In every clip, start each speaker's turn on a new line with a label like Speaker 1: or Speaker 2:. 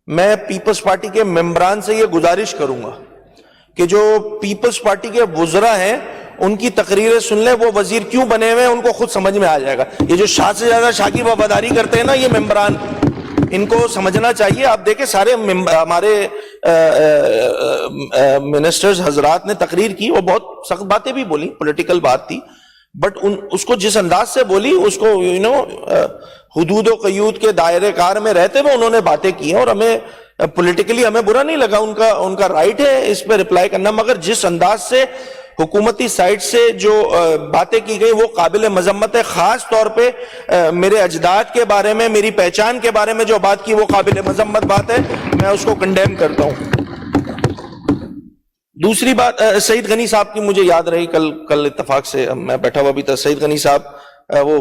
Speaker 1: میں Peoples party کے ممبران سے یہ گزارش کروں گا کہ جو پیپلز پارٹی کے وزراء ہیں ان کی تقریریں سن لیں، وہ وزیر کیوں بنے ہوئے ہیں ان کو خود سمجھ میں آ جائے گا. یہ جو شاہ سے زیادہ شاہ کی وفاداری کرتے ہیں نا یہ ممبران، ان کو سمجھنا چاہیے. آپ دیکھیں سارے ہمارے منسٹرز حضرات نے تقریر کی، وہ بہت سخت باتیں بھی بولی، پولیٹیکل بات تھی، بٹ اس کو جس انداز سے بولی اس کو حدود و قیود کے دائرے کار میں رہتے ہوئے انہوں نے باتیں کی ہیں، اور ہمیں پولیٹیکلی ہمیں برا نہیں لگا، ان کا رائٹ ہے اس پہ رپلائی کرنا، مگر جس انداز سے حکومتی سائٹ سے جو باتیں کی گئی وہ قابل مذمت ہے. خاص طور پہ میرے اجداد کے بارے میں، میری پہچان کے بارے میں جو بات کی وہ قابل مذمت بات ہے، میں اس کو کنڈیم کرتا ہوں. دوسری بات سعید غنی صاحب کی مجھے یاد رہی، کل اتفاق سے میں بیٹھا ہوا بھی تھا، سعید غنی صاحب وہ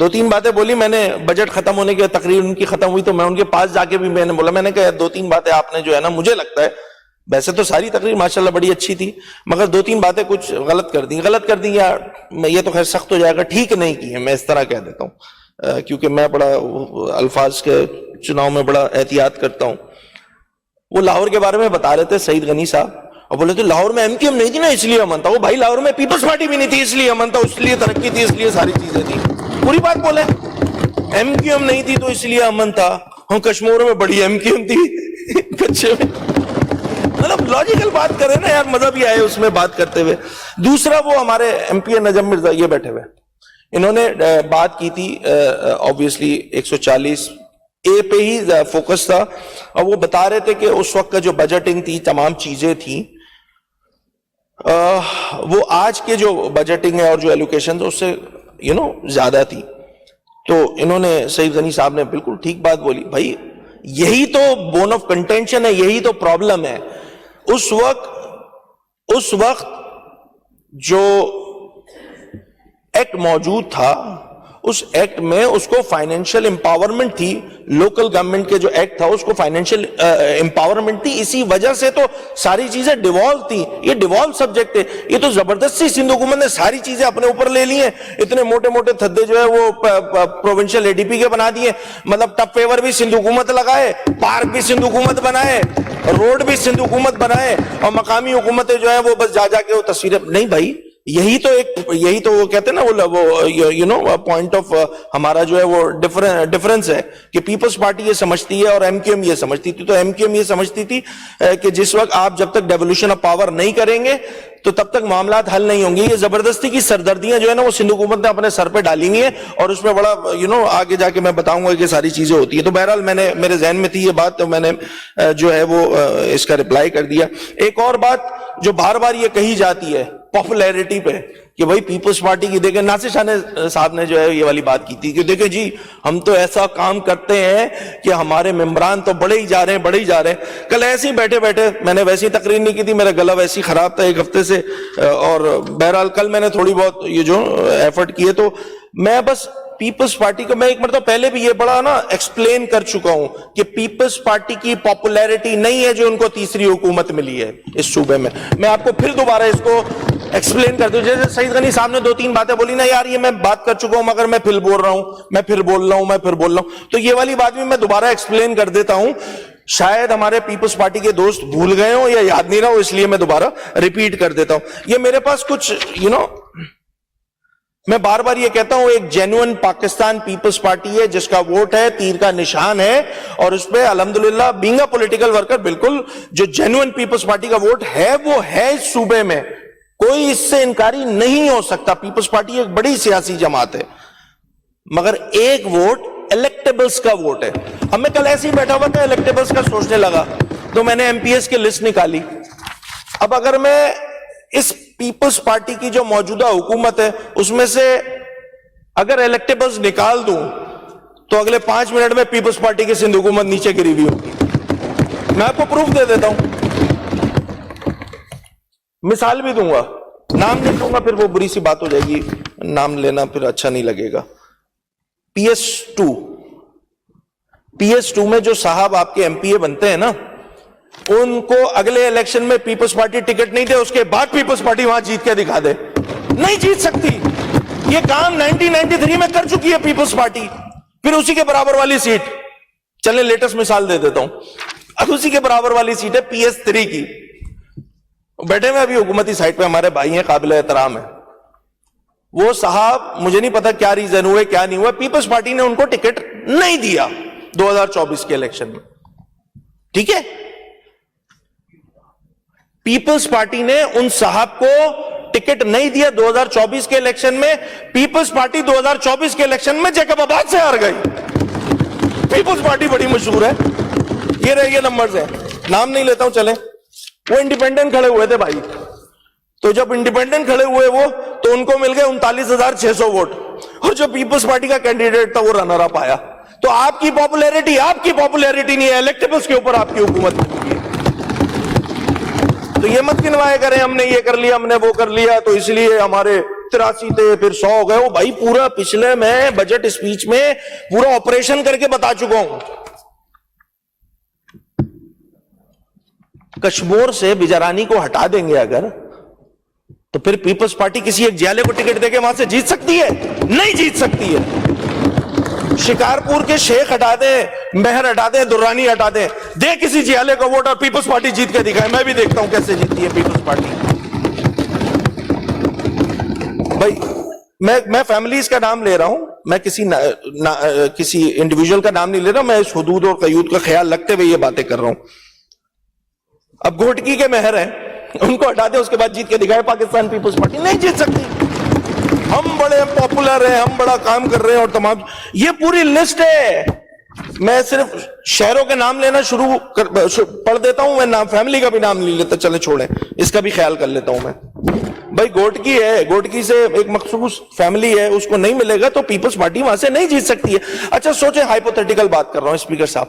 Speaker 1: 2-3 باتیں بولی. میں نے بجٹ ختم ہونے کے تقریر ان کی ختم ہوئی تو میں ان کے پاس جا کے بھی میں نے بولا، میں نے کہا 2-3 باتیں آپ نے جو ہے نا، مجھے لگتا ہے ویسے تو ساری تقریر ماشاءاللہ بڑی اچھی تھی مگر 2-3 باتیں کچھ غلط کر دی یا یہ تو خیر سخت ہو جائے گا، ٹھیک نہیں کی ہے، میں اس طرح کہہ دیتا ہوں کیونکہ میں بڑا الفاظ کے چناؤ میں بڑا احتیاط کرتا ہوں. وہ لاہور کے بارے میں بتا رہے تھے سعید غنی صاحب، اور بولے تھے لاہور میں MQM نہیں تھی نا اس لیے امن تھا. وہ بھائی لاہور میں پیپلز پارٹی بھی نہیں تھی اس لیے امن تھا، اس لیے ترقی تھی، اس لیے ساری چیزیں تھی. پوری بات بولے، MQM نہیں تھی تو اس لیے امن تھا، ہم کشمیر میں بڑی MQM تھی بچے میں. مطلب لاجیکل بات کریں نا یار، مزہ بھی آئے اس میں بات کرتے ہوئے. دوسرا وہ ہمارے MP نجم مرزا یہ بیٹھے ہوئے، انہوں نے بات کی تھی obviously 140A پہ ہی فوکس تھا، اور وہ بتا رہے تھے کہ اس وقت کا جو بجٹنگ تھی، تمام چیزیں تھیں، وہ آج کے جو بجٹنگ ہے اور جو ایلوکیشن اس سے زیادہ تھی. تو انہوں نے سعید غنی صاحب نے بالکل ٹھیک بات بولی. بھائی یہی تو بون آف کنٹینشن ہے، یہی تو پرابلم ہے. اس وقت جو ایکٹ موجود تھا، اس ایکٹ میں اس کو فائنینشیل امپاورمنٹ تھی، لوکل گورنمنٹ کے جو ایکٹ تھا اس کو فائنینشیل امپاورمنٹ تھی. اسی وجہ سے تو ساری چیزیں ڈیوالو تھی. یہ ڈیوالو سبجیکٹ ہے. یہ تو زبردستی سندھ حکومت نے ساری چیزیں اپنے اوپر لے لی ہیں. اتنے موٹے موٹے تھدے جو ہے وہ پروونشل ADP کے بنا دیے. مطلب ٹپ فیور بھی سندھ حکومت لگائے، پارک بھی سندھ حکومت بنائے، روڈ بھی سندھ حکومت بنائے، اور مقامی حکومتیں جو ہیں وہ بس جا کے وہ تصویریں. نہیں بھائی، یہی تو وہ کہتے ہیں نا وہ پوائنٹ آف ہمارا جو ہے وہ ڈفرنس ہے کہ پیپلز پارٹی یہ سمجھتی ہے اور MQM یہ سمجھتی تھی. تو MQM یہ سمجھتی تھی کہ جس وقت آپ جب تک ڈیولیوشن آف پاور نہیں کریں گے تو تب تک معاملات حل نہیں ہوں گے. یہ زبردستی کی سردردیاں جو ہے نا وہ سندھ حکومت نے اپنے سر پہ ڈالی ہوئی ہیں، اور اس میں بڑا آگے جا کے میں بتاؤں گا کہ ساری چیزیں ہوتی ہیں. تو بہرحال میرے ذہن میں تھی یہ بات، تو میں نے جو ہے وہ اس کا رپلائی کر دیا. ایک اور بات جو بار بار یہ کہی جاتی ہے پاپولیرٹی پہ کہ بھائی پیپلز پارٹی کی، دیکھیں ناصر شاہ صاحب نے جو ہے یہ والی بات کی تھی کہ دیکھیں جی ہم تو ایسا کام کرتے ہیں کہ ہمارے ممبران تو بڑے ہی جا رہے ہیں. کل ایسے ہی بیٹھے میں نے ویسی تقریر نہیں کی تھی، میرا گلا ویسی خراب تھا 1 ہفتے سے، اور بہرحال کل میں نے تھوڑی بہت یہ جو ایفرٹ کیے. تو میں بس پیپلز پارٹی کو میں ایک مرتبہ پہلے بھی یہ بڑا نا ایکسپلین کر چکا ہوں کہ پیپلز پارٹی کی پاپولیرٹی نہیں ہے جو ان کو تیسری حکومت ملی ہے اس صوبے میں. میں آپ کو پھر دوبارہ اس کو ایکسپلین کر دوں. جیسے سعید غنی صاحب نے 2-3 باتیں بولی نا، یار یہ میں بات کر چکا ہوں مگر میں پھر بول رہا ہوں، تو یہ والی بات بھی میں دوبارہ ایکسپلین کر دیتا ہوں. شاید ہمارے پیپلز پارٹی کے دوست بھول گئے ہوں یا یاد نہیں رہا ہو، اس لیے میں دوبارہ ریپیٹ کر دیتا ہوں. یہ میرے پاس کچھ میں بار بار یہ کہتا ہوں، ایک جینوئن پاکستان پیپلز پارٹی ہے جس کا ووٹ ہے، تیر کا نشان ہے، اور اس پہ الحمدللہ بینگ اے پولیٹیکل ورکر بالکل جو جینوئن پیپلز پارٹی کا ووٹ ہے وہ ہے اس صوبے میں، کوئی اس سے انکاری نہیں ہو سکتا. پیپلز پارٹی ایک بڑی سیاسی جماعت ہے، مگر ایک ووٹ الیکٹیبلز کا ووٹ ہے. اب میں کل ایسے ہی بیٹھا ہوا تھا، الیکٹیبلز کا سوچنے لگا تو میں نے MPS کی لسٹ نکالی. اب اگر میں اس پیپلز پارٹی کی جو موجودہ حکومت ہے اس میں سے اگر الیکٹیبلز نکال دوں تو اگلے 5 منٹ میں پیپلز پارٹی کی سندھ حکومت نیچے گری ہوئی ہوگی. میں آپ کو پروف دے دیتا ہوں، مثال بھی دوں گا، نام نہیں دوں گا پھر وہ بری سی بات ہو جائے گی، نام لینا پھر اچھا نہیں لگے گا. PS2 میں جو صاحب آپ کے MPA بنتے ہیں نا، ان کو اگلے الیکشن میں پیپلز پارٹی ٹکٹ نہیں دے، اس کے بعد پیپلز پارٹی وہاں جیت کے دکھا دے، نہیں جیت سکتی. یہ کام 1993 میں کر چکی ہے پیپلز پارٹی، پھر اسی کے برابر والی سیٹ. چلیں لیٹسٹ مثال دے دیتا ہوں. اب اسی کے برابر والی سیٹ ہے PS3 کی. بیٹھے ہوئے ابھی حکومتی سائٹ پہ ہمارے بھائی ہیں, قابل احترام ہیں. وہ صاحب مجھے نہیں پتا کیا ریزن ہوئے کیا نہیں ہوا, پیپلز پارٹی نے ان کو ٹکٹ نہیں دیا 2024 کے الیکشن میں. ٹھیک ہے, پیپلز پارٹی نے ان صاحب کو ٹکٹ نہیں دیا 2024 کے الیکشن میں. پیپلز پارٹی 2024 کے الیکشن میں جیکب آباد سے ہار گئی. پیپلز پارٹی بڑی مشہور ہے, یہ رہے یہ نمبرز ہیں, نام نہیں لیتا ہوں چلیں. وہ انڈیپینڈنٹ کھڑے ہوئے تھے بھائی, تو جب انڈیپینڈنٹ کھڑے ہوئے وہ, تو ان کو مل گئے 39,600 ووٹ, اور جو پیپلز پارٹی کا کینڈیڈیٹ تھا وہ رنر اپ آیا. تو آپ کی پاپولیرٹی نہیں ہے, الیکٹیبلز کے اوپر آپ کی حکومت ہوئی ہے. تو یہ مت کنوائے کریں ہم نے یہ کر لیا, ہم نے وہ کر لیا, تو اس لیے ہمارے 83 تھے پھر 100 ہو گئے. وہ بھائی پورا پچھلے میں بجٹ اسپیچ میں پورا آپریشن کر کے بتا چکا ہوں. کشمور سے بجرانی کو ہٹا دیں گے اگر, تو پھر پیپلز پارٹی کسی ایک جیلے کو ٹکٹ دے کے وہاں سے جیت سکتی ہے؟ نہیں جیت سکتی ہے. شکارپور کے شیخ ہٹا دیں, مہر ہٹا دیں, درانی ہٹا دیں, دے کسی جیالے کو ووٹ اور پیپلز پارٹی جیت کے دکھائے. میں بھی دیکھتا ہوں کیسے جیتتی ہے پیپلز پارٹی. بھائی میں فیملیز کا نام لے رہا ہوں, میں کسی انڈیویجول کا نام نہیں لے رہا, میں اس حدود اور قیود کا خیال رکھتے ہوئے یہ باتیں کر رہا ہوں. اب گھوٹکی کے مہر ہیں, ان کو ہٹا دیں, اس کے بعد جیت کے دکھائے پاکستان پیپلز پارٹی. نہیں جیت سکتی. ہم بڑے پاپولر ہیں, ہم بڑا کام کر رہے ہیں, اور تمام یہ پوری لسٹ ہے. میں صرف شہروں کے نام لینا پڑھ دیتا ہوں, میں نام فیملی کا بھی نام نہیں لیتا. چلے چھوڑیں, اس کا بھی خیال کر لیتا ہوں میں. بھائی گھوٹکی ہے, گھوٹکی سے ایک مخصوص فیملی ہے, اس کو نہیں ملے گا تو پیپلز پارٹی وہاں سے نہیں جیت سکتی ہے. اچھا سوچیں, ہائپوتھیٹیکل بات کر رہا ہوں اسپیکر صاحب.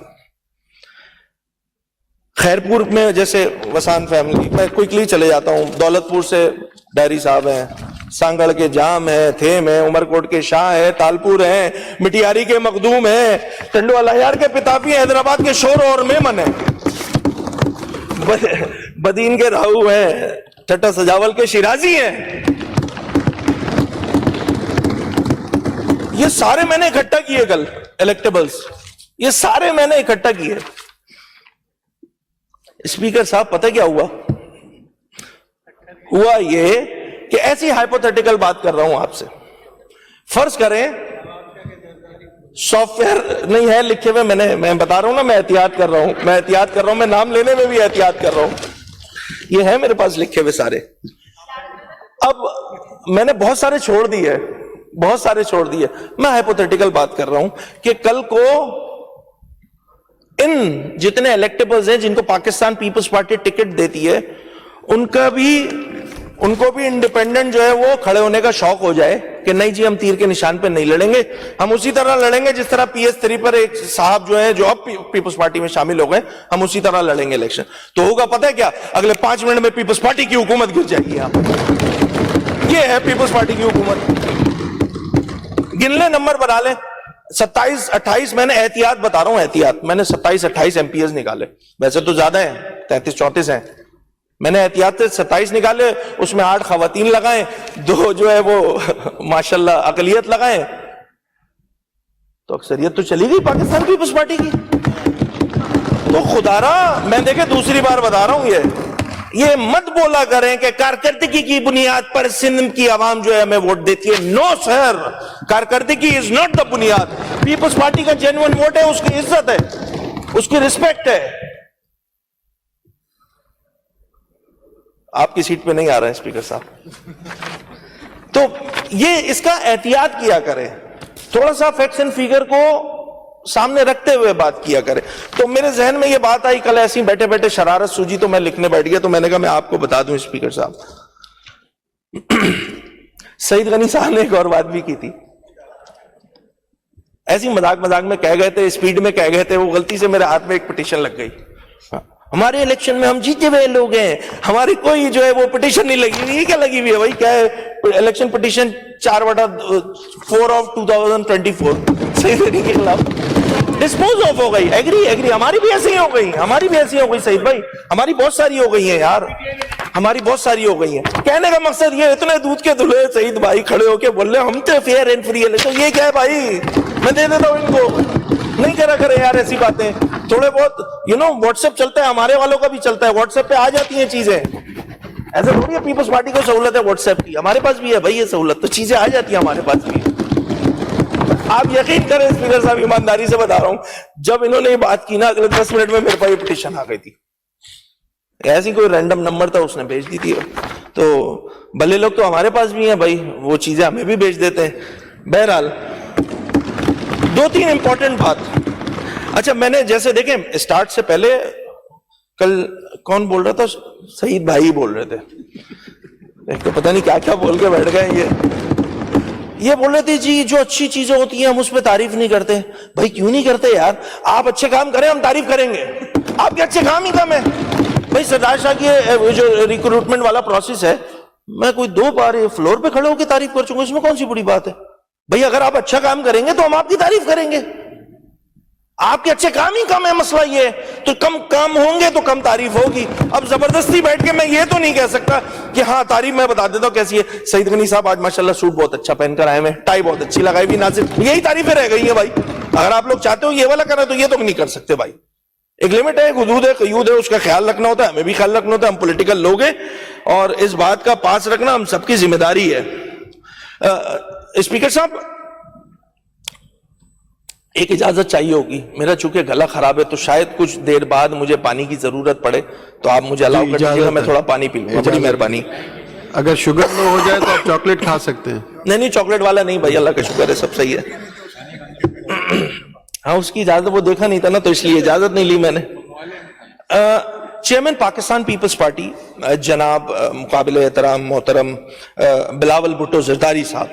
Speaker 1: خیرپور میں جیسے وسان فیملی, میں کوئکلی چلے جاتا ہوں, دولت پور سے ڈائری صاحب ہیں, سانگڑ کے جام ہیں, تھیم ہیں, عمرکوٹ کے شاہ ہیں, تالپور ہیں, مٹیاری کے مخدوم ہیں, ٹنڈو الہیار کے پتافی ہیں, حیدرآباد کے شور اور میمن ہیں, بدین کے راہو ہیں, ٹھٹا سجاول کے شیرازی ہیں. یہ سارے میں نے اکٹھا کیے کل الیکٹیبلز, یہ سارے میں نے اکٹھا کیے. اسپیکر صاحب پتہ کیا ہوا یہ کہ ایسی ہائپوتھیٹیکل بات کر رہا ہوں آپ سے. فرض کریں سافٹ ویئر نہیں ہے لکھے ہوئے, میں بتا رہا ہوں نا, میں احتیاط کر رہا ہوں, میں نام لینے میں بھی احتیاط کر رہا ہوں. یہ ہے میرے پاس لکھے ہوئے سارے. اب میں نے بہت سارے چھوڑ دیے. میں ہائپوتھیٹیکل بات کر رہا ہوں کہ کل کو ان جتنے الیکٹیبلز ہیں جن کو پاکستان پیپلز پارٹی ٹکٹ دیتی ہے, ان کو بھی انڈیپینڈنٹ جو ہے وہ کھڑے ہونے کا شوق ہو جائے کہ نہیں جی ہم تیر کے نشان پہ نہیں لڑیں گے, ہم اسی طرح لڑیں گے جس طرح PS3 پر ایک صاحب جو ہیں جو اب پیپلز پارٹی میں شامل ہو گئے, ہم اسی طرح لڑیں گے الیکشن. تو ہوگا پتہ ہے کیا, اگلے 5 منٹ میں پیپلز پارٹی کی حکومت گر جائے گی. یہاں یہ ہے پیپلز پارٹی کی حکومت. گن لیں, نمبر بنا لیں, 27-28. میں نے احتیاط بتا رہا ہوں, احتیاط. میں نے 27-28 MPs نکالے, ویسے تو زیادہ ہیں, 33-34 ہیں. میں نے احتیاط سے 27 نکالے, اس میں 8 خواتین لگائیں, 2 جو ہے وہ ماشاءاللہ اقلیت لگائیں, تو اکثریت تو چلی گئی پاکستان پیپلز پارٹی کی. تو خدا را میں دیکھیں دوسری بار بتا رہا ہوں, یہ مت بولا کریں کہ کارکردگی کی بنیاد پر سندھ کی عوام جو ہے ہمیں ووٹ دیتی ہے. نو سر, کارکردگی از ناٹ دا بنیاد. پیپلز پارٹی کا جینوئن ووٹ ہے, اس کی عزت ہے, اس کی رسپیکٹ ہے. آپ کی سیٹ پہ نہیں آ رہا ہے اسپیکر صاحب, تو یہ اس کا احتیاط کیا کریں, تھوڑا سا فیکٹس اینڈ فیگر کو سامنے رکھتے ہوئے بات کیا کرے. تو میرے ذہن میں یہ بات آئی کل, ایسی بیٹھے بیٹھے شرارت سوجی تو میں لکھنے بیٹھ گیا, تو میں نے کہا میں آپ کو بتا دوں اسپیکر صاحب. سعید غنی صاحب نے ایک اور بات بھی کی تھی, ایسی مذاق میں کہہ گئے تھے, اسپیڈ میں کہہ گئے تھے, وہ غلطی سے میرے ہاتھ میں ایک پٹیشن لگ گئی. ہمارے الیکشن میں ہم جیتے ہوئے لوگ ہیں, ہماری کوئی جو ہے وہ پٹیشن نہیں لگی ہوئی. یہ کیا لگی ہوئی ہے بھائی, کیا ہے election petition 4/4 of 2024 Saeed Ghani کے خلاف ڈسپوز آف ہو گئی. ایگری ہماری بھی ایسی ہو گئی سعید بھائی, ہماری بہت ساری ہو گئی ہیں یار, ہماری بہت ساری ہو گئی ہیں. کہنے کا مقصد یہ, اتنے دودھ کے دلہے سعید بھائی کھڑے ہو کے بول رہے ہم تو فیئر اینڈ فری الیکشن. یہ کیا ہے بھائی, میں دے دیتا ہوں ان کو. نہیں کرا کرے یار ایسی باتیں. تھوڑے بہت واٹس ایپ چلتا ہے, ہمارے والوں کا بھی چلتا ہے, واٹس ایپ پہ آ جاتی ہیں چیزیں. ایسا تھوڑی ہے پیپلز پارٹی کو سہولت ہے واٹس ایپ کی, ہمارے پاس بھی ہے بھائی یہ سہولت, تو چیزیں آ جاتی ہیں ہمارے پاس بھی. آپ یقین کریں اسپیکر صاحب, ایمانداری سے بتا رہا ہوں, جب انہوں نے یہ بات کی نا, اگلے 10 منٹ میں میرے پاس یہ پٹیشن آ گئی تھی. ایسی کوئی رینڈم نمبر تھا, اس نے بھیج دی تھی. تو بھلے لوگ تو ہمارے پاس بھی ہیں بھائی, وہ چیزیں ہمیں بھی بھیج دیتے ہیں. بہرحال 2-3 امپورٹنٹ بات. اچھا میں نے جیسے دیکھیں اسٹارٹ سے پہلے کل کون بول رہا تھا, سعید بھائی بول رہے تھے, ایک تو پتہ نہیں کیا کیا بول کے بیٹھ گئے. یہ بول رہے تھے جی جو اچھی چیزیں ہوتی ہیں ہم اس پہ تعریف نہیں کرتے. بھائی کیوں نہیں کرتے یار, آپ اچھے کام کریں ہم تعریف کریں گے, آپ کے اچھے کام ہی کم ہے. بھائی سردار شاہ کی جو ریکروٹمنٹ والا پروسیس ہے, میں کوئی 2 بار فلور پہ کھڑے ہو کے تعریف کر چکا, اس میں کون سی بڑی بات ہے. بھائی اگر آپ اچھا کام کریں گے تو ہم آپ کی تعریف کریں گے. آپ کے اچھے کام ہی کم ہے, مسئلہ یہ ہے. تو کم کام ہوں گے تو کم تعریف ہوگی. اب زبردستی بیٹھ کے میں یہ تو نہیں کہہ سکتا کہ ہاں تعریف میں بتا دیتا ہوں کیسی ہے. سعید غنی صاحب آج ماشاءاللہ سوٹ بہت اچھا پہن کر آئے ہیں, ٹائی بہت اچھی لگائی ہوئی, ناصر, یہی تعریفیں رہ گئی ہیں بھائی. اگر آپ لوگ چاہتے ہو یہ والا کرنا تو یہ تو نہیں کر سکتے بھائی. ایک لمٹ ہے, ایک حدود ہے, قیود ہے, اس کا خیال رکھنا ہوتا ہے, ہمیں بھی خیال رکھنا ہوتا ہے. ہم پولیٹیکل لوگ ہیں اور اس بات کا پاس رکھنا ہم سب کی ذمہ داری ہے. اسپیکر صاحب ایک اجازت چاہیے ہوگی, میرا چونکہ گلا خراب ہے تو شاید کچھ دیر بعد مجھے پانی کی ضرورت پڑے, تو آپ مجھے الاؤ کر دیجیے گا, میں تھوڑا پانی پی لوں گا, بڑی مہربانی.
Speaker 2: اگر شوگر لو ہو جائے تو آپ چاکلیٹ کھا سکتے ہیں. نہیں
Speaker 1: چاکلیٹ والا نہیں بھائی, اللہ کا شکر ہے سب صحیح ہے. ہاں اس کی اجازت وہ دیکھا نہیں تھا نا, تو اس لیے اجازت نہیں لی میں نے. چیئرمین پاکستان پیپلز پارٹی جناب مقابل احترام محترم بلاول بھٹو زرداری صاحب,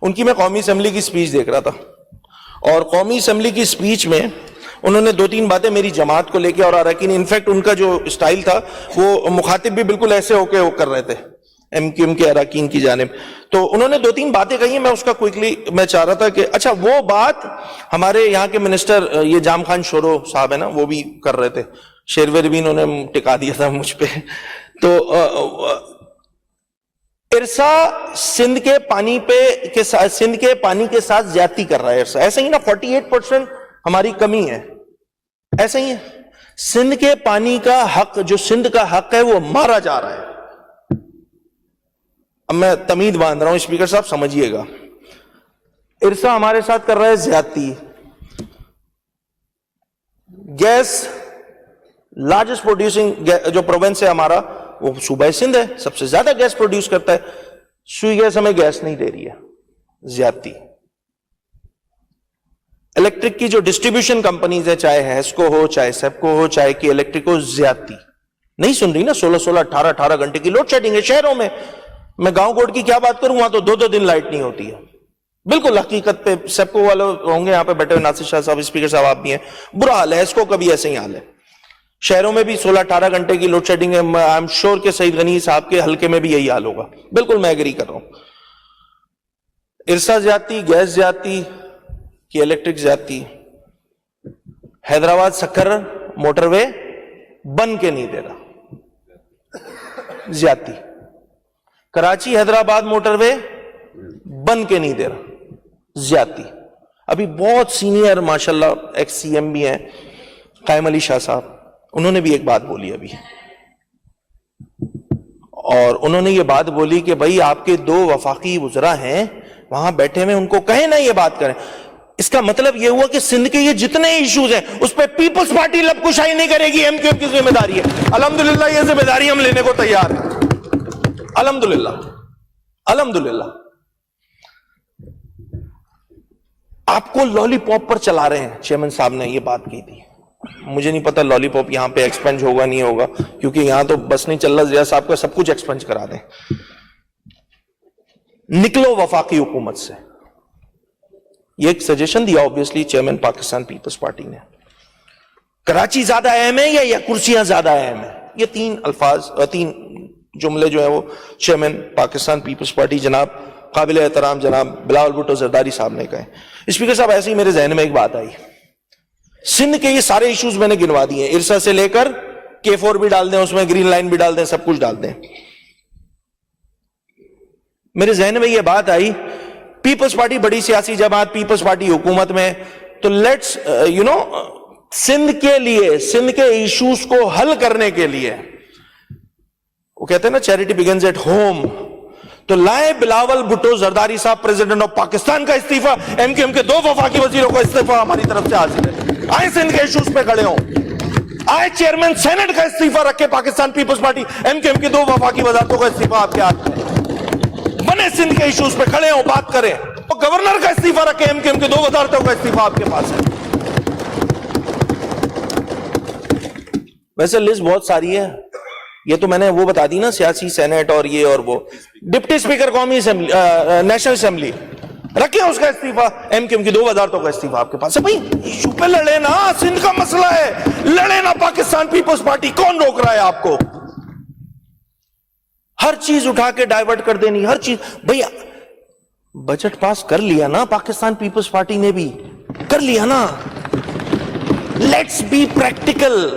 Speaker 1: ان کی میں قومی اسمبلی کی سپیچ دیکھ رہا تھا, اور قومی اسمبلی کی سپیچ میں انہوں نے 2-3 باتیں میری جماعت کو لے کے اور اراکین, انفیکٹ ان کا جو اسٹائل تھا وہ مخاطب بھی بالکل ایسے ہو کے وہ کر رہے تھے ایم کیو ایم کے اراکین کی جانب. تو انہوں نے 2-3 باتیں کہی ہیں, میں اس کا کوئکلی میں چاہ رہا تھا کہ اچھا وہ بات ہمارے یہاں کے منسٹر یہ جام خان شورو صاحب ہے نا, وہ بھی کر رہے تھے, شیرویر بھی انہوں نے ٹکا دیا تھا مجھ پہ. تو ارسا سندھ کے پانی کے ساتھ زیادتی کر رہا ہے ارسا, ایسا ہی نا 48% ہماری کمی ہے, ایسا ہی ہے. سندھ کے پانی کا حق, جو سندھ کا حق ہے وہ مارا جا رہا ہے. اب میں تمید باندھ رہا ہوں اسپیکر صاحب, سمجھیے گا. ارسا ہمارے ساتھ کر رہا ہے زیادتی. گیس لارجسٹ پروڈیوسنگ جو پروونس ہے ہمارا وہ صوبہ سندھ ہے, سب سے زیادہ گیس پروڈیوس کرتا ہے. سوئی گیس ہمیں گیس نہیں دے رہی ہے, زیادتی. الیکٹرک کی جو ڈسٹریبیوشن کمپنیز ہے, چاہے ہیسکو ہو, چاہے سیپکو ہو, چاہے کی الیکٹرک ہو, زیادتی. نہیں سن رہی نا, 16 18 گھنٹے کی لوڈ شیڈنگ ہے شہروں میں. میں گاؤں کوٹ کی کیا بات کروں, وہاں تو 2 دن لائٹ نہیں ہوتی ہے. بالکل حقیقت پہ سیپکو والے ہوں گے یہاں پہ بیٹھے ہوئے, ناصر شاہ صاحب, اسپیکر صاحب آپ بھی ہیں, برا حال ہے. ہیسکو کا بھی ایسے ہی حال ہے, شہروں میں بھی 16 18 گھنٹے کی لوڈ شیڈنگ ہے. آئی ایم شیور کہ سعید غنی صاحب کے حلقے میں بھی یہی حال ہوگا. بالکل میں ایگری کر رہا ہوں. ارسا زیادتی, گیس زیادتی, کی الیکٹرک زیادتی. حیدرآباد سکر موٹر وے بن کے نہیں دے رہا, زیادتی. کراچی حیدرآباد موٹر وے بن کے نہیں دے رہا, زیادتی. ابھی بہت سینئر ماشاءاللہ ایکس سی ایم بھی ہیں, قائم علی شاہ صاحب, انہوں نے بھی ایک بات بولی ابھی, اور انہوں نے یہ بات بولی کہ بھائی آپ کے 2 وفاقی وزراء ہیں وہاں بیٹھے ہوئے, ان کو کہیں نہ یہ بات کریں. اس کا مطلب یہ ہوا کہ سندھ کے یہ جتنے ایشوز ہیں اس پہ پیپلز پارٹی لب کشائی نہیں کرے گی, ایم کیو ایم کی ذمہ داری ہے. الحمدللہ یہ ذمہ داری ہم لینے کو تیار ہیں, الحمدللہ الحمدللہ. آپ کو لالی پاپ پر چلا رہے ہیں, چیئرمین صاحب نے یہ بات کی تھی. مجھے نہیں پتا لالی پاپ یہاں پہ ایکسپنج ہوگا نہیں ہوگا, کیونکہ یہاں تو بس نہیں چل رہا, ضیاء صاحب کا سب کچھ ایکسپنج کرا دیں. نکلو وفاقی حکومت سے, یہ ایک سجیشن دیا آبویسلی چیئرمین پاکستان پیپلز پارٹی نے. کراچی زیادہ اہم ہے یا کرسیاں زیادہ اہم ہے, یہ 3 الفاظ 3 جملے جو ہیں وہ چیئرمین پاکستان پیپلز پارٹی جناب قابل احترام جناب بلاول بھٹو زرداری صاحب نے کہے. اسپیکر صاحب ایسے ہی میرے ذہن میں ایک بات آئی, سندھ کے یہ سارے ایشوز میں نے گنوا دیے, ارسا سے لے کر K4 بھی ڈال دیں, اس میں گرین لائن بھی ڈال دیں, سب کچھ ڈال دیں. میرے ذہن میں یہ بات آئی, پیپلز پارٹی بڑی سیاسی جماعت, پیپلز پارٹی حکومت میں, تو لیٹس سندھ کے لیے، سندھ کے ایشوز کو حل کرنے کے لیے، وہ کہتے ہیں نا چیریٹی بگنز ایٹ ہوم، تو لائے بلاول بھٹو زرداری صاحب پریزیڈنٹ آف پاکستان کا استعفیٰ، ایم کیو ایم کے 2 وفاقی وزیروں کا استعفیٰ ہماری طرف سے حاصل ہے. آئے سندھ کے ایشوز پہ کھڑے ہوں، آئے چیئرمین سینٹ کا استعفیٰ رکھے Pakistan Peoples Party, M Q M کی 2 وفاقی وزارتوں کا استعفیٰ آپ کے ہاتھ میں، بنے سندھ کے ایشوز پہ کھڑے ہوں، بات کریں. تو گورنر کا استعفیٰ رکھے، ایم کیو ایم کی 2 وزارتوں کا استعفیٰ آپ کے پاس ہے. ویسے لسٹ بہت ساری ہے، یہ تو میں نے وہ بتا دی نا، سیاسی سینٹ اور یہ اور وہ. ڈپٹی اسپیکر قومی اسمبلی، نیشنل اسمبلی رکھے اس کا استعفیٰ، ایم کیو ایم کی 2 وزارتوں کا استعفیٰ آپ کے پاس ہے. بھائی ایشو پہ لڑے نا، سندھ کا مسئلہ ہے، لڑے نا پاکستان پیپلز پارٹی. کون روک رہا ہے آپ کو؟ ہر چیز اٹھا کے ڈائیورٹ کر دینی، ہر چیز. بھئی بجٹ پاس کر لیا نا پاکستان پیپلز پارٹی نے بھی، کر لیا نا. Let's be practical.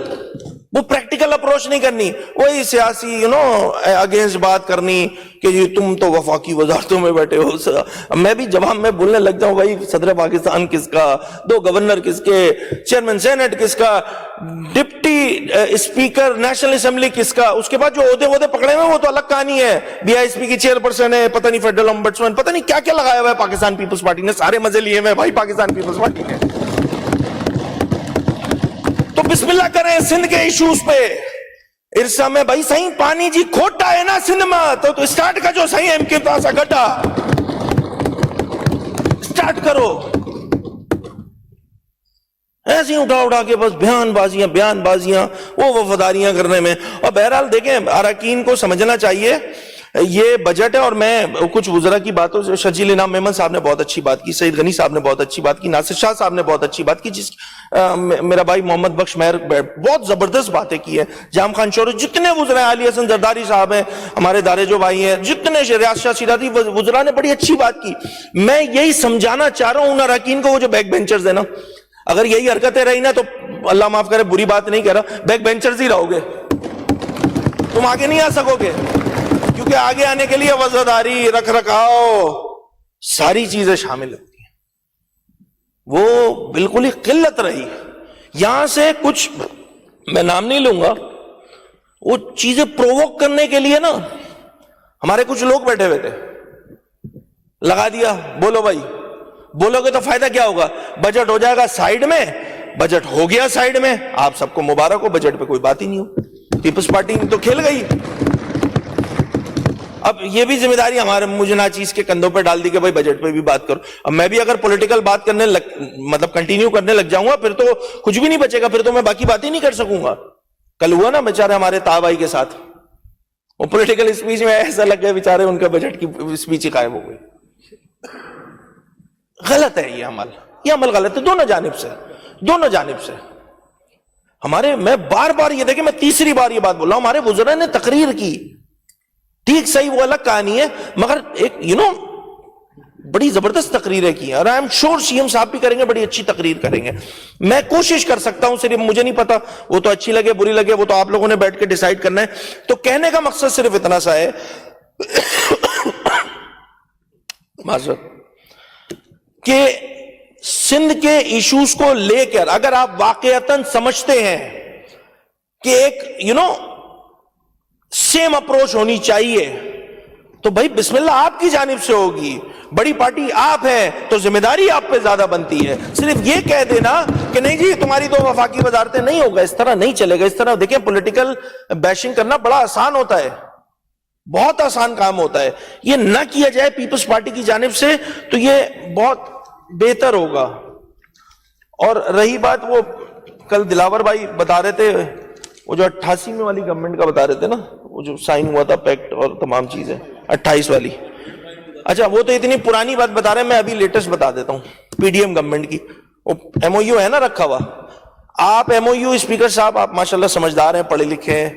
Speaker 1: وہ پریکٹیکل اپروچ نہیں کرنی، وہی سیاسی اگینسٹ بات کرنی کہ جی تم تو وفاقی وزارتوں میں بیٹھے ہو. میں بھی جواب میں بولنے لگ جاؤں، بھائی صدر پاکستان کس کا، 2 گورنر کس کے، چیئرمین سینٹ کس کا، ڈپٹی اسپیکر نیشنل اسمبلی کس کا. اس کے بعد جو عہدے پکڑے ہوئے وہ تو الگ کہانی ہے. بی آئی ایس پی کی چیئرپرسن ہے، پتہ نہیں فیڈرل امبڈسمین، پتہ نہیں کیا کیا لگایا ہوا ہے پاکستان پیپلز پارٹی نے. سارے مزے لیے ہوئے بھائی پاکستان پیپلز پارٹی نے. تو بسم اللہ کریں سندھ کے ایشوز پہ. ارسا میں بھائی صحیح پانی جی کھوٹا ہے نا سندھ میں، تو اسٹارٹ کا جو صحیح ایم کے پاس گٹا اسٹارٹ کرو. ایسے اٹھا کے بس بیان بازیاں وہ وفاداریاں کرنے میں. اور بہرحال دیکھیں اراکین کو سمجھنا چاہیے یہ بجٹ ہے. اور میں کچھ وزراء کی باتوں سے، شجیل انعام میمن صاحب نے بہت اچھی بات کی، سعید غنی صاحب نے بہت اچھی بات کی، ناصر شاہ صاحب نے بہت اچھی بات کی، میرا بھائی محمد بخش مہر بہت زبردست باتیں کی ہیں، جام خان شورش، جتنے وزراء، علی حسن زرداری صاحب ہیں ہمارے دارے جو بھائی ہیں، جتنے ریاض شاہ شیرازی وزراء نے بڑی اچھی بات کی. میں یہی سمجھانا چاہ رہا ہوں ان اراکین کو، وہ جو بیک بینچرز ہیں نا، اگر یہی حرکتیں رہی نا تو اللہ معاف کرے بری بات نہیں کہہ رہا، بیک بینچرز ہی رہو گے، تم آگے نہیں آ سکو گے. کیونکہ آگے آنے کے لیے وزاداری، رکھ رکھاؤ، ساری چیزیں شامل ہوتی ہیں. وہ بالکل ہی قلت رہی. یہاں سے کچھ میں نام نہیں لوں گا، وہ چیزیں پرووک کرنے کے لیے نا ہمارے کچھ لوگ بیٹھے ہوئے تھے، لگا دیا بولو بھائی، بولو گے تو فائدہ کیا ہوگا؟ بجٹ ہو جائے گا سائیڈ میں. بجٹ ہو گیا سائیڈ میں، آپ سب کو مبارک ہو، بجٹ پہ کوئی بات ہی نہیں ہو. پیپلز پارٹی تو کھیل گئی. اب یہ بھی ذمہ داری مجھے ناچیز کے کندھوں پہ ڈال دی کہ بھائی بجٹ پہ بھی بات کرو. اب میں بھی اگر پولیٹیکل بات کرنے مطلب کنٹینیو کرنے لگ جاؤں گا پھر تو کچھ بھی نہیں بچے گا، پھر تو میں باقی باتیں نہیں کر سکوں گا. کل ہوا نا بیچارے ہمارے تا بھائی کے ساتھ، وہ پولیٹیکل اسپیچ میں ایسا لگ گیا بیچارے ان کا بجٹ کی اسپیچ ہی قائم ہو گئی. غلط ہے یہ عمل غلط ہے دونوں جانب سے. میں بار بار یہ دیکھیں، میں تیسری بار یہ بات بول رہا ہوں، ہمارے وزراء نے تقریر کی، ٹھیک صحیح وہ الگ کہانی ہے، مگر ایک بڑی زبردست تقریریں کی ہیں، اور I am sure C M صاحب بھی کریں گے، بڑی اچھی تقریر کریں گے. میں کوشش کر سکتا ہوں، صرف مجھے نہیں پتا وہ تو اچھی لگے بری لگے، وہ تو آپ لوگوں نے بیٹھ کے ڈیسائیڈ کرنا ہے. تو کہنے کا مقصد صرف اتنا سا ہے معذرت کہ سندھ کے ایشوز کو لے کر اگر آپ واقعتاً سمجھتے ہیں کہ ایک سیم اپروچ ہونی چاہیے، تو بھائی بسم اللہ آپ کی جانب سے ہوگی. بڑی پارٹی آپ ہے تو ذمہ داری آپ پہ زیادہ بنتی ہے. صرف یہ کہہ دینا کہ نہیں جی تمہاری 2 وفاقی وزارتیں، نہیں ہوگا، اس طرح نہیں چلے گا. اس طرح دیکھیں پولیٹیکل بیشنگ کرنا بڑا آسان ہوتا ہے، بہت آسان کام ہوتا ہے. یہ نہ کیا جائے پیپلز پارٹی کی جانب سے تو یہ بہت بہتر ہوگا. اور رہی بات وہ کل دلاور بھائی بتا رہے تھے، وہ جو 88 میں والی گورنمنٹ کا بتا رہے تھے نا، وہ جو سائن ہوا تھا پیکٹ اور تمام چیزیں 28 والی. اچھا وہ تو اتنی پرانی بات بتا رہے ہیں، میں ابھی لیٹسٹ بتا دیتا ہوں. پی ڈی ایم گورنمنٹ کی وہ ایم او یو ہے نا رکھا ہوا. آپ ایم او یو اسپیکر صاحب، آپ ماشاءاللہ سمجھدار ہیں، پڑھے لکھے ہیں،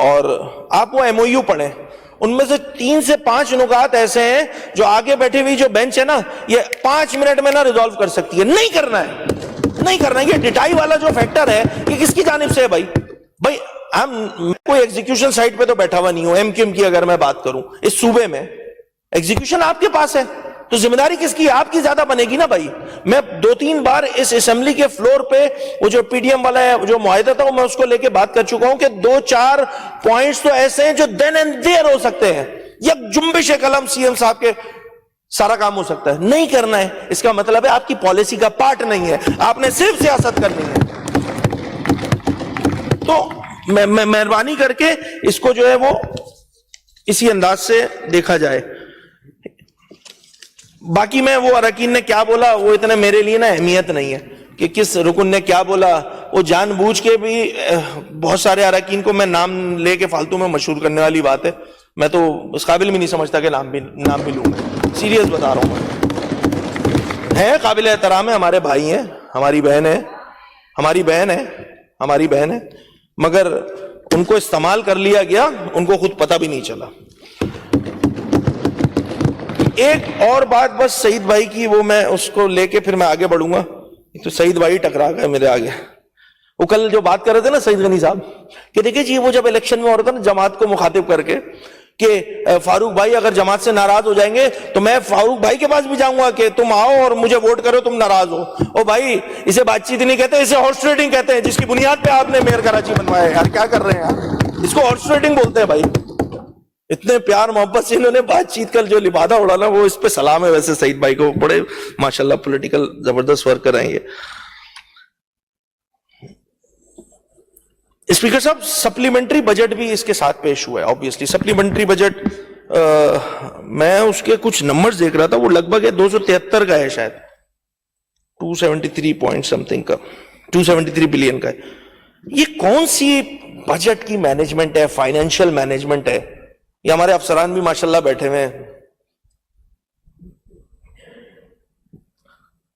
Speaker 1: اور آپ وہ ایم او یو پڑھیں. ان میں سے 3 سے 5 نکات ایسے ہیں جو آگے بیٹھی ہوئی جو بینچ ہے نا، یہ 5 منٹ میں نہ ریزالو کر سکتی ہے. نہیں کرنا ہے. یہ ڈٹائی والا جو فیکٹر ہے یہ کس کی جانب سے ہے بھائی کوئی ایگزیکیوشن سائٹ پہ تو بیٹھا ہوا نہیں ہوں. ایم کیو ایم کی اگر میں بات کروں اس صوبے میں ایگزیکیوشن آپ کے پاس ہے، تو ذمہ داری کس کی؟ آپ کی زیادہ بنے گی نا بھائی. میں 2-3 بار اس اسمبلی کے فلور پہ وہ جو پی ڈی ایم والا ہے جو معاہدہ تھا میں اس کو لے کے بات کر چکا ہوں کہ 2-4 پوائنٹس تو ایسے ہیں جو دین اینڈ دیر ہو سکتے ہیں. یک جنبش قلم سی ایم صاحب کے سارا کام ہو سکتا ہے. نہیں کرنا ہے اس کا مطلب ہے آپ کی پالیسی کا پارٹ نہیں ہے, آپ نے صرف سیاست کرنی ہے. تو مہربانی کر کے اس کو جو ہے وہ اسی انداز سے دیکھا جائے. باقی میں وہ اراکین نے کیا بولا وہ اتنے میرے لیے نا اہمیت نہیں ہے کہ کس رکن نے کیا بولا. وہ جان بوجھ کے بھی بہت سارے اراکین کو میں نام لے کے فالتو میں مشہور کرنے والی بات ہے. میں تو اس قابل بھی نہیں سمجھتا کہ نام بھی لوں. سیریس بتا رہا ہوں. ہے قابل احترام ہے, ہمارے بھائی ہیں, ہماری بہن ہے, مگر ان کو استعمال کر لیا گیا, ان کو خود پتہ بھی نہیں چلا. ایک اور بات بس سعید بھائی کی, وہ میں اس کو لے کے پھر میں آگے بڑھوں گا. تو سعید بھائی ٹکرا گئے میرے آگے. وہ کل جو بات کر رہے تھے نا سعید غنی صاحب کہ دیکھیں جی وہ جب الیکشن میں ہو رہا تھا نا جماعت کو مخاطب کر کے کہ فاروق بھائی اگر جماعت سے ناراض ہو جائیں گے تو میں فاروق بھائی کے پاس بھی جاؤں گا کہ تم آؤ اور مجھے ووٹ کرو, تم ناراض ہو. او بھائی اسے بات چیت نہیں کہتے, اسے ہارس ٹریڈنگ کہتے ہیں, جس کی بنیاد پہ آپ نے میئر کراچی بنوایا ہے. یار کیا کر رہے ہیں یار, اس کو ہارس ٹریڈنگ بولتے ہیں بھائی. اتنے پیار محبت سے انہوں نے بات چیت کر جو لبادہ اڑانا, وہ اس پہ سلام ہے. ویسے سعید بھائی کو بڑے ماشاءاللہ پولیٹیکل زبردست ورکر ہیں یہ. اسپیکر صاحب سپلیمنٹری بجٹ بھی اس کے ساتھ پیش ہوا ہے. آبویسلی سپلیمنٹری بجٹ میں اس کے کچھ نمبرز دیکھ رہا تھا, وہ لگ بھگ 273 کا ہے شاید, 273 پوائنٹ سمتھنگ کا, 273 بلین کا ہے. یہ کون سی بجٹ کی مینجمنٹ ہے, فائنینشیل مینجمنٹ ہے؟ یہ ہمارے افسران بھی ماشاءاللہ بیٹھے ہوئے ہیں.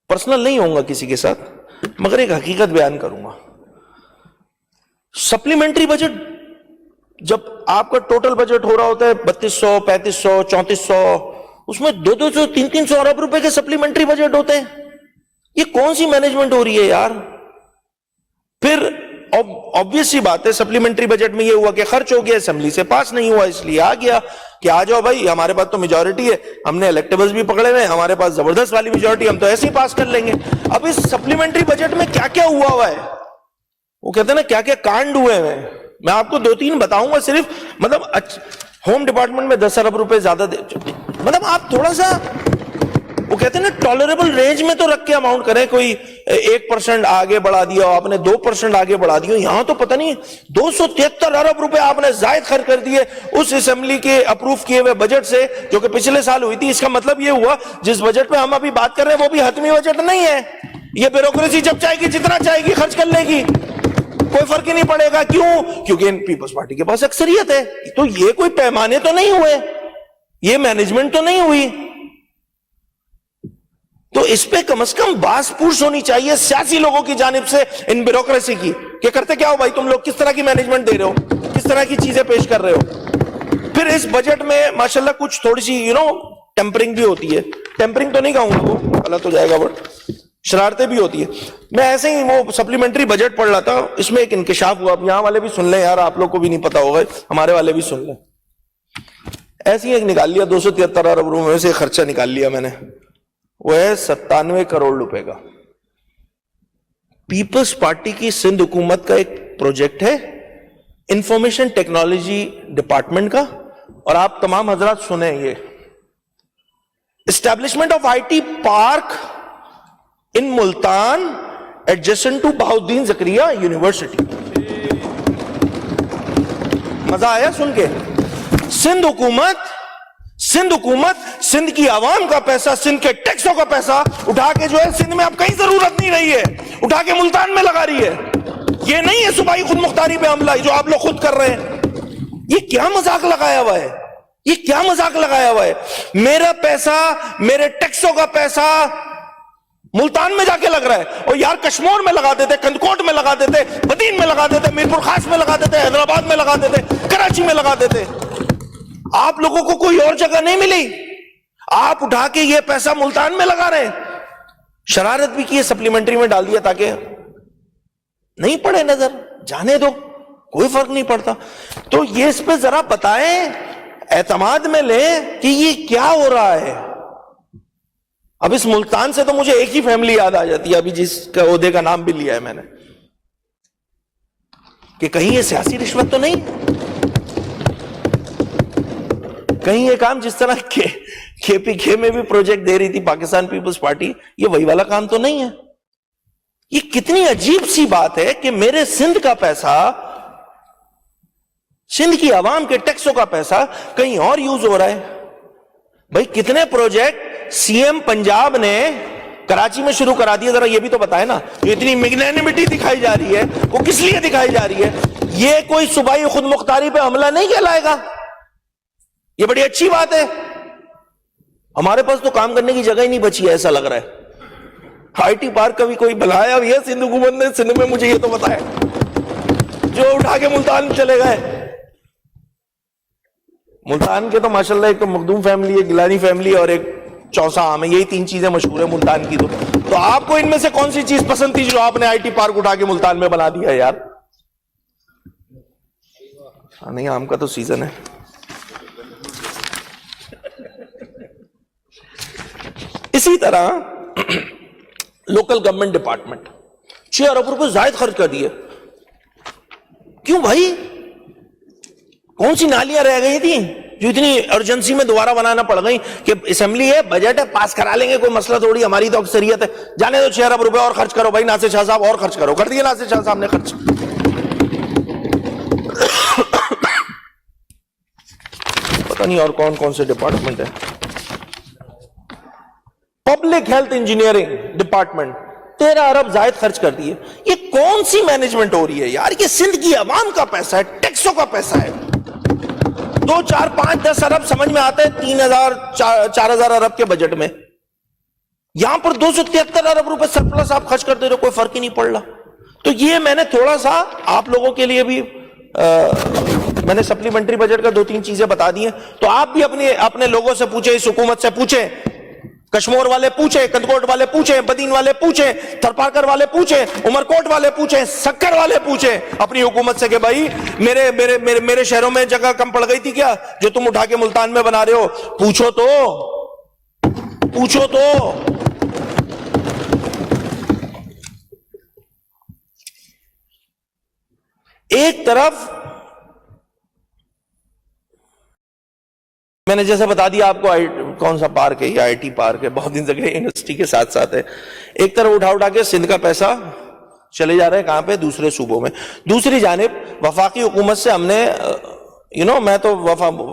Speaker 1: پرسنل نہیں ہوں گا کسی کے ساتھ, مگر ایک حقیقت بیان کروں گا. سپلیمنٹری بجٹ جب آپ کا ٹوٹل بجٹ ہو رہا ہوتا ہے 3200, 3500, 3400, اس میں 200, 300 ارب روپے کے سپلیمنٹری بجٹ ہوتے ہیں. یہ کون سی مینجمنٹ ہو رہی ہے یار؟ پھر obvious سی بات ہے سپلیمنٹری بجٹ میں یہ ہوا کہ خرچ ہو گیا, اسمبلی سے پاس نہیں ہوا, اس لیے آ گیا کہ آ جاؤ بھائی ہمارے پاس تو میجورٹی ہے, ہم نے الیکٹیبلز بھی پکڑے ہوئے ہیں, ہمارے پاس زبردست والی میجورٹی, ہم تو ایسے ہی پاس کر لیں گے. اب اس سپلیمنٹری بجٹ میں کیا کیا ہوا ہے, وہ کہتے ہیں نا کیا کیا کانڈ ہوئے ہیں. میں آپ کو 2-3 بتاؤں گا صرف. مطلب ہوم ڈپارٹمنٹ میں 10 ارب روپے زیادہ مطلب آپ تھوڑا سا وہ کہتے ہیں نا ٹالریبل رینج میں تو رکھ کے اماؤنٹ کریں. کوئی 1% آگے بڑھا دیا, آپ نے 2% آگے بڑھا دیا. یہاں تو پتہ نہیں 273 ارب روپے آپ نے زائد خرچ کر دیے اس اسمبلی کے اپروف کیے ہوئے بجٹ سے, جو کہ پچھلے سال ہوئی تھی. اس کا مطلب یہ ہوا جس بجٹ پہ ہم ابھی بات کر رہے ہیں وہ بھی حتمی بجٹ نہیں ہے. یہ بیوروکریسی جب چاہے گی جتنا چاہے گی خرچ کر لے گی, کوئی فرق ہی نہیں پڑے گا. کیوں؟ کیونکہ پیپلز پارٹی کے پاس اکثریت ہے. تو یہ کوئی پیمانے تو نہیں ہوئے, یہ مینجمنٹ تو نہیں ہوئی. تو اس پہ کم از کم باس پوچھ ہونی چاہیے سیاسی لوگوں کی جانب سے ان بیوروکریسی کی کہ کرتے کیا ہو بھائی تم لوگ, کس طرح کی مینجمنٹ دے رہے ہو, کس طرح کی چیزیں پیش کر رہے ہو. پھر اس بجٹ میں ماشاءاللہ کچھ تھوڑی سی ٹیمپرنگ بھی ہوتی ہے. ٹیمپرنگ تو نہیں کہوں گا, وہ غلط ہو جائے گا, بٹ شرارتیں بھی ہوتی ہے. میں ایسے ہی وہ سپلیمنٹری بجٹ پڑھ رہا تھا, اس میں ایک انکشاف ہوا. یہاں والے بھی سن لیں یار, آپ لوگ کو بھی نہیں پتا ہوگا, ہمارے والے بھی سن لیں. ایسے ہی ایک نکال لیا 273 ارب روپے میں سے خرچہ نکال لیا میں نے, وہ ہے 97 کروڑ روپے کا. پیپلز پارٹی کی سندھ حکومت کا ایک پروجیکٹ ہے انفارمیشن ٹیکنالوجی ڈپارٹمنٹ کا, اور آپ تمام حضرات سنیں, یہ establishment of I T park in Multan adjacent to Bahauddin Zakariya university. مزہ آیا سن کے؟ سندھ حکومت سندھ کی عوام کا پیسہ, سندھ کے ٹیکسوں کا پیسہ اٹھا کے جو ہے سندھ میں اب کہیں ضرورت نہیں رہی ہے, اٹھا کے ملتان میں لگا رہی ہے. یہ نہیں ہے صوبائی خود مختاری پہ حملہ جو آپ لوگ خود کر رہے ہیں. یہ کیا مذاق لگایا ہوا ہے, یہ کیا مذاق لگایا ہوا ہے؟ میرا پیسہ, میرے ٹیکسوں کا پیسہ ملتان میں جا کے لگ رہا ہے, اور یار کشمور میں لگا دیتے, کندکوٹ میں لگا دیتے, بدین میں لگا دیتے, میرپور خاص میں لگا دیتے, حیدرآباد میں لگا دیتے, کراچی میں لگا دیتے. آپ لوگوں کو کوئی اور جگہ نہیں ملی, آپ اٹھا کے یہ پیسہ ملتان میں لگا رہے ہیں. شرارت بھی کی ہے, سپلیمنٹری میں ڈال دیا تاکہ نہیں پڑے نظر, جانے دو, کوئی فرق نہیں پڑتا. تو یہ اس پہ ذرا بتائیں, اعتماد میں لیں کہ یہ کیا ہو رہا ہے. اب اس ملتان سے تو مجھے ایک ہی فیملی یاد آ جاتی ہے ابھی جس کا عہدے کا نام بھی لیا ہے میں نے, کہ کہیں یہ سیاسی رشوت تو نہیں, کہیں یہ کام جس طرح کے پی کے میں بھی پروجیکٹ دے رہی تھی پاکستان پیپلز پارٹی, یہ وہی والا کام تو نہیں ہے. یہ کتنی عجیب سی بات ہے کہ میرے سندھ کا پیسہ, سندھ کی عوام کے ٹیکسوں کا پیسہ کہیں اور یوز ہو رہا ہے. بھائی کتنے پروجیکٹ سی ایم پنجاب نے کراچی میں شروع کرا دیے, ذرا یہ بھی تو بتائے نا. یہ اتنی میگنینمٹی دکھائی جا رہی ہے, وہ کس لیے دکھائی جا رہی ہے؟ یہ کوئی صوبائی خود مختاری پہ حملہ نہیں کہلائے گا, یہ بڑی اچھی بات ہے. ہمارے پاس تو کام کرنے کی جگہ ہی نہیں بچی ہے ایسا لگ رہا ہے. آئی ٹی پارک کا بھی کوئی بلایا ہوئی ہے سندھ حکومت نے, سندھ میں مجھے یہ تو بتایا, جو اٹھا کے ملتان چلے گئے. ملتان کے تو ماشاءاللہ ایک تو مخدوم فیملی ہے, گیلانی فیملی, اور ایک چوسا عام ہے, یہی 3 چیزیں مشہور ہیں ملتان کی. تو آپ کو ان میں سے کون سی چیز پسند تھی جو آپ نے آئی ٹی پارک اٹھا کے ملتان میں بنا دیا یار؟ نہیں, آم کا تو سیزن ہے. اسی طرح لوکل گورنمنٹ ڈپارٹمنٹ 6 ارب روپے زائد خرچ کر دیے. کیوں بھائی؟ کون سی نالیاں رہ گئی تھیں جو اتنی ایمرجنسی میں دوبارہ بنانا پڑ گئی کہ اسمبلی ہے, بجٹ ہے, پاس کرا لیں گے, کوئی مسئلہ تھوڑی, ہماری تو اکثریت ہے, جانے دو 6 ارب روپے اور خرچ کرو. بھائی ناصر شاہ صاحب اور خرچ کرو, کر دیے ناصر شاہ صاحب نے خرچ. پتہ نہیں اور کون کون سے ڈپارٹمنٹ ہیں. پبلک ہیلتھ انجینئرنگ ڈپارٹمنٹ 13 ارب زائد خرچ کر دیے. یہ کون سی مینجمنٹ ہو رہی ہے یار؟ یہ سندھ کی عوام کا پیسہ ہے, ٹیکسوں کا پیسہ ہے. 2, 4, 5, 10 ارب سمجھ میں آتا ہے 3,000 4,000 ارب کے بجٹ میں. یہاں پر 273 ارب روپے سرپلس آپ خرچ کرتے رہو, کوئی فرق ہی نہیں پڑ رہا. تو یہ میں نے تھوڑا سا آپ لوگوں کے لیے بھی میں نے سپلیمنٹری بجٹ کا 2-3 چیزیں بتا دی ہیں. تو آپ بھی اپنے لوگوں سے پوچھیں, اس حکومت سے پوچھیں, کشمور والے پوچھیں, کندکوٹ والے پوچھیں, بدین والے پوچھیں, تھرپارکر والے پوچھیں, عمرکوٹ والے پوچھیں, سکر والے پوچھیں اپنی حکومت سے کہ بھائی میرے شہروں میں جگہ کم پڑ گئی تھی کیا جو تم اٹھا کے ملتان میں بنا رہے ہو؟ پوچھو تو. ایک طرف میں نے جیسے بتا دیا آپ کو کون سا پارک ہے, یہ آئی ٹی پارک ہے, بہت دن جگہ یونیورسٹی کے ساتھ ساتھ ہے. ایک طرف اٹھا کے سندھ کا پیسہ چلے جا رہے ہیں کہاں پہ؟ دوسرے صوبوں میں. دوسری جانب وفاقی حکومت سے ہم نے میں تو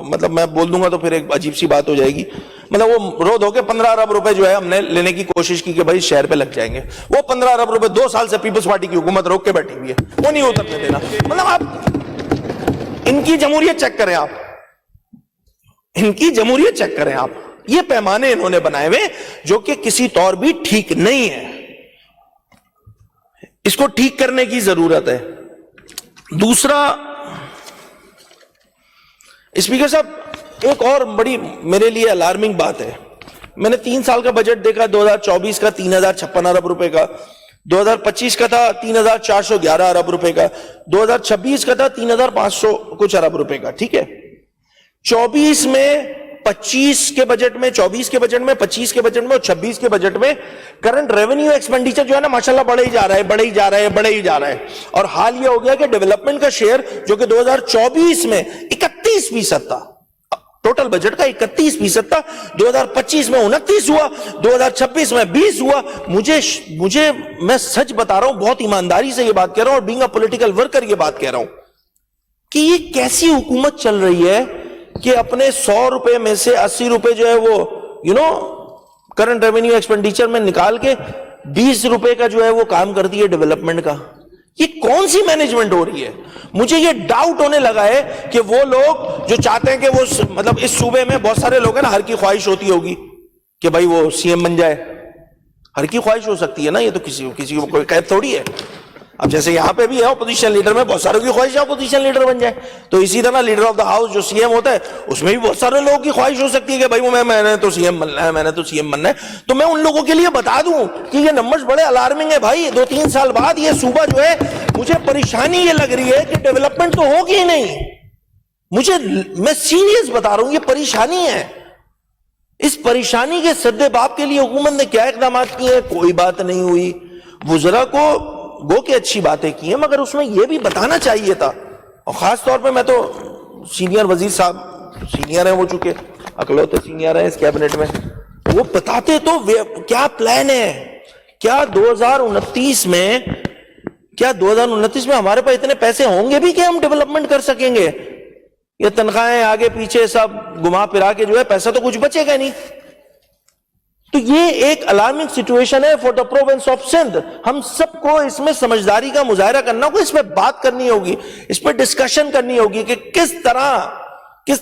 Speaker 1: مطلب میں بول دوں گا تو پھر ایک عجیب سی بات ہو جائے گی. مطلب وہ رو دھو کے 15 ارب روپے جو ہے ہم نے لینے کی کوشش کی کہ بھائی شہر پہ لگ جائیں گے. وہ 15 ارب روپے 2 سال سے پیپلز پارٹی کی حکومت روک کے بیٹھی ہوئی ہے, وہ نہیں اترنے دینا. مطلب آپ ان کی جمہوریت چیک کریں, آپ ان کی جمہوریت چیک کریں آپ. یہ پیمانے انہوں نے بنائے ہوئے جو کہ کسی طور بھی ٹھیک نہیں ہے, اس کو ٹھیک کرنے کی ضرورت ہے. دوسرا اسپیکر صاحب, ایک اور بڑی میرے لیے الارمنگ بات ہے. میں نے 3 سال کا بجٹ دیکھا, 2024 کا 3,056 ارب روپے کا, 2025 کا تھا 3,411 ارب روپے کا, 2026 کا تھا 3,500 کچھ ارب روپے کا. ٹھیک ہے, 24 میں 25 کے بجٹ میں, 24 کے بجٹ میں, 25 کے بجٹ میں اور 26 کے بجٹ میں کرنٹ ریونیو ایکسپینڈیچر جو ہے نا ماشاءاللہ بڑھے ہی جا رہا ہے. اور حال یہ ہو گیا کہ ڈیولپمنٹ کا شیئر جو کہ 2024 میں 31% تھا, ٹوٹل بجٹ کا 31% تھا, 2025 میں 29 ہوا, 2026 میں 20 ہوا. مجھے میں سچ بتا رہا ہوں, بہت ایمانداری سے یہ بات کہہ رہا ہوں اور بینگ اے پولیٹیکل ورکر یہ بات کہہ رہا ہوں کہ یہ کیسی حکومت چل رہی ہے کہ اپنے 100 روپے میں سے 80 روپے جو ہے وہ کرنٹ ریونیو ایکسپینڈیچر میں نکال کے 20 روپے کا جو ہے وہ کام کرتی ہے ڈیولپمنٹ کا. یہ کون سی مینجمنٹ ہو رہی ہے؟ مجھے یہ ڈاؤٹ ہونے لگا ہے کہ وہ لوگ جو چاہتے ہیں کہ وہ مطلب اس صوبے میں بہت سارے لوگ ہیں نا, ہر کی خواہش ہوتی ہوگی کہ بھائی وہ سی ایم بن جائے. ہر کی خواہش ہو سکتی ہے نا, یہ تو کسی کو کوئی قید تھوڑی ہے. اب جیسے یہاں پہ بھی ہے اپوزیشن لیڈر میں بہت ساروں کی خواہش ہے اپوزیشن لیڈر بن جائے, تو اسی طرح لیڈر آف دا ہاؤس جو سی ایم ہوتا ہے اس میں بھی بہت سارے لوگوں کی خواہش ہو سکتی ہے کہ بھائی میں نے تو سی ایم بننا ہے, تو میں ان لوگوں کے لیے بتا دوں کہ یہ نمبرز بڑے الارمنگ ہے بھائی. 2-3 سال بعد یہ صوبہ جو ہے, مجھے پریشانی یہ لگ رہی ہے کہ ڈیولپمنٹ تو ہوگی ہی نہیں. میں سیریس بتا رہا ہوں, یہ پریشانی ہے. اس پریشانی کے سدے باب کے لیے حکومت نے کیا اقدامات کیے ہیں؟ کوئی بات نہیں ہوئی. وزراء کو گو کہ اچھی باتیں کی ہیں مگر اس میں یہ بھی بتانا چاہیے تھا. اور خاص طور پہ میں تو سینئر وزیر صاحب سینئر ہیں, وہ چکے اکلوتے سینئر ہیں اس کیبنٹ میں, وہ بتاتے تو کیا پلان ہے, کیا 2029 میں ہمارے پاس اتنے پیسے ہوں گے بھی کہ ہم ڈیولپمنٹ کر سکیں گے؟ یہ تنخواہیں آگے پیچھے سب گھما پھرا کے جو ہے پیسہ تو کچھ بچے گا نہیں. تو یہ ایک الارمنگ سچویشن ہے for the province of Sindh. ہم سب کو اس میں سمجھداری کا مظاہرہ کرنا ہوگا, اس پہ بات کرنی ہوگی, اس پہ ڈسکشن کرنی ہوگی کہ کس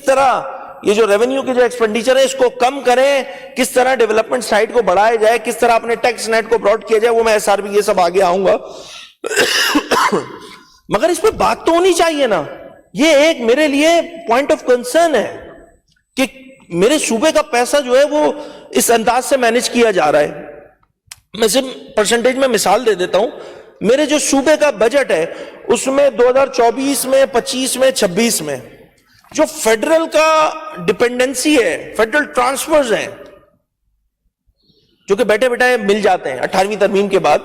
Speaker 1: طرح یہ جو ریونیو کے جو ایکسپینڈیچر ہے اس کو کم کریں, کس طرح ڈیولپمنٹ سائٹ کو بڑھایا جائے, کس طرح اپنے ٹیکس نیٹ کو براڈ کیا جائے. وہ میں SRB یہ سب آگے آؤں گا مگر اس پہ بات تو ہونی چاہیے نا. یہ ایک میرے لیے پوائنٹ آف کنسرن ہے کہ میرے صوبے کا پیسہ جو ہے وہ اس انداز سے مینج کیا جا رہا ہے. میں صرف پرسنٹیج میں مثال دے دیتا ہوں. میرے جو صوبے کا بجٹ ہے اس میں 2024 میں 25 میں 26 میں جو فیڈرل کا ڈپینڈنسی ہے, فیڈرل ٹرانسفرز ہیں جو کہ بیٹھے بیٹھے مل جاتے ہیں 18ویں ترمیم کے بعد.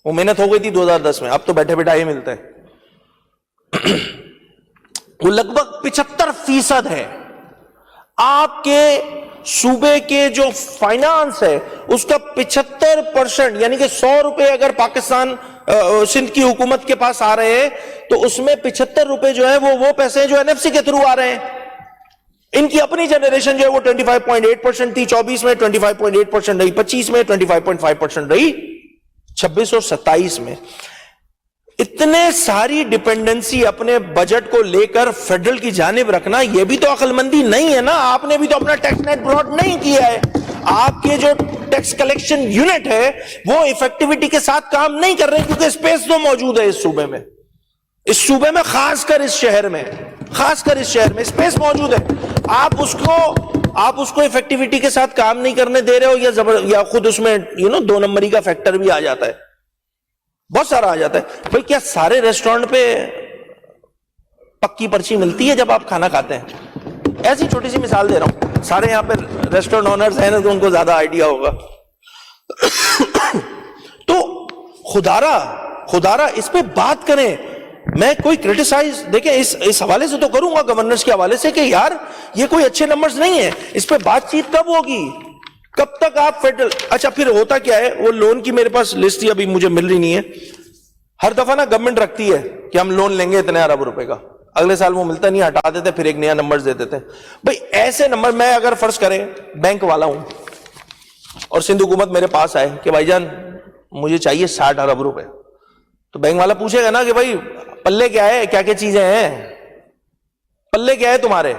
Speaker 1: وہ محنت ہو گئی تھی 2010 میں, اب تو بیٹھے بیٹھے ہی ملتے ہیں. وہ لگ بھگ 75% ہے. آپ کے صوبے کے جو فائنانس ہے اس کا 75% یعنی کہ 100 روپے اگر پاکستان سندھ کی حکومت کے پاس آ رہے ہیں تو اس میں 75 روپے جو ہے وہ پیسے جو NFC کے تھرو آ رہے ہیں. ان کی اپنی جنریشن جو ہے وہ 25.8% تھی 24 میں, 25.8% رہی 25 میں, 25.5% رہی 26 اور 27 میں. اتنے ساری ڈیپینڈنسی اپنے بجٹ کو لے کر فیڈرل کی جانب رکھنا یہ بھی تو عقل مندی نہیں ہے نا. آپ نے بھی تو اپنا ٹیکس نیٹ براڈ نہیں کیا ہے. آپ کے جو ٹیکس کلیکشن یونٹ ہے وہ ایفیکٹیویٹی کے ساتھ کام نہیں کر رہے کیونکہ اسپیس تو موجود ہے اس صوبے میں خاص کر اس شہر میں اسپیس موجود ہے. آپ اس کو ایفیکٹیویٹی کے ساتھ کام نہیں کرنے دے رہے ہو یا خود اس میں 2 نمبری کا فیکٹر بھی آ جاتا ہے, بہت سارا آ جاتا ہے. بھائی کیا سارے ریسٹورنٹ پہ پکی پرچی ملتی ہے جب آپ کھانا کھاتے ہیں؟ ایسی چھوٹی سی مثال دے رہا ہوں, سارے یہاں پہ ریسٹورنٹ اونرز ہیں تو ان کو زیادہ آئیڈیا ہوگا. تو خدارا اس پہ بات کریں. میں کوئی کرٹیسائز دیکھیں اس حوالے سے تو کروں گا گورننس کے حوالے سے کہ یار یہ کوئی اچھے نمبرز نہیں ہیں. اس پہ بات چیت کب ہوگی؟ کب تک آپ فیڈرل. اچھا پھر ہوتا کیا ہے, وہ لون کی میرے پاس لسٹ ہی ابھی مجھے مل رہی نہیں ہے. ہر دفعہ نا گورنمنٹ رکھتی ہے کہ ہم لون لیں گے اتنے ارب روپے کا, اگلے سال وہ ملتا نہیں, ہٹا دیتے, پھر ایک نیا نمبر دے دیتے. بھائی ایسے نمبر, میں اگر فرض کریں بینک والا ہوں اور سندھ حکومت میرے پاس آئے کہ بھائی جان مجھے چاہیے 60 ارب روپے, تو بینک والا پوچھے گا نا کہ بھائی پلے کیا ہے, کیا کیا چیزیں ہیں, پلے کیا ہے تمہارے.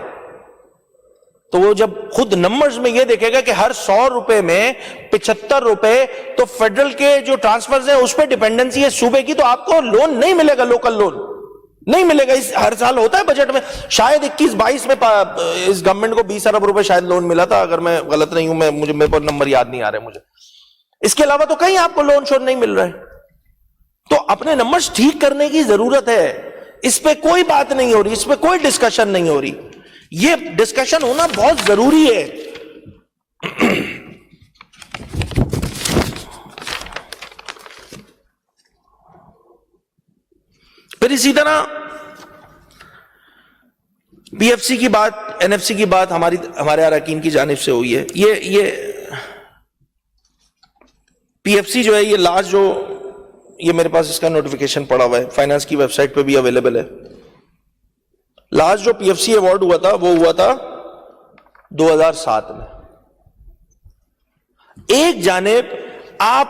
Speaker 1: تو وہ جب خود نمبرز میں یہ دیکھے گا کہ ہر 100 روپے میں 75 روپے تو فیڈرل کے جو ٹرانسفرز ہیں اس پہ ڈیپینڈنسی ہے صوبے کی, تو آپ کو لون نہیں ملے گا, لوکل لون نہیں ملے گا. ہر سال ہوتا ہے بجٹ میں, شاید 21-22 میں اس گورنمنٹ کو 20 ارب روپے شاید لون ملا تھا, اگر میں غلط نہیں ہوں, میرے پر نمبر یاد نہیں آ رہے مجھے. اس کے علاوہ تو کہیں آپ کو لون شون نہیں مل رہا ہے. تو اپنے نمبرز ٹھیک کرنے کی ضرورت ہے. اس پہ کوئی بات نہیں ہو رہی, اس پہ کوئی ڈسکشن نہیں ہو رہی. یہ ڈسکشن ہونا بہت ضروری ہے. پھر اسی طرح PFC کی بات, NFC کی بات ہمارے اراکین کی جانب سے ہوئی ہے. یہ PFC جو ہے یہ لاسٹ جو یہ میرے پاس اس کا نوٹیفیکیشن پڑا ہوا ہے, فائنانس کی ویب سائٹ پہ بھی اویلیبل ہے. لاسٹ جو PFC ایوارڈ ہوا تھا وہ ہوا تھا 2007 میں. ایک جانب آپ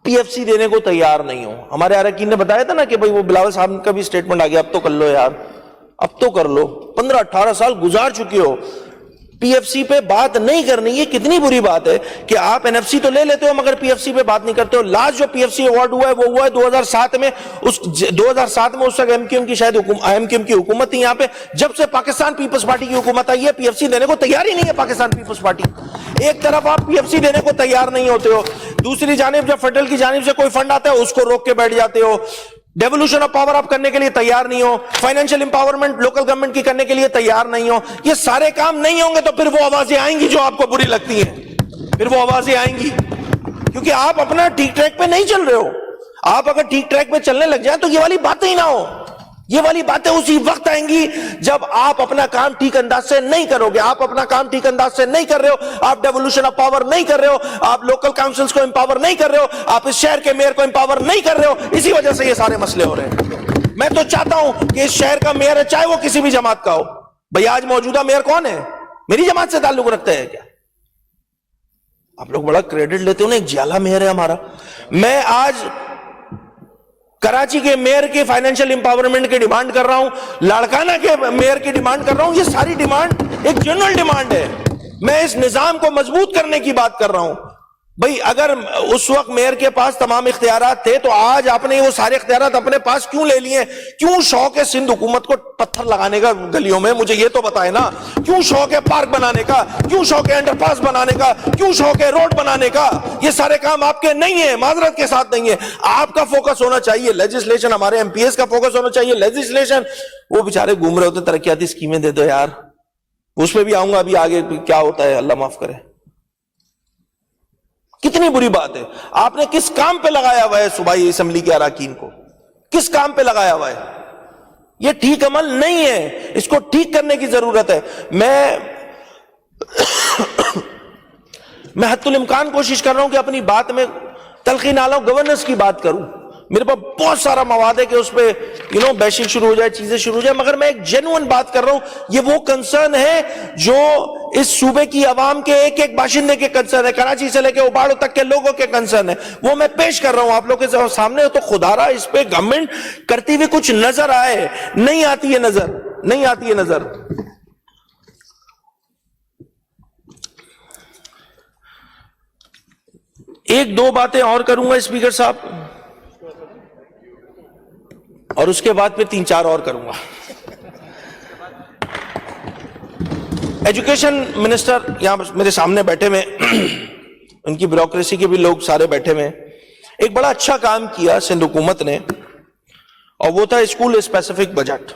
Speaker 1: PFC دینے کو تیار نہیں ہو. ہمارے اراکین نے بتایا تھا نا کہ بھائی وہ بلاول صاحب کا بھی سٹیٹمنٹ آ گیا, اب تو کر لو یار, اب تو کر لو, 15-18 سال گزار چکے ہو, PFC پہ بات نہیں کرنی. یہ کتنی بری بات ہے کہ آپ NFC تو لے لیتے ہو مگر PFC پہ بات نہیں کرتے ہو. لاسٹ جو PFC ایوارڈ ہوا ہے وہ ہوا ہے 2007 میں. 2007 میں اس وقت MQM کی شاید MQM کی حکومت تھی یہاں پہ. جب سے پاکستان پیپلز پارٹی کی حکومت آئی ہے PFC دینے کو تیار ہی نہیں ہے پاکستان پیپلز پارٹی. ایک طرف آپ PFC دینے کو تیار نہیں ہوتے ہو, دوسری جانب جب فیڈرل کی جانب سے کوئی فنڈ آتا ہے اس کو روک کے بیٹھ جاتے ہو. ڈیولوشن آف پاور آپ کرنے کے لیے تیار نہیں ہو, فائنینشیل امپاورمنٹ لوکل گورنمنٹ کی کرنے کے لیے تیار نہیں ہو, یہ سارے کام نہیں ہوں گے تو پھر وہ آوازیں آئیں گی جو آپ کو بری لگتی ہیں, پھر وہ آوازیں آئیں گی کیونکہ آپ اپنا ٹھیک ٹریک پہ نہیں چل رہے ہو. آپ اگر ٹھیک ٹریک پہ چلنے لگ جائیں تو یہ والی باتیں ہی نہ ہو. یہ والی باتیں اسی وقت آئیں گی جب آپ اپنا کام ٹھیک انداز سے نہیں کرو گے. آپ اپنا کام ٹھیک انداز سے نہیں کر رہے ہو, آپ ڈیولوشن آف پاور نہیں کر رہے ہو, آپ لوکل کاؤنسلز کو امپاور نہیں کر رہے ہو, آپ اس شہر کے میئر کو امپاور نہیں کر رہے ہو. اسی وجہ سے یہ سارے مسئلے ہو رہے ہیں. میں تو چاہتا ہوں کہ اس شہر کا میئر ہے, چاہے وہ کسی بھی جماعت کا ہو. بھئی آج موجودہ میئر کون ہے؟ میری جماعت سے تعلق رکھتے ہیں کیا؟ آپ لوگ بڑا کریڈٹ لیتے ہو نا, ایک جیالہ میئر ہے ہمارا. میں آج کراچی کے میئر کی فائنینشیل امپاورمنٹ کی ڈیمانڈ کر رہا ہوں, لاڑکانہ کے میئر کی ڈیمانڈ کر رہا ہوں. یہ ساری ڈیمانڈ ایک جنرل ڈیمانڈ ہے. میں اس نظام کو مضبوط کرنے کی بات کر رہا ہوں. بھئی اگر اس وقت میئر کے پاس تمام اختیارات تھے تو آج آپ نے وہ سارے اختیارات اپنے پاس کیوں لے لیے؟ کیوں شوق ہے سندھ حکومت کو پتھر لگانے کا گلیوں میں؟ مجھے یہ تو بتائے نا. کیوں شوق ہے پارک بنانے کا؟ کیوں شوق ہے انڈر پاس بنانے کا؟ کیوں شوق ہے روڈ بنانے کا؟ یہ سارے کام آپ کے نہیں ہیں, معذرت کے ساتھ نہیں ہے. آپ کا فوکس ہونا چاہیے لیجسلیشن, ہمارے ایم پی ایس کا فوکس ہونا چاہیے لیجسلیشن. وہ بیچارے گھوم رہے ہوتے ترقیاتی اسکیمیں دے دو یار, اس پہ بھی آؤں گا ابھی آگے کیا ہوتا ہے, اللہ معاف کرے. کتنی بری بات ہے. آپ نے کس کام پہ لگایا ہوا ہے صوبائی اسمبلی کے اراکین کو؟ کس کام پہ لگایا ہوا ہے؟ یہ ٹھیک عمل نہیں ہے, اس کو ٹھیک کرنے کی ضرورت ہے. میں حد الامکان کوشش کر رہا ہوں کہ اپنی بات میں تلخی نہ لاؤں, گورننس کی بات کروں. میرے پاس بہت سارا مواد ہے کہ اس پہ بیشنگ شروع ہو جائے, چیزیں شروع ہو جائے, مگر میں ایک جینوئن بات کر رہا ہوں. یہ وہ کنسرن ہے جو اس صوبے کی عوام کے ایک ایک باشندے کے کنسرن ہے, کراچی سے لے کے اوباڑو تک کے لوگوں کے کنسرن ہے. وہ میں پیش کر رہا ہوں آپ لوگوں کے سامنے. تو خدا را اس پہ گورنمنٹ کرتی ہوئی کچھ نظر آئے, نہیں آتی ہے نظر, نہیں آتی ہے نظر. ایک دو باتیں اور کروں گا اسپیکر صاحب, اور اس کے بعد پھر 3-4 اور کروں گا. ایجوکیشن منسٹر یہاں میرے سامنے بیٹھے ہوئے, ان کی بیوروکریسی کے بھی لوگ سارے بیٹھے ہوئے. ایک بڑا اچھا کام کیا سندھ حکومت نے, اور وہ تھا اسکول اسپیسیفک بجٹ,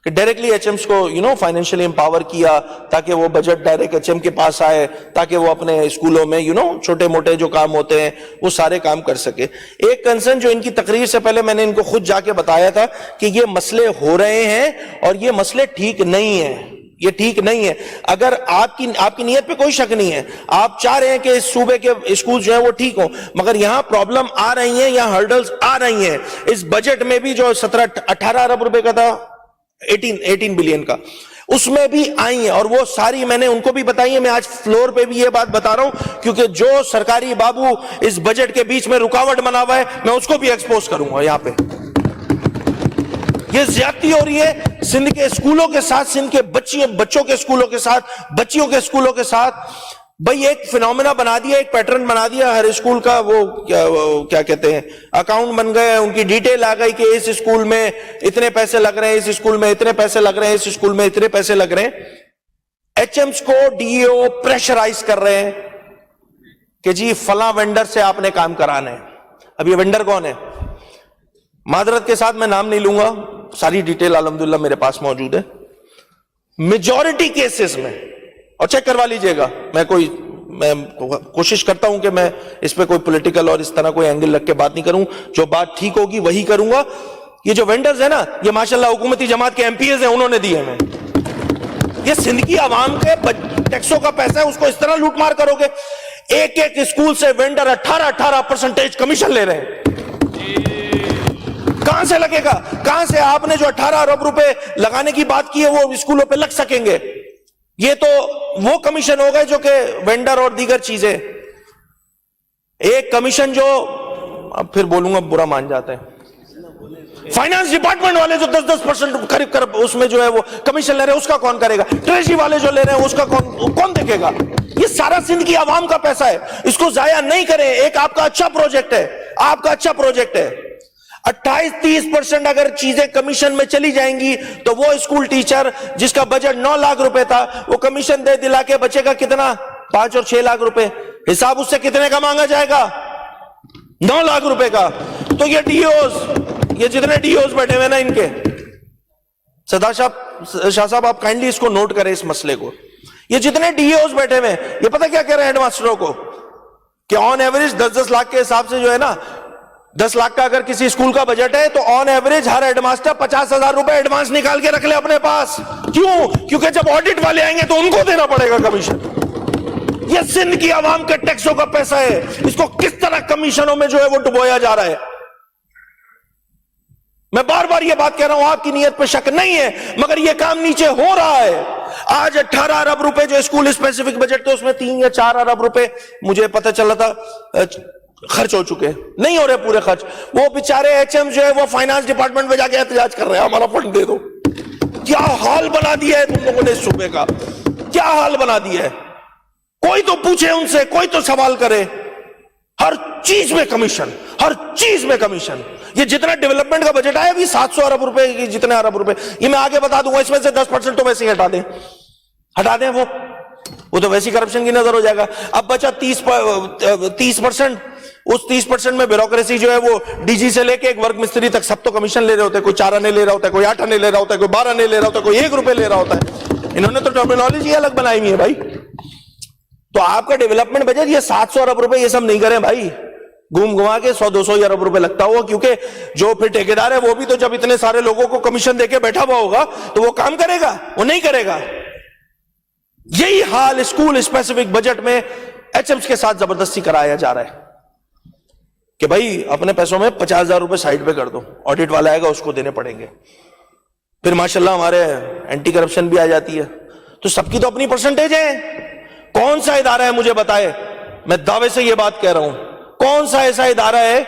Speaker 1: کہ ڈائریکٹلی ایچ ایمز کو فائنینشلی امپاور کیا تاکہ وہ بجٹ ڈائریکٹ ایچ ایم کے پاس آئے, تاکہ وہ اپنے اسکولوں میں چھوٹے موٹے جو کام ہوتے ہیں وہ سارے کام کر سکے. ایک کنسرن جو ان کی تقریر سے پہلے میں نے ان کو خود جا کے بتایا تھا کہ یہ مسئلے ہو رہے ہیں اور یہ مسئلے ٹھیک نہیں ہیں, یہ ٹھیک نہیں ہے. اگر آپ کی نیت پہ کوئی شک نہیں ہے, آپ چاہ رہے ہیں کہ اس صوبے کے اسکول جو ہیں وہ ٹھیک ہوں, مگر یہاں پرابلم آ رہی ہیں, یہاں ہرڈلز آ رہی ہیں. اس بجٹ میں بھی جو 17-18 ارب روپے کا تھا, 18 بلین کا, اس میں بھی آئی ہیں, اور وہ ساری میں نے ان کو بھی بتائی ہیں. میں آج فلور پہ بھی یہ بات بتا رہا ہوں کیونکہ جو سرکاری بابو اس بجٹ کے بیچ میں رکاوٹ بنا ہوا ہے, میں اس کو بھی ایکسپوز کروں گا یہاں پہ. یہ زیادتی ہو رہی ہے سندھ کے اسکولوں کے ساتھ, سندھ کے بچوں کے اسکولوں کے ساتھ, بچیوں کے اسکولوں کے ساتھ. بھئی ایک فینومینا بنا دیا, ایک پیٹرن بنا دیا ہر اسکول کا. وہ کیا کہتے ہیں, اکاؤنٹ بن گئے, ان کی ڈیٹیل آ گئی کہ اس اسکول میں اتنے پیسے لگ رہے ہیں, اس اسکول میں اتنے پیسے لگ رہے ہیں, اس اسکول میں اتنے پیسے لگ رہے ہیں. ایچ ایمز کو ڈی اے او پریشرائز کر رہے ہیں کہ جی فلاں وینڈر سے آپ نے کام کرانا ہے. اب یہ وینڈر کون ہے؟ معذرت کے ساتھ میں نام نہیں لوں گا, ساری ڈیٹیل الحمدللہ میرے پاس موجود ہے. میجورٹی کیسز میں, اور چیک کروا لیجئے گا, میں کوشش کرتا ہوں کہ میں اس پہ کوئی پولیٹیکل اور اس طرح کوئی اینگل رکھ کے بات نہیں کروں, جو بات ٹھیک ہوگی وہی کروں گا. یہ جو وینڈرز ہیں نا, یہ ماشاءاللہ حکومتی جماعت کے ایم پی ایز ہیں, انہوں نے دیے ہیں. یہ سندھ کی عوام کے ٹیکسوں کا پیسہ ہے, اس کو اس طرح لوٹ مار کرو گے. ایک ایک اسکول سے وینڈر 18% کمیشن لے رہے ہیں. کہاں سے لگے گا؟ کہاں سے آپ نے جو 18 ارب روپے لگانے کی بات کی ہے وہ اسکولوں پہ لگ سکیں گے؟ یہ تو وہ کمیشن ہو گئے جو کہ وینڈر اور دیگر چیزیں. ایک کمیشن جو, اب پھر بولوں گا برا مان جاتے ہیں, فائنانس ڈپارٹمنٹ والے جو 10% قریب قریب اس میں جو ہے وہ کمیشن لے رہے ہیں, اس کا کون کرے گا؟ ٹریجری والے جو لے رہے ہیں اس کا کون دیکھے گا؟ یہ سارا سندھ کی عوام کا پیسہ ہے, اس کو ضائع نہیں کریں. ایک آپ کا اچھا پروجیکٹ ہے, آپ کا اچھا پروجیکٹ ہے. 28-30% اگر چیزیں کمیشن میں چلی جائیں گی تو وہ اسکول ٹیچر جس کا بجٹ 9 لاکھ روپے تھا, وہ کمیشن دے دلا کے بچے کا کتنا 5 اور 6 لاکھ روپے, حساب اس سے کتنے کا مانگا جائے گا؟ 9 لاکھ روپے کا. تو یہ ڈی اوز یہ جتنے ڈی اوز بیٹھے ہوئے نا ان کے، شاہ صاحب آپ کائنڈلی اس کو نوٹ کریں اس مسئلے کو، یہ جتنے ڈی اوز بیٹھے ہوئے یہ پتہ کیا کہہ رہے ہیں ہیڈ ماسٹروں کو کہ آن ایوریج 10-10 لاکھ کے حساب سے جو ہے نا 10 لاکھ کا اگر کسی اسکول کا بجٹ ہے تو آن ایوریج ہر ہیڈ ماسٹر 50,000 روپے ایڈوانس نکال کے رکھ لے اپنے پاس. کیوں؟ کیونکہ جب آڈٹ والے آئیں گے تو ان کو دینا پڑے گا کمیشن. یہ سندھ کی عوام کے ٹیکسوں کا پیسہ ہے، اس کو کس طرح کمیشنوں میں جو ہے وہ ڈبویا جا رہا ہے. میں بار بار یہ بات کہہ رہا ہوں، آپ کی نیت پہ شک نہیں ہے، مگر یہ کام نیچے ہو رہا ہے. آج 18 ارب روپے جو اسکول اسپیسیفک بجٹ تھے اس میں 3 یا 4 ارب روپے مجھے پتہ چلا تھا خرچ ہو چکے، نہیں ہو رہے پورے خرچ. وہ بیچارے ایچ ایم جو ہے وہ فائنانس ڈپارٹمنٹ میں جا کے احتجاج کر رہے ہیں ہمارا فنڈ دے دو. کیا حال بنا دیا ہے تم لوگوں نے اس صوبے کا، کیا حال بنا دیا ہے. کوئی تو پوچھے ان سے، کوئی تو سوال کرے. ہر چیز میں کمیشن، ہر چیز میں کمیشن. یہ جتنا ڈیولپمنٹ کا بجٹ آیا ابھی 700 ارب روپے کی، جتنے ارب روپے یہ میں آگے بتا دوں گا، اس میں سے 10% تو ویسے ہی ہٹا دیں وہ تو ویسی کرپشن کی نظر ہو جائے گا. اب بچا 30%. اس 30% میں بیوروکریسی جو ہے وہ ڈی جی سے لے کے ایک ورک مستری تک سب تو کمیشن لے رہے ہوتے ہیں. کوئی 4 آنے لے رہا ہوتا ہے، کوئی 8 آنے لے رہا ہوتا ہے، کوئی 12 آنے لے رہا ہوتا ہے، کوئی 1 روپے لے رہا ہوتا ہے. انہوں نے تو ٹرمینالوجی الگ بنائی ہوئی ہے بھائی. تو آپ کا ڈیولپمنٹ بجٹ یہ 700 ارب روپے یہ سب نہیں کریں بھائی، گھوم گھما کے 100-200 ارب روپے لگتا ہوا. کیونکہ جو پھر ٹھیکیدار ہے وہ بھی تو جب اتنے سارے لوگوں کو کمیشن دے کے بیٹھا ہوا ہوگا تو وہ کام کرے گا؟ وہ نہیں کرے گا. یہی حال اسکول اسپیسیفک بجٹ میں ایچ ایمز کے ساتھ زبردستی کرایا جا رہا ہے کہ بھائی اپنے پیسوں میں 50,000 روپے سائڈ پہ کر دو، آڈٹ والا آئے گا اس کو دینے پڑیں گے. پھر ماشاءاللہ ہمارے اینٹی کرپشن بھی آ جاتی ہے. تو سب کی تو اپنی پرسنٹیج ہے. کون سا ادارہ ہے مجھے بتائے، میں دعوے سے یہ بات کہہ رہا ہوں، کون سا ایسا ادارہ ہے،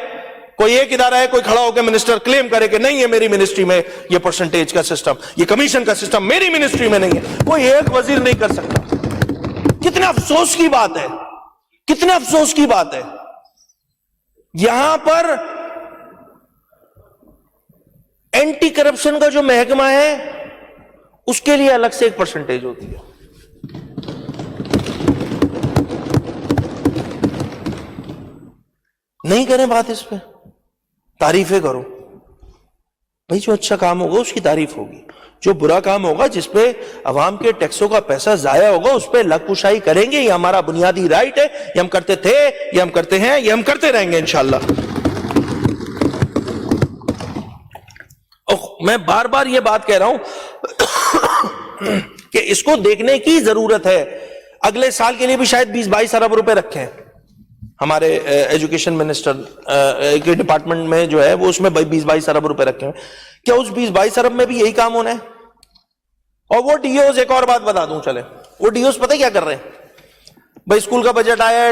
Speaker 1: کوئی ایک ادارہ ہے کوئی کھڑا ہو کے منسٹر کلیم کرے کہ نہیں یہ میری منسٹری میں یہ پرسنٹیج کا سسٹم، یہ کمیشن کا سسٹم میری منسٹری میں نہیں ہے. کوئی ایک وزیر نہیں کر سکتا. کتنے افسوس کی بات ہے، کتنے افسوس کی بات ہے. یہاں پر اینٹی کرپشن کا جو محکمہ ہے اس کے لیے الگ سے ایک پرسنٹیج ہوتی ہے. نہیں کریں بات اس پہ، تعریفیں کرو بھائی. جو اچھا کام ہوگا اس کی تعریف ہوگی، جو برا کام ہوگا جس پہ عوام کے ٹیکسوں کا پیسہ ضائع ہوگا اس پہ لگ کشائی کریں گے. یہ ہمارا بنیادی رائٹ ہے، یہ ہم کرتے تھے، یہ ہم کرتے ہیں، یہ ہم کرتے رہیں گے انشاءاللہ. میں بار بار یہ بات کہہ رہا ہوں کہ اس کو دیکھنے کی ضرورت ہے. اگلے سال کے لیے بھی شاید 20-22 ارب روپے رکھے ہیں ہمارے ایجوکیشن منسٹر کے ڈپارٹمنٹ میں جو ہے وہ، اس میں 20-22 ارب روپے رکھے ہیں. کیا اس 20-22 ارب میں بھی یہی کام ہونا ہے؟ اور وہ ڈی اوز، ایک اور بات بتا دوں چلے، وہ ڈی اوز پتہ کیا کر رہے ہیں بھائی؟ اسکول کا بجٹ آیا ہے،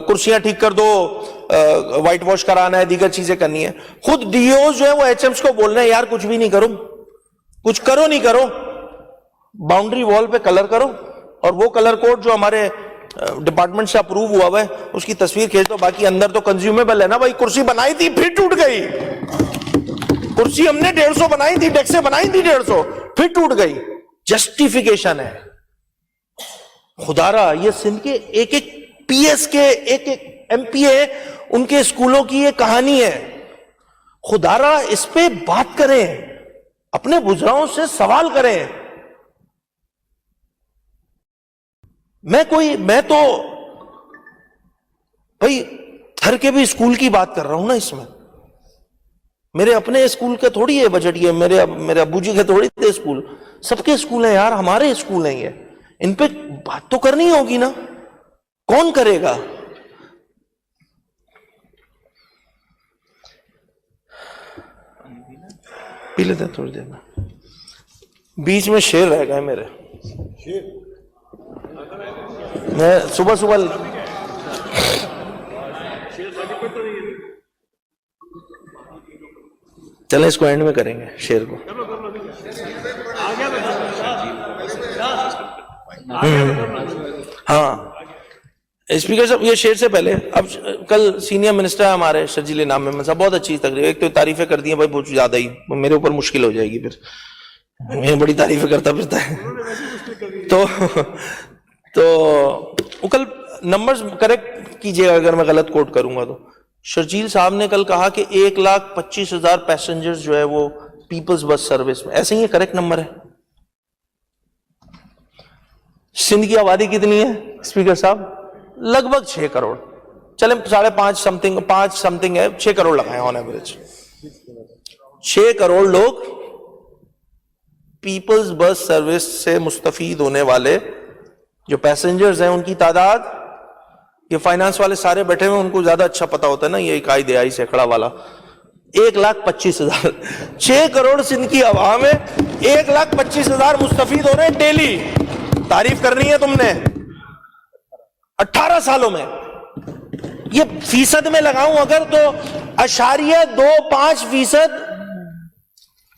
Speaker 1: کرسیاں ٹھیک کر دو، وائٹ واش کرانا ہے، دیگر چیزیں کرنی ہے. خود ڈی اوز جو ہے وہ ایچ ایمز کو بول رہے ہیں یار کچھ بھی نہیں کرو، کچھ کرو نہیں کرو، باؤنڈری وال پہ کلر کرو، اور وہ کلر کوڈ جو ہمارے ڈپارٹمنٹ سے اپروو ہوا ہوا ہے اس کی تصویر کھینچ دو. باقی اندر تو کنزیومیبل ہے نا بھائی. کرسی بنائی تھی پھر ٹوٹ گئی، کرسی ہم نے 150 بنائی تھی، ڈیسکیں بنائی تھی 150 پھر ٹوٹ گئی. جسٹیفیکیشن ہے. خدا را یہ سندھ کے ایک ایک پی ایس کے، ایک ایک ایم پی اے، ان کے اسکولوں کی یہ کہانی ہے. خدا را اس پہ بات کریں، اپنے بزرگوں سے سوال کریں. میں تو بھائی گھر کے بھی اسکول کی بات کر رہا ہوں نا. اس میں میرے اپنے اسکول کا تھوڑی ہے بجٹ، یہ میرے ابو جی کے تھوڑی تھے اسکول، سب کے اسکول ہیں یار، ہمارے اسکول ہیں یہ. ان پہ بات تو کرنی ہوگی نا. کون کرے گا؟ پی لیتے ہیں تھوڑی دیر میں. بیچ میں شیر رہ گئے میرے، میں صبح چلیں اس کو اینڈ میں کریں گے شیر کو. ہاں اسپیکر صاحب یہ شیر سے پہلے، اب کل سینئر منسٹر ہے ہمارے شرجیل انعام محمد صاحب، بہت اچھی تقریر، ایک تو تعریفیں کر دی ہیں بھائی بہت زیادہ ہی، میرے اوپر مشکل ہو جائے گی پھر، میں بڑی تعریفیں کرتا پھرتا ہے. تو کل نمبرز کریکٹ کیجئے اگر میں غلط کوٹ کروں گا تو شرجیل صاحب نے کل کہا کہ 1,25,000 پیسنجر جو ہے وہ پیپلز بس سروس میں، ایسے ہی یہ کریکٹ نمبر ہے؟ سندھ کی آبادی کتنی ہے اسپیکر صاحب؟ لگ بھگ 6 کروڑ، چلیں 5.5 سمتنگ ہے، 6 کروڑ لگائیں آن ایوریج. 6 کروڑ لوگ پیپلز بس سروس سے مستفید ہونے والے جو پیسنجرز ہیں، ان کی تعداد، یہ فائنانس والے سارے بیٹھے ہوئے، ان کو زیادہ اچھا پتا ہوتا ہے نا، یہ اکائی دہائی سینکڑا والا. 1,25,000، 6 کروڑ سندھ کی عوام ہے، 1,25,000 مستفید ہو رہے ہیں ڈیلی. تعریف کرنی ہے تم نے 18 سالوں میں. یہ فیصد میں لگاؤں اگر تو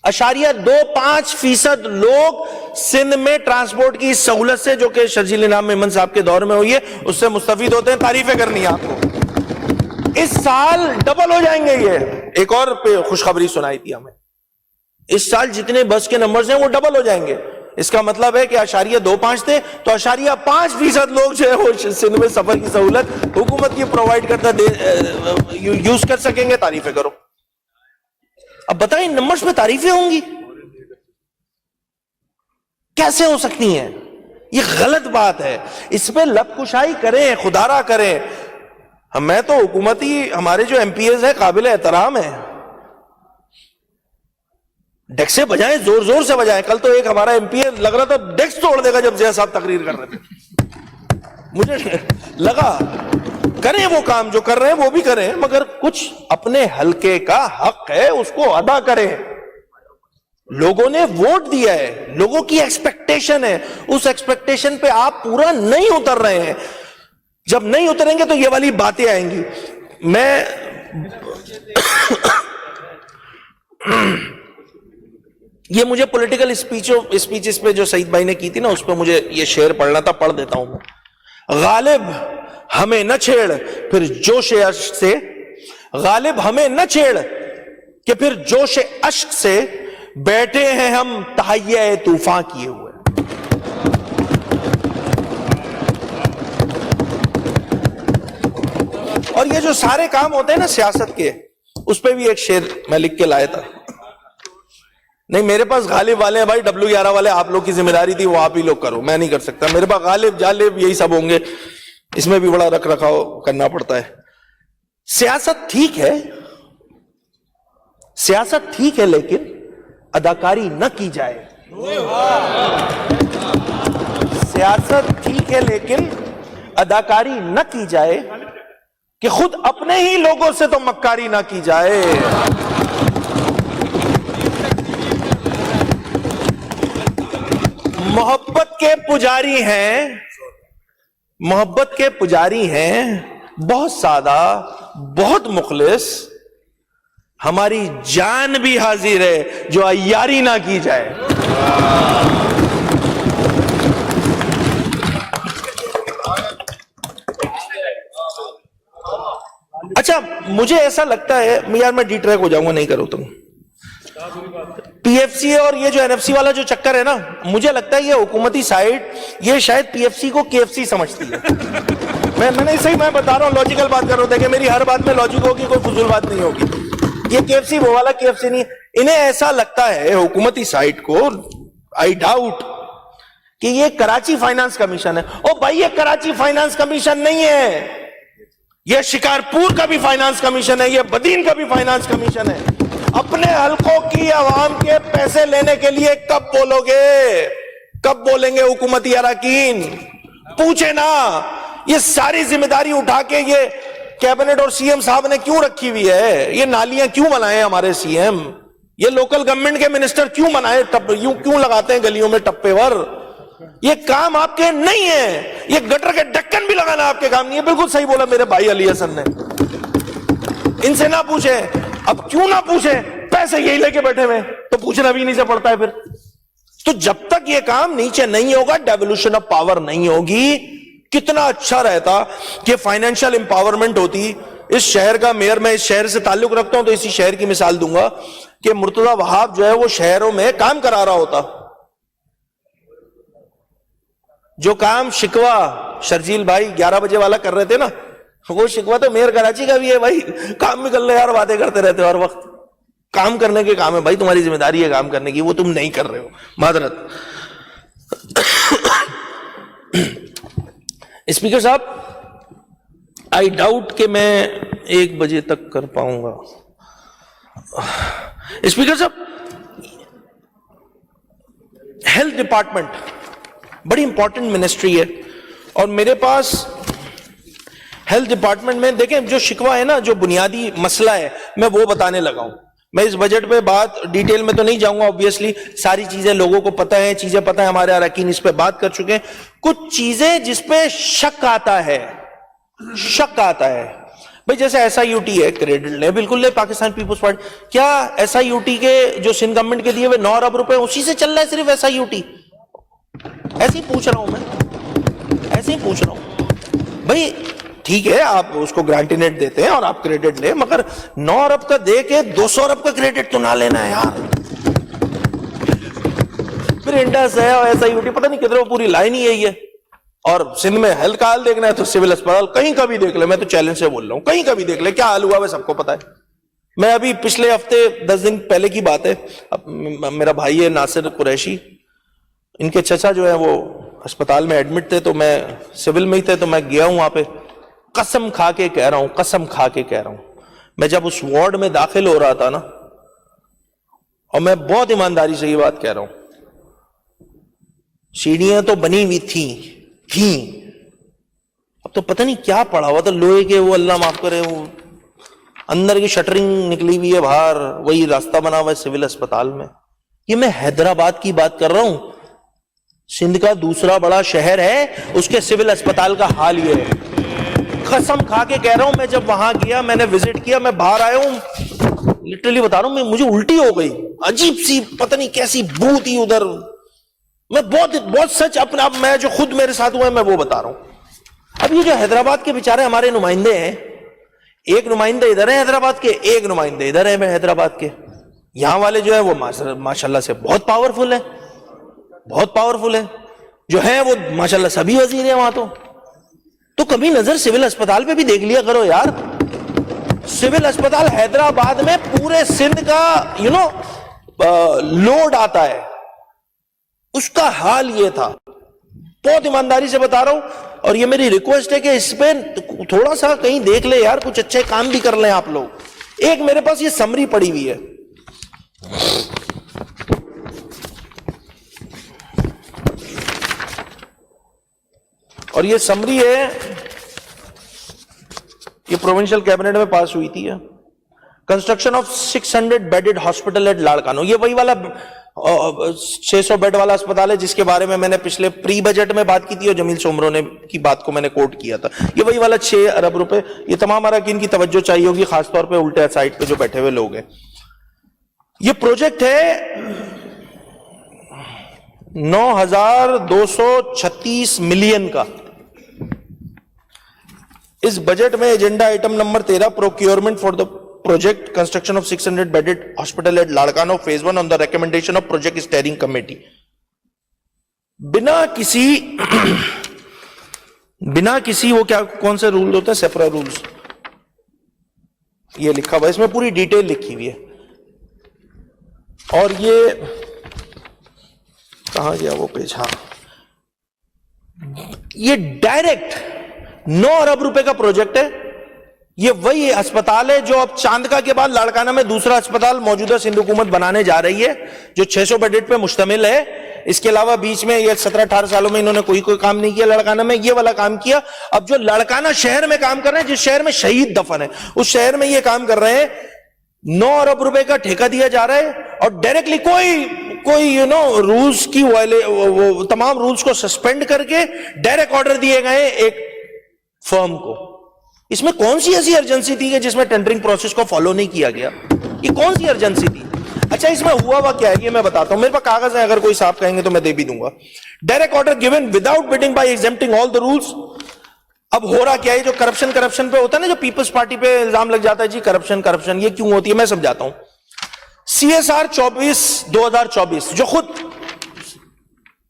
Speaker 1: 0.25% لوگ سندھ میں ٹرانسپورٹ کی سہولت سے، جو کہ شرجیل انعام میمن صاحب کے دور میں ہوئی ہے، اس سے مستفید ہوتے ہیں. تعریفیں کرنی ہے آپ کو. اس سال ڈبل ہو جائیں گے. یہ ایک اور خوشخبری سنائی تھی ہمیں، اس سال جتنے بس کے نمبرز ہیں وہ ڈبل ہو جائیں گے. اس کا مطلب ہے کہ 0.25 تھے تو 0.5% لوگ جو ہے وہ سندھ میں سفر کی سہولت حکومت کی پرووائڈ کرتا یوز کر سکیں گے. تعریفیں کرو. اب بتائیں نمبرز پہ تعریفیں ہوں گی کیسے ہو سکتی ہیں؟ یہ غلط بات ہے. اس پہ لب کشائی کریں، خدارا کریں. میں تو حکومتی ہمارے جو ایم پی ایز ہیں قابل احترام ہیں، ڈیک سے بجائیں، زور زور سے بجائیں. کل تو ایک ہمارا ایم پی اے لگ رہا تھا ڈیکس توڑ دے گا جب ضیاء صاحب تقریر کر رہے تھے. مجھے لگا کریں وہ کام جو کر رہے ہیں وہ بھی کریں، مگر کچھ اپنے حلقے کا حق ہے اس کو ادا کریں. لوگوں نے ووٹ دیا ہے، لوگوں کی ایکسپیکٹیشن ہے، اس ایکسپیکٹیشن پہ آپ پورا نہیں اتر رہے ہیں. جب نہیں اتریں گے تو یہ والی باتیں آئیں گی. میں یہ مجھے پولیٹیکل اسپیچز پہ جو سعید بھائی نے کی تھی نا، اس پہ مجھے یہ شعر پڑھنا تھا، پڑھ دیتا ہوں میں. غالب ہمیں نہ چھیڑ پھر جوش اشک سے، غالب ہمیں نہ چھیڑ کہ پھر جوش اشک سے بیٹھے ہیں ہم تہیہ طوفان کیے ہوئے. اور یہ جو سارے کام ہوتے ہیں نا سیاست کے، اس پہ بھی ایک شعر میں لکھ کے لایا تھا. نہیں میرے پاس غالب والے ہیں بھائی، W11 والے آپ لوگ کی ذمہ داری تھی، وہ آپ ہی لوگ کرو، میں نہیں کر سکتا. میرے پاس غالب جالب یہی سب ہوں گے، اس میں بھی بڑا رکھ رکھاؤ کرنا پڑتا ہے. سیاست ٹھیک ہے، سیاست ٹھیک ہے، لیکن اداکاری نہ کی جائے. سیاست ٹھیک ہے لیکن اداکاری نہ کی جائے، کہ خود اپنے ہی لوگوں سے تو مکاری نہ کی جائے. محبت کے پجاری ہیں، محبت کے پجاری ہیں، بہت سادہ، بہت مخلص. ہماری جان بھی حاضر ہے جو عیاری نہ کی جائے. اچھا مجھے ایسا لگتا ہے یار، میں ڈی ٹریک ہو جاؤں گا، نہیں کرو تم. پی ایف سی اور یہ جو این ایف سی والا جو چکر ہے نا، مجھے لگتا ہے یہ حکومتی سائٹ یہ شاید پی ایف سی کو کے ایف سی سمجھتی ہے. میں نہیں صحیح، میں بتا رہا ہوں، لاجیکل بات کر رہا ہوں. دیکھیں میری ہر بات میں لاجک ہوگی، کوئی فضول بات نہیں ہوگی. یہ کے ایف سی وہ والا کے ایف سی نہیں. انہیں ایسا لگتا ہے حکومتی سائٹ کو، آئی ڈاؤٹ، کہ یہ کراچی فائنانس کمیشن ہے. او بھائی یہ کراچی فائنانس کمیشن نہیں ہے، یہ شکارپور کا بھی فائنانس کمیشن ہے، یہ بدین کا بھی فائنانس کمیشن ہے. اپنے حلقوں کی عوام کے پیسے لینے کے لیے کب بولو گے؟ کب بولیں گے حکومتی اراکین؟ پوچھے نا. یہ ساری ذمہ داری اٹھا کے یہ کیبنٹ اور سی ایم صاحب نے کیوں رکھی ہوئی ہے؟ یہ نالیاں کیوں بنائے ہمارے سی ایم؟ یہ لوکل گورنمنٹ کے منسٹر کیوں بنائے، کیوں لگاتے ہیں گلیوں میں ٹپے ور؟ یہ کام آپ کے نہیں ہے. یہ گٹر کے ڈکن بھی لگانا آپ کے کام نہیں ہے. بالکل صحیح بولا میرے بھائی علی حسن نے. ان سے نہ پوچھیں. اب کیوں نہ پوچھیں؟ پیسے یہی لے کے بیٹھے ہوئے، تو پوچھنا بھی نہیں سے پڑتا ہے پھر. تو جب تک یہ کام نیچے نہیں ہوگا، ڈیولوشن آف پاور نہیں ہوگی. کتنا اچھا رہتا کہ فائنینشیل امپاورمنٹ ہوتی. اس شہر کا میئر، میں اس شہر سے تعلق رکھتا ہوں تو اسی شہر کی مثال دوں گا کہ مرتضی وہاب جو ہے وہ شہروں میں کام کرا رہا ہوتا. جو کام شکوہ شرجیل بھائی 11 بجے والا کر رہے تھے نا، وہ شکوہ تو میئر کراچی کا بھی ہے بھائی, کام بھی کر لے یار, باتیں کرتے رہتے ہو ہر وقت. کام کرنے کے کام ہے بھائی, تمہاری ذمہ داری ہے کام کرنے کی, وہ تم نہیں کر رہے ہو, معذرت. اسپیکر صاحب, آئی ڈاؤٹ کہ میں 1 بجے تک کر پاؤں گا. اسپیکر صاحب, ہیلتھ ڈپارٹمنٹ بڑی امپورٹنٹ منسٹری ہے, اور میرے پاس ہیلتھ ڈپارٹمنٹ میں دیکھیں جو شکوہ ہے نا, جو بنیادی مسئلہ ہے, میں وہ بتانے لگا ہوں. میں اس بجٹ پہ بات ڈیٹیل میں تو نہیں جاؤں گا, obviously ساری چیزیں لوگوں کو پتہ ہیں, چیزیں پتہ ہیں, ہمارے اراکین اس پہ بات کر چکے ہیں. کچھ چیزیں جس پہ شک آتا ہے بھئی, جیسے ایس آئی یو ٹی ہے, کریڈٹ لیں, بالکل لیں, پاکستان پیپلز پارٹی. کیا ایس آئی یو ٹی کے جو سندھ گورنمنٹ کے دیے ہوئے 9 ارب روپے اسی سے چل رہا ہے صرف ایس آئی یو ٹی؟ ایسے ہی پوچھ رہا ہوں میں, ایسے ہی پوچھ رہا ہوں بھئی. ٹھیک ہے, آپ اس کو گرانٹینٹ دیتے ہیں اور آپ کریڈٹ لیں, مگر 9 ارب کا دے کے 200 ارب کا کریڈٹ تو نہ لینا ہے یار. پھر انڈس ہے اور ایسا یوٹی, پتہ نہیں کدھر, پوری لائن ہی یہی ہے. اور سندھ میں ہیلتھ کا حال دیکھنا ہے تو سول اسپتال کہیں کا بھی دیکھ لے, میں تو چیلنج سے بول رہا ہوں, کہیں کا بھی دیکھ لے, کیا حال ہوا ہے سب کو پتا ہے. میں ابھی پچھلے ہفتے 10 دن پہلے کی بات ہے, میرا بھائی ہے ناصر قریشی, ان کے چچا جو ہے وہ اسپتال میں ایڈمٹ تھے, تو میں سول میں ہی تھے, تو میں گیا ہوں وہاں پہ. قسم کھا کے کہہ رہا ہوں, میں جب اس وارڈ میں داخل ہو رہا تھا نا, اور میں بہت ایمانداری سے یہ بات کہہ رہا ہوں, سیڑھیاں تو بنی ہوئی تھیں, اب تو پتہ نہیں کیا پڑا ہوا تھا لوہے کے, وہ اللہ معاف کرے, وہ اندر کی شٹرنگ نکلی ہوئی ہے باہر, وہی راستہ بنا ہوا ہے سول اسپتال میں. یہ میں حیدرآباد کی بات کر رہا ہوں, سندھ کا دوسرا بڑا شہر ہے, اس کے سول اسپتال کا حال یہ ہے. قسم کھا کے کہہ رہا ہوں, میں جب وہاں گیا, میں نے وزٹ کیا, میں باہر آیا ہوں, لٹرلی بتا رہا ہوں, مجھے الٹی ہو گئی, عجیب سی پتہ نہیں کیسی بو تھی ادھر. میں بہت سچ اپنا, میں جو خود میرے ساتھ ہوا ہے میں وہ بتا رہا ہوں. اب یہ جو حیدرآباد کے بیچارے ہمارے نمائندے ہیں, ایک نمائندے ادھر ہیں حیدرآباد کے, ایک نمائندے ادھر ہیں حیدرآباد کے. یہاں والے جو ہے وہ ماشاءاللہ سے بہت پاورفل ہیں, جو ہیں وہ ماشاءاللہ سبھی وزیر ہیں وہاں. تو کبھی نظر سول اسپتال پہ بھی دیکھ لیا کرو یار. سول اسپتال حیدرآباد میں پورے سندھ کا لوڈ آتا ہے, اس کا حال یہ تھا. بہت ایمانداری سے بتا رہا ہوں, اور یہ میری ریکویسٹ ہے کہ اس پہ تھوڑا سا کہیں دیکھ لے یار, کچھ اچھے کام بھی کر لیں آپ لوگ. ایک میرے پاس یہ سمری پڑی ہوئی ہے, اور یہ سمری ہے, یہ پروونشل کیبنٹ میں پاس ہوئی تھی. Construction of 600 bedded hospital at Larkana, یہ وہی والا 600 بیڈ والا اسپتال ہے جس کے بارے میں نے پچھلے پری بجٹ میں بات کی تھی, اور جمیل سومرو نے کی بات کو میں نے کوٹ کیا تھا. یہ وہی والا 6 ارب روپے. یہ تمام اراکین کی توجہ چاہیے ہوگی, خاص طور پہ الٹے سائڈ پہ جو بیٹھے ہوئے لوگ ہیں. یہ پروجیکٹ ہے 9,236 ملین کا. اس بجٹ میں agenda item number 13 procurement for the project construction of 600 bedded hospital at Larkana phase 1 on the recommendation of project steering committee. بنا کسی وہ کیا کون سے رول ہوتے ہیں, سیپرا رولز, یہ لکھا ہوا ہے, اس میں پوری ڈیٹیل لکھی ہوئی ہے. اور یہ کہاں گیا وہ پیج, ہاں, یہ ڈائریکٹ 9 ارب روپے کا پروجیکٹ ہے. یہ وہی اسپتال ہے جو اب چاندکا کے بعد لاڑکانہ میں دوسرا اسپتال موجودہ سندھ حکومت بنانے جا رہی ہے, جو 600 بیڈ پہ مشتمل ہے. اس کے علاوہ بیچ میں یہ 17-18 سالوں میں انہوں نے کوئی کام نہیں کیا لاڑکانہ میں, یہ والا کام کیا. اب جو لاڑکانہ شہر میں کام کر رہے ہیں, جس شہر میں شہید دفن ہے, اس شہر میں یہ کام کر رہے ہیں. 9 ارب روپے کا ٹھیکہ دیا جا رہا ہے, اور ڈائریکٹلی کوئی رولز کی تمام رولز کو سسپینڈ کر کے ڈائریکٹ آرڈر دیے گئے ایک فرم کو. اس میں کون سی ایسی ارجنسی تھی کہ جس میں ٹینڈرنگ پروسیس کو فالو نہیں کیا گیا؟ یہ کون سی ارجنسی تھی؟ اچھا, اس میں ہوا کیا ہے یہ میں بتاتا ہوں, میرے پاس کاغذ ہے, اگر کوئی صاحب کہیں گے تو میں دے بھی دوں گا. Direct order given without bidding by exempting all the rules. اب ہو رہا کیا ہے, جو کرپشن پہ ہوتا ہے نا, جو پیپلز پارٹی پہ الزام لگ جاتا ہے جی کرپشن, یہ کیوں ہوتی ہے میں سمجھاتا ہوں. CSR 24/2024 جو خود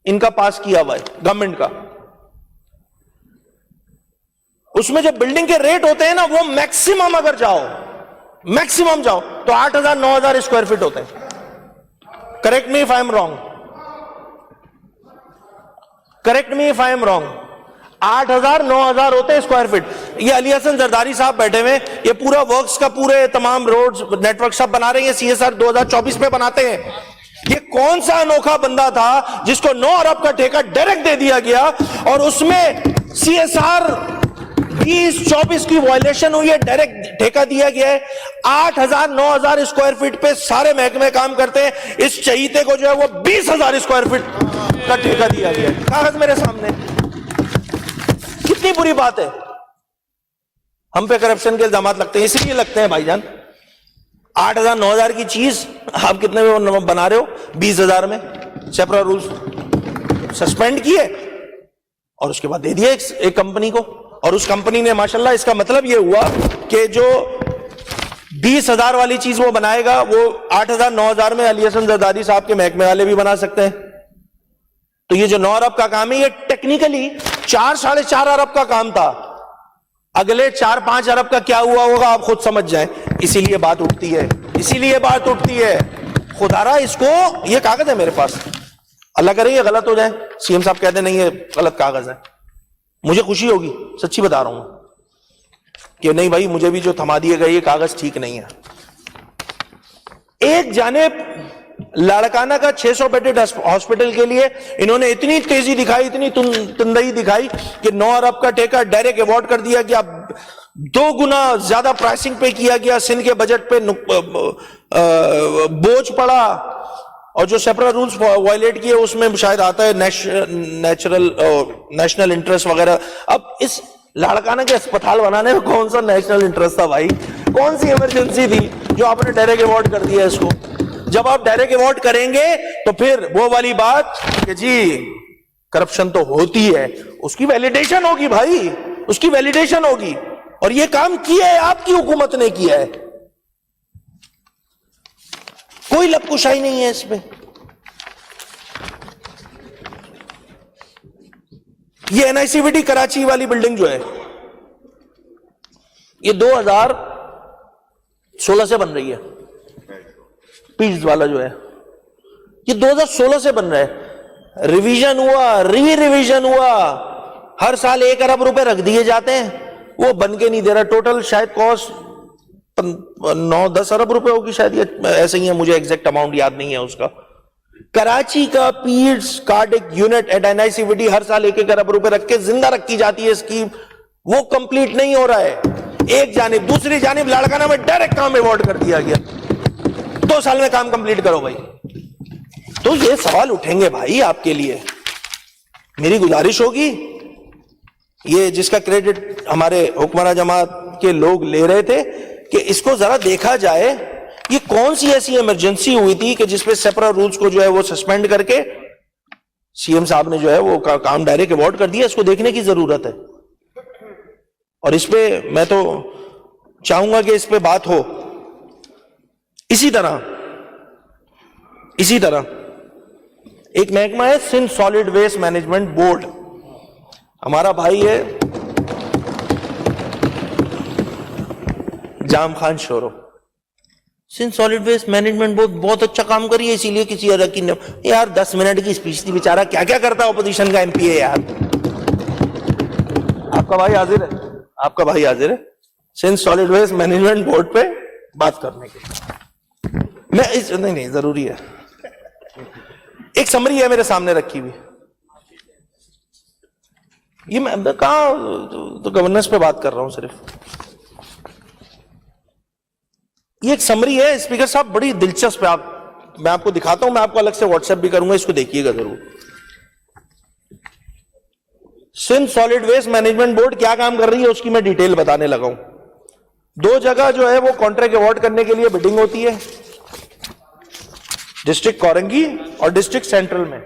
Speaker 1: ان کا پاس کیا ہوا ہے گورنمنٹ کا, اس میں جو بلڈنگ کے ریٹ ہوتے ہیں نا وہ میکسیمم اگر جاؤ تو 8,000-9,000 اسکوائر فٹ ہوتے ہیں. Correct me if I am wrong, 8,000-9,000 ہوتے ہیں اسکوائر فٹ. یہ علی حسن زرداری صاحب بیٹھے ہوئے, یہ پورا ورکس کا پورے تمام روڈز نیٹ ورک سب بنا رہے ہیں, CSR 2024 میں بناتے ہیں. یہ کون سا انوکھا بندہ تھا جس کو 9 ارب کا ٹھیکہ ڈائریکٹ دے دیا گیا اور اس میں CSR 20-24 کی وائلیشن ہوئی ہے, ڈائریکٹ ٹھیکہ دیا گیا ہے. 8,000-9,000 اسکوائر فٹ پہ سارے محکمے کام کرتے ہیں, اس چہیتے کو جو ہے وہ 20,000 اسکوائر فٹ کا ٹھیکہ دیا گیا ہے. کاغذ میرے سامنے. کتنی بری بات ہے. ہم پہ کرپشن کے الزامات لگتے ہیں, اس لیے لگتے ہیں بھائی جان. 8,000-9,000 کی چیز آپ کتنے میں بنا رہے ہو؟ 20,000 میں. سیپرا رولز سسپینڈ کیے اور اس کے بعد دے دیا ایک کمپنی کو, اور اس کمپنی نے ماشاءاللہ, اس کا مطلب یہ ہوا کہ جو 20,000 والی چیز وہ بنائے گا وہ 8,000-9,000 میں علی حسن زرداری صاحب کے محکمے والے بھی بنا سکتے ہیں. تو یہ جو 9 ارب کا کام ہے یہ ٹیکنیکلی 4-4.5 ارب کا کام تھا. اگلے 4-5 ارب کا کیا ہوا ہوگا آپ خود سمجھ جائیں. اسی لیے بات اٹھتی ہے. خدا را اس کو, یہ کاغذ ہے میرے پاس, اللہ کرے یہ غلط ہو جائے, CM صاحب کہتے نہیں یہ غلط کاغذ ہے, مجھے خوشی ہوگی, سچی بتا رہا ہوں کہ نہیں بھائی مجھے بھی جو تھما دیے گئے یہ کاغذ ٹھیک نہیں ہے. ایک جانب لاڑکانہ کا 600 بیڈڈ ہاسپٹل کے لیے انہوں نے اتنی تیزی دکھائی, اتنی تندئی دکھائی کہ 9 ارب کا ٹھیکہ ڈائریکٹ ایوارڈ کر دیا گیا. 2 گنا زیادہ پرائسنگ پہ کیا گیا, سندھ کے بجٹ پہ بوجھ پڑا, اور جو سیپرا رولز وائلیٹ کیے اس میں شاید آتا ہے نیشنل انٹرسٹ وغیرہ. اب اس لاڑکانہ کے اسپتال بنانے میں کون سا نیشنل انٹرسٹ تھا بھائی؟ کون سی ایمرجنسی تھی جو آپ نے ڈائریکٹ ایوارڈ کر دیا اس کو؟ جب آپ ڈائریکٹ ایوارڈ کریں گے تو پھر وہ والی بات کہ جی کرپشن تو ہوتی ہے, اس کی ویلیڈیشن ہوگی بھائی, اس کی ویلیڈیشن ہوگی. اور یہ کام کیا ہے آپ کی حکومت نے کیا ہے, کوئی لب کشائی نہیں ہے اس پہ. یہ NICVT کراچی والی بلڈنگ جو ہے یہ 2016 سے بن رہی ہے. پیز والا جو ہے یہ 2016 سے بن رہا ہے. ریویژن ہوا, ریویژن ہوا, ہر سال 1 ارب روپے رکھ دیے جاتے ہیں, وہ بن کے نہیں دے رہا. ٹوٹل شاید کاسٹ 9-10 ارب روپے ہوگی شاید, یہ ایسے ہی ہے, مجھے ایگزیکٹ اماؤنٹ یاد نہیں ہے اس کا. کراچی کا peds cardiac unit at NICVT ہر سال 1 ارب روپے رکھ کے زندہ رکھی جاتی ہے اسکیم, وہ کمپلیٹ نہیں ہو رہا ہے. ایک جانب, دوسری جانب لاڑکانہ میں ڈائریکٹ کام ایوارڈ کر دیا گیا, 2 سال میں کام کمپلیٹ کرو بھائی. تو یہ سوال اٹھیں گے بھائی آپ کے لیے. میری گزارش ہوگی, یہ جس کا کریڈٹ ہمارے حکمراں جماعت کے لوگ لے رہے تھے, کہ اس کو ذرا دیکھا جائے یہ کون سی ایسی ایمرجنسی ہوئی تھی کہ جس پہ سیپرا رولز کو جو ہے وہ سسپینڈ کر کے CM صاحب نے جو ہے وہ کام ڈائریکٹ ایوارڈ کر دیا. اس کو دیکھنے کی ضرورت ہے, اور اس پہ میں تو چاہوں گا کہ اس پہ بات ہو. اسی طرح ایک محکمہ ہے Sindh solid waste management board, ہمارا بھائی ہے Jam Khan Shoro. Sindh solid waste management board بہت اچھا کام کری ہے, اسی لیے کسی اور کی یار 10 منٹ کی اسپیچ تھی, بیچارہ کیا کیا کرتا ہے اپوزیشن کا MP ہے یار. آپ کا بھائی حاضر ہے Sindh solid waste management board پہ بات کرنے کے. نہیں ضروری ہے, ایک سمری ہے میرے سامنے رکھی ہوئی, یہ میں کہاں تو گورننس پہ بات کر رہا ہوں صرف. یہ ایک سمری ہے اسپیکر صاحب, بڑی دلچسپ ہے. میں آپ کو دکھاتا ہوں, میں آپ کو الگ سے واٹس ایپ بھی کروں گا, اس کو دیکھیے گا ضرور. Sindh solid waste management board کیا کام کر رہی ہے اس کی میں ڈیٹیل بتانے لگا ہوں. 2 جگہ جو ہے وہ کانٹریکٹ ایوارڈ کرنے کے لیے بڈنگ ہوتی ہے, ڈسٹرکٹ کورنگی اور ڈسٹرکٹ سینٹرل میں.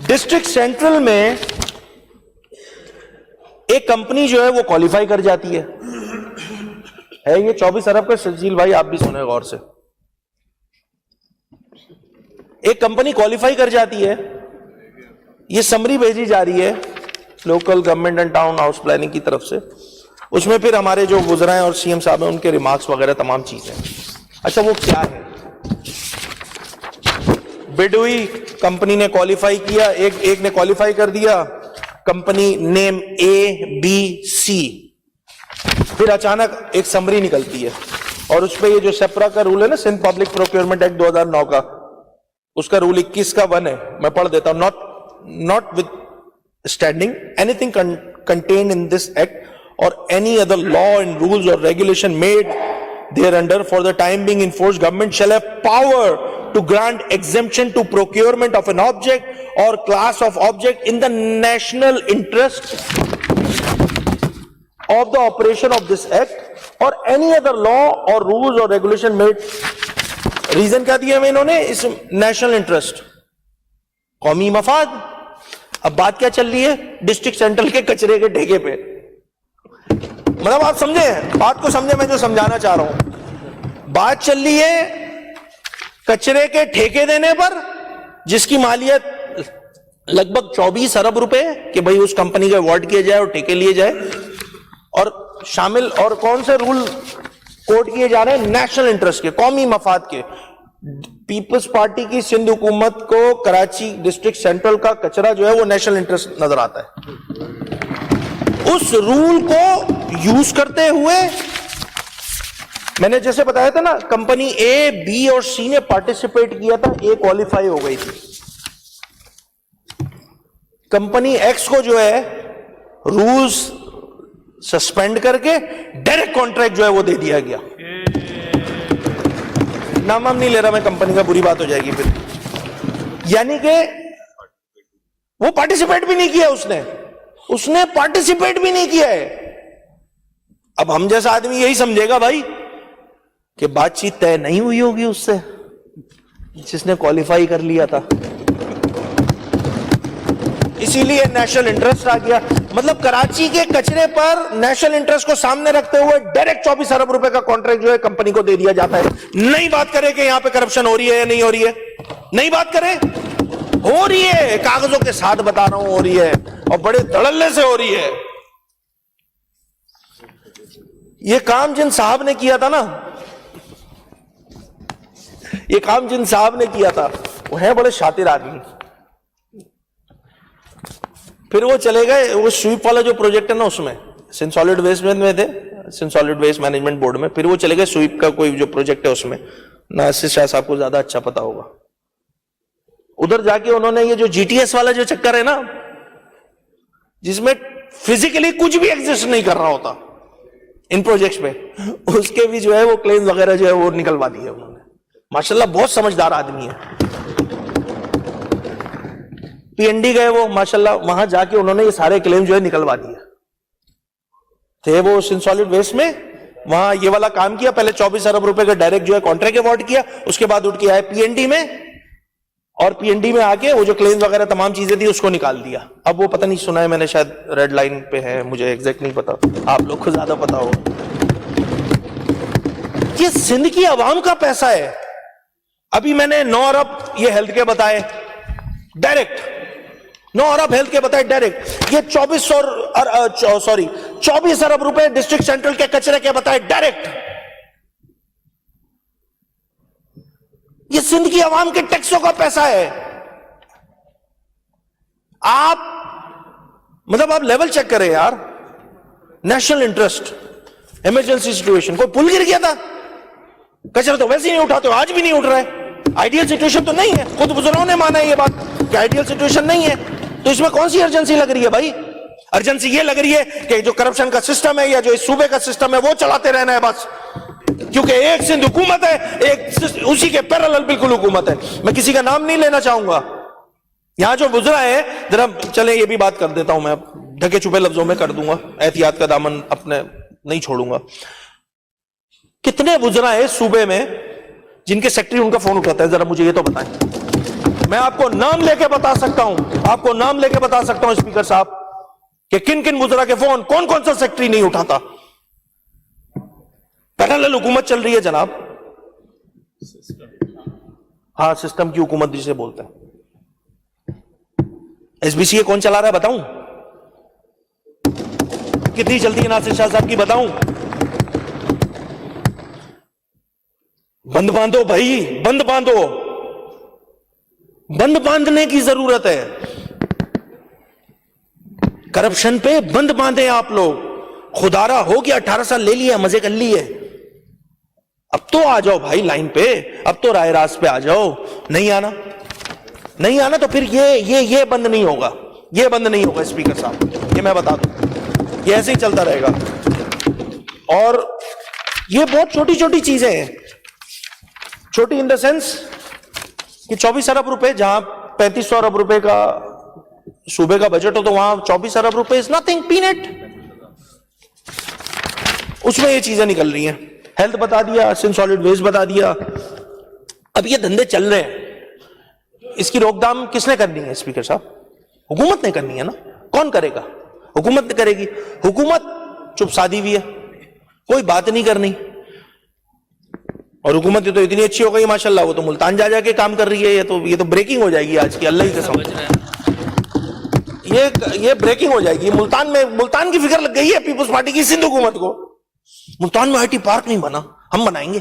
Speaker 1: ڈسٹرکٹ سینٹرل میں ایک کمپنی جو ہے وہ کوالیفائی کر جاتی ہے یہ 24 ارب کا. سجیل بھائی آپ بھی سنیں غور سے. ایک کمپنی کوالیفائی کر جاتی ہے یہ سمری بھیجی جا رہی ہے local government and town house planning کی طرف سے. اس میں پھر ہمارے جو وزراء ہیں اور سی ایم صاحب ہیں ان کے ریمارکس وغیرہ تمام چیزیں. اچھا وہ کیا ہے؟ بڈ ہوئی, کمپنی نے کوالیفائی کیا, ایک نے کوالیفائی کر دیا, کمپنی نیم اے بی سی, پھر اچانک ایک سمری نکلتی ہے اور اس پہ یہ جو سیپرا کا رول ہے نا, سندھ پبلک پروکیورمنٹ ایکٹ 2009 کا, اس کا رول 21 کا 1 ہے, میں پڑھ دیتا ہوں. not withstanding anything contained in this act or any other law and rules or regulation made thereunder for the time being in force, government shall have power to grant exemption to procurement of an object or class of object in the national interest of the operation of this act or any other law or rules or regulation made. Reason کیا دیا میں انہوں نے؟ اس national interest, قومی مفاد. اب بات کیا چل رہی ہے؟ ڈسٹرکٹ سینٹرل کے کچرے کے ٹھیکے پہ. مطلب آپ سمجھیں بات کو, سمجھیں میں جو سمجھانا چاہ رہا ہوں. بات چل رہی ہے کچرے کے ٹھیکے دینے پر, جس کی مالیت لگ بھگ 24 ارب روپے, کہ بھئی اس کمپنی کا ایوارڈ کیا جائے اور ٹھیکے لیے جائے. اور شامل اور کون سے رول کوٹ کیے جا رہے ہیں؟ نیشنل انٹرسٹ کے, قومی مفاد کے. پیپلز پارٹی کی سندھ حکومت کو کراچی ڈسٹرکٹ سینٹرل کا کچرا جو ہے وہ نیشنل انٹرسٹ نظر آتا ہے. اس رول کو یوز کرتے ہوئے میں نے جیسے بتایا تھا نا, کمپنی اے بی اور سی نے پارٹیسپیٹ کیا تھا, اے کوالیفائی ہو گئی تھی. کمپنی ایکس کو جو ہے رولز سسپینڈ کر کے ڈائریکٹ کانٹریکٹ جو ہے وہ دے دیا گیا. نام نہیں لے رہا میں کمپنی کا, بری بات ہو جائے گی پھر. یعنی کہ وہ پارٹیسپیٹ بھی نہیں کیا, اس نے پارٹیسپیٹ بھی نہیں کیا ہے. اب ہم جیسا آدمی یہی سمجھے گا بھائی کہ بات چیت طے نہیں ہوئی ہوگی اس سے جس نے کوالیفائی کر لیا تھا, اسی لیے نیشنل انٹرسٹ آ گیا. مطلب کراچی کے کچرے پر نیشنل انٹرسٹ کو سامنے رکھتے ہوئے ڈائریکٹ 24 ارب روپے کا کانٹریکٹ جو ہے کمپنی کو دے دیا جاتا ہے. نہیں بات کرے کہ یہاں پہ کرپشن ہو رہی ہے یا نہیں ہو رہی ہے, نہیں بات کرے, ہو رہی ہے, کاغذوں کے ساتھ بتا رہا ہوں ہو رہی ہے, اور بڑے دھڑلے سے ہو رہی ہے. یہ کام جن صاحب نے کیا تھا نا, یہ کام جن صاحب نے کیا تھا وہ ہیں بڑے شاطر آدمی. پھر وہ چلے گئے, وہ سویپ والا جو پروجیکٹ ہے نا اس میں سندھ سالڈ ویسٹ میں تھے, Sindh solid waste management board میں. پھر وہ چلے گئے سویپ کا کوئی جو پروجیکٹ ہے اس میں, ناصر شاہ صاحب کو زیادہ اچھا پتا ہوگا. ادھر جا کے انہوں نے یہ جو جی ٹی ایس والا جو چکر ہے نا, جس میں فزیکلی کچھ بھی ایگزسٹ نہیں کر رہا ہوتا ان پروجیکٹس پہ, اس کے بھی جو ہے وہ کلیم وغیرہ جو ہے وہ نکلوا دیے انہوں نے. ماشاءاللہ بہت سمجھدار آدمی ہے. پی این ڈی گئے وہ, ماشاءاللہ وہاں جا کے انہوں نے یہ سارے کلیم جو ہے نکلوا دیے تھے. وہ سندھ سالڈ ویسٹ میں وہاں یہ والا کام کیا, پہلے 24 ارب روپے کا ڈائریکٹ جو ہے کانٹریکٹ ایوارڈ کیا, اس کے بعد اٹھ کے آئے پی این ڈی میں, اور پی این ڈی میں آ کے وہ جو کلیم وغیرہ تمام چیزیں تھی اس کو نکال دیا. اب وہ پتہ نہیں سنا ہے میں نے, شاید ریڈ لائن پہ ہے, مجھے ایگزیکٹ نہیں پتا, آپ لوگ کو زیادہ پتا ہو. یہ سندھ کی عوام کا پیسہ ہے. ابھی میں نے 9 ارب یہ ہیلتھ کے بتائے ڈائریکٹ, 9 ارب ہیلتھ کے بتائے ڈائریکٹ. یہ 24 ارب روپے ڈسٹرکٹ سینٹرل کے کچرے کے بتائے ڈائریکٹ. یہ سندھ کی عوام کے ٹیکسوں کا پیسہ ہے. آپ مطلب آپ لیول چیک کریں یار. نیشنل انٹرسٹ, ایمرجنسی سچویشن, کوئی پل گر گیا تھا, کچرا تو ویسے ہی نہیں اٹھاتے, آج بھی نہیں اٹھ رہا ہے. آئیڈیل سچویشن تو نہیں ہے, خود بزرگوں نے مانا ہے یہ بات کہ آئیڈیل سچویشن نہیں ہے. تو اس میں کون سی ارجنسی لگ رہی ہے بھائی؟ ارجنسی یہ لگ رہی ہے کہ جو کرپشن کا سسٹم ہے یا جو اس صوبے کا سسٹم ہے وہ چلاتے رہنا ہے بس, کیونکہ ایک سندھ حکومت ہے, ایک اسی کے پیرالل بالکل حکومت ہے. میں کسی کا نام نہیں لینا چاہوں گا. یہاں جو وزراء ہیں, ذرا چلیں یہ بھی بات کر دیتا ہوں, میں ڈھکے چھپے لفظوں میں کر دوں گا, احتیاط کا دامن اپنے نہیں چھوڑوں گا. کتنے وزراء ہیں صوبے میں جن کے سیکٹری ان کا فون اٹھاتا ہے؟ ذرا مجھے یہ تو بتائیں. میں آپ کو نام لے کے بتا سکتا ہوں, آپ کو نام لے کے بتا سکتا ہوں اسپیکر صاحب کہ کن کن وزراء کے فون, کون سا سیکٹری نہیں اٹھاتا. پیرالل حکومت چل رہی ہے جناب. ہاں, سسٹم کی حکومت جسے بولتے ہیں. SBCA کون چلا رہا ہے بتاؤں؟ کتنی چلتی ہے ناصر شاہ صاحب کی بتاؤں؟ بند باندھو بھائی، بند باندھو، بند باندھنے کی ضرورت ہے. کرپشن پہ بند باندھے آپ لوگ. خدارا ہو گیا، 18 سال لے لیا، مزے کر لیے، اب تو آ جاؤ بھائی لائن پہ، اب تو رائے راست پہ آ جاؤ. نہیں آنا تو پھر یہ بند نہیں ہوگا، یہ بند نہیں ہوگا اسپیکر صاحب، یہ میں بتا دوں، یہ ایسے ہی چلتا رہے گا. اور یہ بہت چھوٹی چھوٹی چیزیں ہیں، چھوٹی ان دا سینس کہ 24 ارب روپے، جہاں 3500 ارب روپے کا صوبے کا بجٹ ہو تو وہاں 24 ارب روپے از نتھنگ، پینٹ. اس میں یہ چیزیں نکل رہی ہیں. ہیلتھ بتا دیا، سن سالڈ ویسٹ بتا دیا. اب یہ دھندے چل رہے ہیں، اس کی روک تھام کس نے کرنی ہے اسپیکر صاحب؟ حکومت نے کرنی ہے نا. کون کرے گا؟ حکومت نے کرے گی. حکومت چپ سادی ہوئی ہے، کوئی بات نہیں کرنی. اور حکومت تو اتنی اچھی ہو گئی ماشاءاللہ، وہ تو ملتان جا جا کے کام کر رہی ہے. یہ تو بریکنگ ہو جائے گی آج کی، اللہ ہی قسم، یہ بریکنگ ہو جائے گی. ملتان کی فکر لگ گئی ہے پیپلز پارٹی کی سندھ حکومت کو. ملتان میں IT پارک نہیں بنا، ہم بنائیں گے.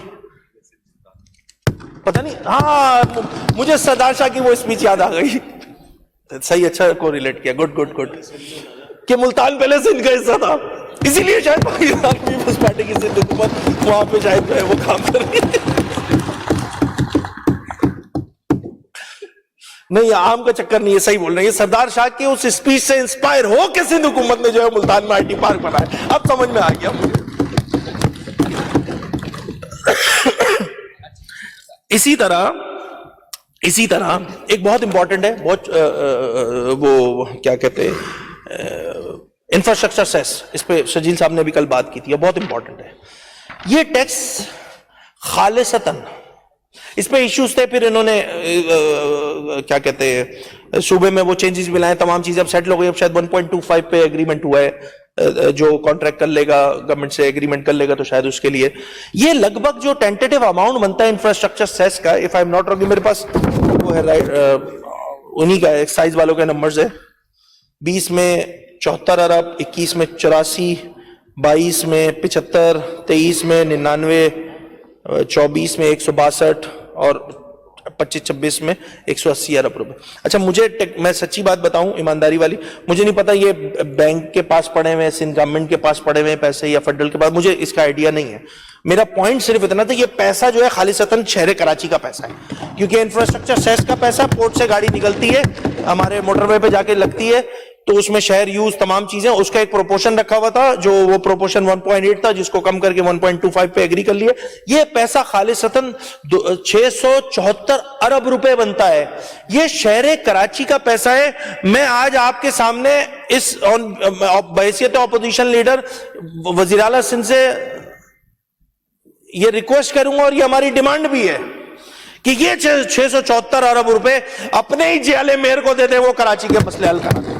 Speaker 1: پتہ نہیں، ہاں مجھے سردار شاہ کی وہ اسپیچ یاد آ گئی. صحیح، اچھا کو ریلیٹ کیا، گڈ کہ ملتان پہلے سندھ کا حصہ تھا، اسی لیے شاید پاکستان پیپلز پارٹی کی سندھ حکومت وہاں پہ شاید جو ہے وہ کام کر رہی ہے. نہیں، عام کا چکر نہیں ہے، صحیح بول رہے ہیں. یہ سردار شاہ کی اس اسپیچ سے انسپائر ہو کے سندھ حکومت نے جو ہے ملتان میں IT پارک بنایا. اب سمجھ میں آ گیا مجھے. اسی طرح ایک بہت امپورٹنٹ ہے، بہت وہ کیا کہتے ہیں، انفراسٹرکچر سیس. اس پہ شجیل صاحب نے بھی کل بات کی تھی، بہت امپورٹنٹ ہے. یہ ٹیکس خالصتاً، اس پہ ایشوز تھے، پھر انہوں نے کیا کہتے ہیں صوبے میں وہ چینجز بھی لائے، تمام چیزیں اب سیٹل ہو گئی. اب شاید 1.25 پہ ایگریمنٹ ہوا ہے، جو کانٹریکٹ کر لے گا گورنمنٹ سے ایگریمنٹ کر لے گا تو شاید اس کے لیے یہ لگ بھگ جو ٹینٹیٹیو اماؤنٹ بنتا ہے انفراسٹرکچر سیس کا، if I am not wrong, میرے پاس وہ ہے انہی کا ایکسائز والوں کے نمبرز ہے. 20 میں 74 ارب، 21 میں 84، 22 میں 75، 23 میں 99، 24 میں 162 اور 25-26 میں 180 ارب روپے. اچھا میں سچی بات بتاؤں، ایمانداری والی، مجھے نہیں پتا یہ بینک کے پاس پڑے ہوئے ہیں، سندھ گورنمنٹ کے پاس پڑے ہوئے ہیں پیسے یا فیڈرل کے پاس، مجھے اس کا آئیڈیا نہیں ہے. میرا پوائنٹ صرف اتنا تھا، یہ پیسہ جو ہے خالصتاً شہر کراچی کا پیسہ ہے، کیونکہ انفراسٹرکچر سیس کا پیسہ پورٹ سے گاڑی نکلتی ہے ہمارے موٹر وے پہ جا کے لگتی ہے، تو اس میں شہر یوز تمام چیزیں، اس کا ایک پروپورشن رکھا ہوا تھا، جو وہ پروپورشن 1.8 تھا، جس کو کم کر کے 1.25 پہ ایگری کر لیے. یہ پیسہ خالصتاً 674 ارب روپے بنتا ہے. یہ شہر کراچی کا پیسہ ہے. میں آج آپ کے سامنے اس بحیثیت اپوزیشن لیڈر وزیر اعلیٰ سندھ سے یہ ریکویسٹ کروں گا، اور یہ ہماری ڈیمانڈ بھی ہے کہ یہ 674 ارب روپے اپنے ہی جیالے میئر کو دے دے، وہ کراچی کے مسئلے حل کرا دے.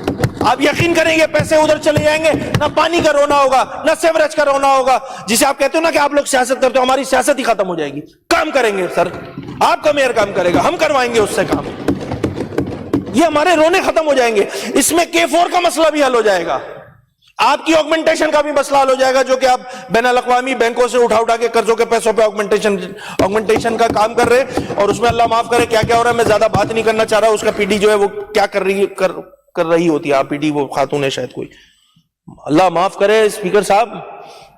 Speaker 1: آپ یقین کریں گے پیسے ادھر چلے جائیں گے، نہ پانی کا رونا ہوگا، نہ سیوریج کا رونا ہوگا. جسے آپ کہتے ہو نا کہ آپ لوگ سیاست کرتے ہو، ہماری سیاست ہی ختم ہو جائے گی. کام کریں گے سر، آپ کا میئر کام کرے گا، ہم کروائیں گے اس سے کام. یہ ہمارے رونے ختم ہو جائیں گے. اس میں K4 کا مسئلہ بھی حل ہو جائے گا، آپ کی آگمنٹیشن کا بھی مسئلہ حل ہو جائے گا، جو کہ آپ بین الاقوامی بینکوں سے اٹھا کے قرضوں کے پیسوں پہ آگمنٹیشن کا کام کر رہے. اور اس میں اللہ معاف کرے کیا کیا ہو رہا ہے، میں زیادہ بات نہیں کرنا چاہ رہا. اس کا PD جو ہے وہ کیا کر رہی ہوتی ہے، PD وہ خاتون ہے شاید کوئی، اللہ معاف کرے. اسپیکر صاحب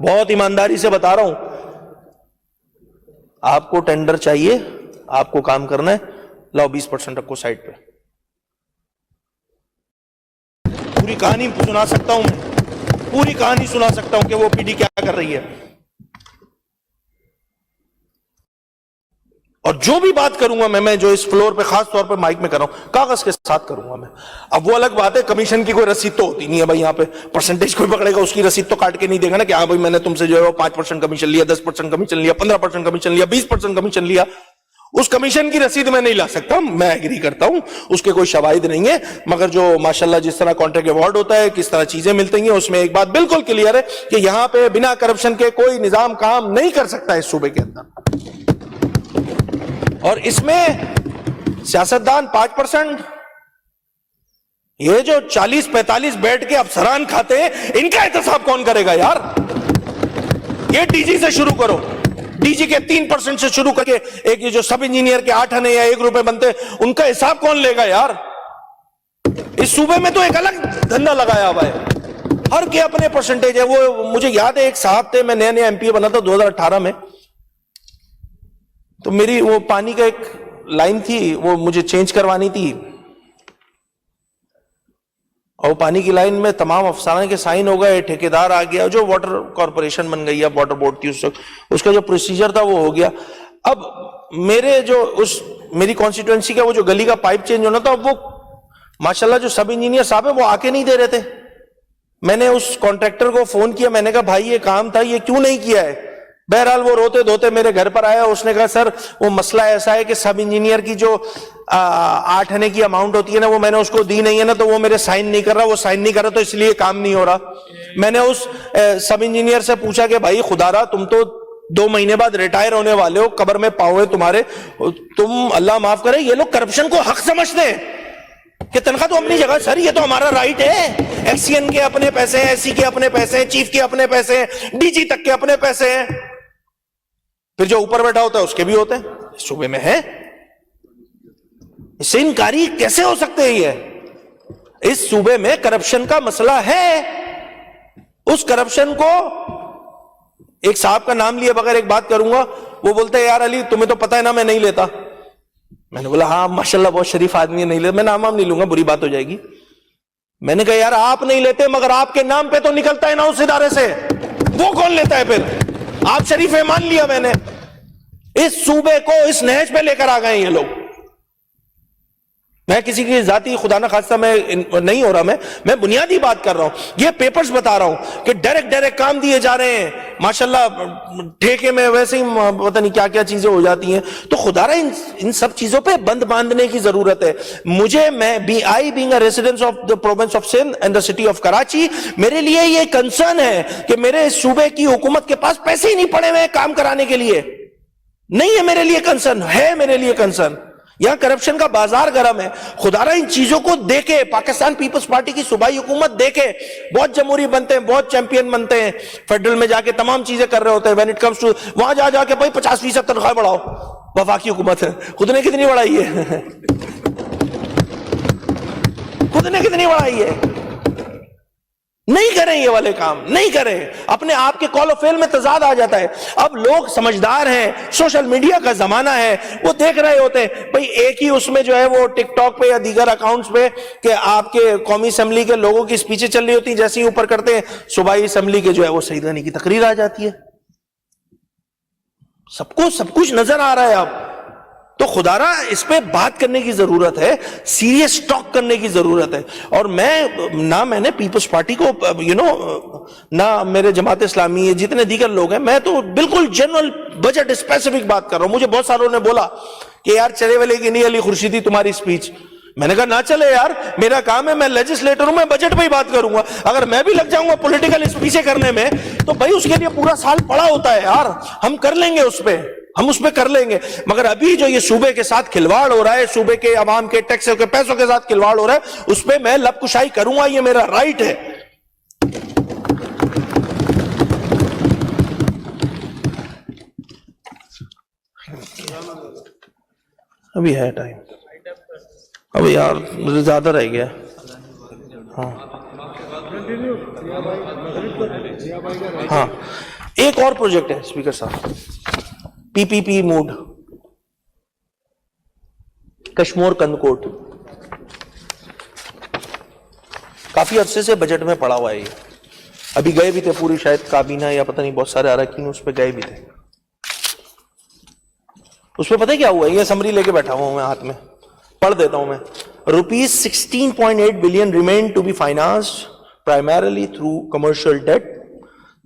Speaker 1: بہت ایمانداری سے بتا رہا ہوں، آپ کو ٹینڈر چاہیے، آپ کو کام کرنا ہے، لاؤ 20% رکھو سائڈ پہ. پوری کہانی سنا سکتا ہوں، میں پوری کہانی سنا سکتا ہوں کہ وہ PD کیا کر رہی ہے. اور جو بھی بات کروں گا میں جو اس فلور پہ خاص طور پہ مائک میں کر رہا ہوں، کاغذ کے ساتھ کروں گا میں. اب وہ الگ بات ہے، کمیشن کی کوئی رسید تو ہوتی نہیں ہے بھائی، یہاں پہ پرسنٹیج کوئی پکڑے گا، اس کی رسید تو کاٹ کے نہیں دے گا نا کہ ہاں بھائی میں نے تم سے جو ہے وہ 5% کمیشن لیا، 10% کمیشن لیا، 15% کمیشن لیا، 20% کمیشن لیا. اس کمیشن کی رسید میں نہیں لا سکتا، میں ایگری کرتا ہوں، اس کے کوئی شواہد نہیں ہے. مگر جو ماشاءاللہ جس طرح کانٹریکٹ ایوارڈ ہوتا ہے، کس طرح چیزیں ملتی ہیں، اس میں ایک بات بالکل کلیئر ہے کہ یہاں پہ بنا کرپشن کے کوئی نظام کام نہیں کر سکتا اس صوبے کے اندر. اور اس میں سیاستدان 5%، یہ جو 40-45 بیٹھ کے افسران کھاتے ہیں, ان کا احتساب کون کرے گا یار؟ یہ ڈی جی سے شروع کرو, ڈی جی کے 3% سے شروع کر کے ایک جو سب انجینئر کے 8 آنے یا 1 روپے بنتے, ان کا حساب کون لے گا یار؟ اس صوبے میں تو ایک الگ دھندا لگایا ہوا ہے, ہر کے اپنے پرسنٹیج ہے. وہ مجھے یاد ہے ایک صاحب تھے, میں نیا نیا ایم پی بنا تھا 2018 میں, تو میری وہ پانی کا ایک لائن تھی, وہ مجھے چینج کروانی تھی, اور پانی کی لائن میں تمام افسران کے سائن ہو گئے, ٹھیکیدار آ گیا, جو واٹر کارپوریشن بن گئی ہے, واٹر بورڈ تھی اس کا جو پروسیجر تھا وہ ہو گیا. اب میرے جو میری کانسٹیٹوئنسی کا وہ جو گلی کا پائپ چینج ہونا تھا, وہ ماشاءاللہ جو سب انجینئر صاحب ہے وہ آ کے نہیں دے رہے تھے. میں نے اس کانٹریکٹر کو فون کیا, میں نے کہا بھائی یہ کام تھا, یہ کیوں نہیں کیا ہے؟ بہرحال وہ روتے دھوتے میرے گھر پر آیا, اس نے کہا سر وہ مسئلہ ایسا ہے کہ سب انجینئر کی جو 8 آنے کی اماؤنٹ ہوتی ہے نا, وہ میں نے اس کو دی نہیں ہے نا, تو وہ میرے سائن نہیں کر رہا, وہ سائن نہیں کر رہا تو اس لیے کام نہیں ہو رہا. میں نے اس سب انجینئر سے پوچھا کہ بھائی خدا را, تم تو 2 مہینے بعد ریٹائر ہونے والے ہو, قبر میں پاؤں تمہارے, تم اللہ معاف کرے یہ لوگ کرپشن کو حق سمجھتے ہیں کہ تنخواہ تو اپنی جگہ, سر یہ تو ہمارا رائٹ ہے, ایکس سی این کے اپنے پیسے ہیں, ایس سی کے اپنے پیسے ہیں, چیف کے اپنے پیسے ہیں, ڈی جی تک کے اپنے پیسے ہیں, پھر جو اوپر بیٹھا ہوتا ہے اس کے بھی ہوتے ہیں. اس صوبے میں ہے, اس سے انکاری کیسے ہو سکتے ہیں؟ یہ اس صوبے میں کرپشن کا مسئلہ ہے. اس کرپشن کو ایک صاحب کا نام لیے بغیر ایک بات کروں گا, وہ بولتے ہیں یار علی تمہیں تو پتہ ہے نا میں نہیں لیتا. میں نے بولا ہاں ماشاءاللہ بہت شریف آدمی ہے, نہیں لیتا. میں نام نہیں لوں گا, بری بات ہو جائے گی. میں نے کہا یار آپ نہیں لیتے, مگر آپ کے نام پہ تو نکلتا ہے نا اس ادارے سے, وہ کون لیتا ہے پھر؟ آپ شریف ہے مان لیا میں نے. اس صوبے کو اس نہج پہ لے کر آ گئے یہ لوگ. میں کسی کی ذاتی خدا نہ خواستہ میں نہیں ہو رہا, میں بنیادی بات کر رہا ہوں. یہ پیپرز بتا رہا ہوں کہ ڈائریکٹ کام دیے جا رہے ہیں, ماشاءاللہ ٹھیکے میں ویسے ہی پتہ نہیں کیا کیا چیزیں ہو جاتی ہیں. تو خدا را ان سب چیزوں پہ بند باندھنے کی ضرورت ہے. مجھے آئی being a resident of the province of Sindh and the city of Karachi, میرے لیے یہ کنسرن ہے کہ میرے صوبے کی حکومت کے پاس پیسے ہی نہیں پڑے ہوئے کام کرانے کے لیے. نہیں ہے میرے لیے کنسرن, ہے میرے لیے کنسرن. یہاں کرپشن کا بازار گرم ہے. خدا را ان چیزوں کو دیکھے پاکستان پیپلز پارٹی کی صوبائی حکومت دیکھے, بہت جمہوری بنتے ہیں, بہت چیمپئن بنتے ہیں, فیڈرل میں جا کے تمام چیزیں کر رہے ہوتے ہیں. وین اٹ کمز ٹو وہاں جا کے بھائی 50% تنخواہ بڑھاؤ. وفاقی حکومت ہے, خود نے کتنی بڑھائی ہے؟ خود نے کتنی بڑھائی ہے؟ نہیں کریں یہ والے کام, نہیں کریں. اپنے آپ کے کال و فیل میں تضاد آ جاتا ہے. اب لوگ سمجھدار ہیں, سوشل میڈیا کا زمانہ ہے, وہ دیکھ رہے ہوتے ہیں بھئی ایک ہی اس میں جو ہے وہ ٹک ٹاک پہ یا دیگر اکاؤنٹس پہ کہ آپ کے قومی اسمبلی کے لوگوں کی سپیچیں چل رہی ہوتی ہیں, جیسے ہی اوپر کرتے ہیں صوبائی اسمبلی کے جو ہے وہ سعید غنی کی تقریر آ جاتی ہے. سب کچھ نظر آ رہا ہے. اب تو خدا را اس پہ بات کرنے کی ضرورت ہے, سیریس ٹاک کرنے کی ضرورت ہے. اور میں نے پیپلز پارٹی کو نہ میرے جماعت اسلامی جتنے دیگر لوگ ہیں, میں تو بالکل جنرل بجٹ اسپیسیفک بات کر رہا ہوں. مجھے بہت ساروں نے بولا کہ یار چلے والے کی نہیں علی خورشیدی تمہاری سپیچ. میں نے کہا نہ چلے یار, میرا کام ہے, میں لیجسلیٹر ہوں, میں بجٹ پہ ہی بات کروں گا. اگر میں بھی لگ جاؤں گا پولیٹیکل اسپیچیں کرنے میں تو بھائی اس کے لیے پورا سال پڑا ہوتا ہے یار, ہم کر لیں گے اس پہ, ہم اس پہ کر لیں گے. مگر ابھی جو یہ صوبے کے ساتھ کھلواڑ ہو رہا ہے, صوبے کے عوام کے ٹیکس کے پیسوں کے ساتھ کھلواڑ ہو رہا ہے, اس پہ میں لب کشائی کروں گا, یہ میرا رائٹ ہے. ابھی ہے ٹائم, ابھی یار مجھے زیادہ رہ گیا. ہاں ایک اور پروجیکٹ ہے اسپیکر صاحب, پی پی پی موڈ, کشمور کنکوٹ. کافی عرصے سے بجٹ میں پڑا ہوا ہے یہ. ابھی گئے بھی تھے پوری شاید کابینہ یا پتہ نہیں بہت سارے اراکین اس پہ گئے بھی تھے. اس پہ پتہ کیا ہوا ہے, یہ سمری لے کے بیٹھا ہوا ہوں میں ہاتھ میں, پڑھ دیتا ہوں میں. ₹16.8 billion remain to be financed primarily through commercial debt.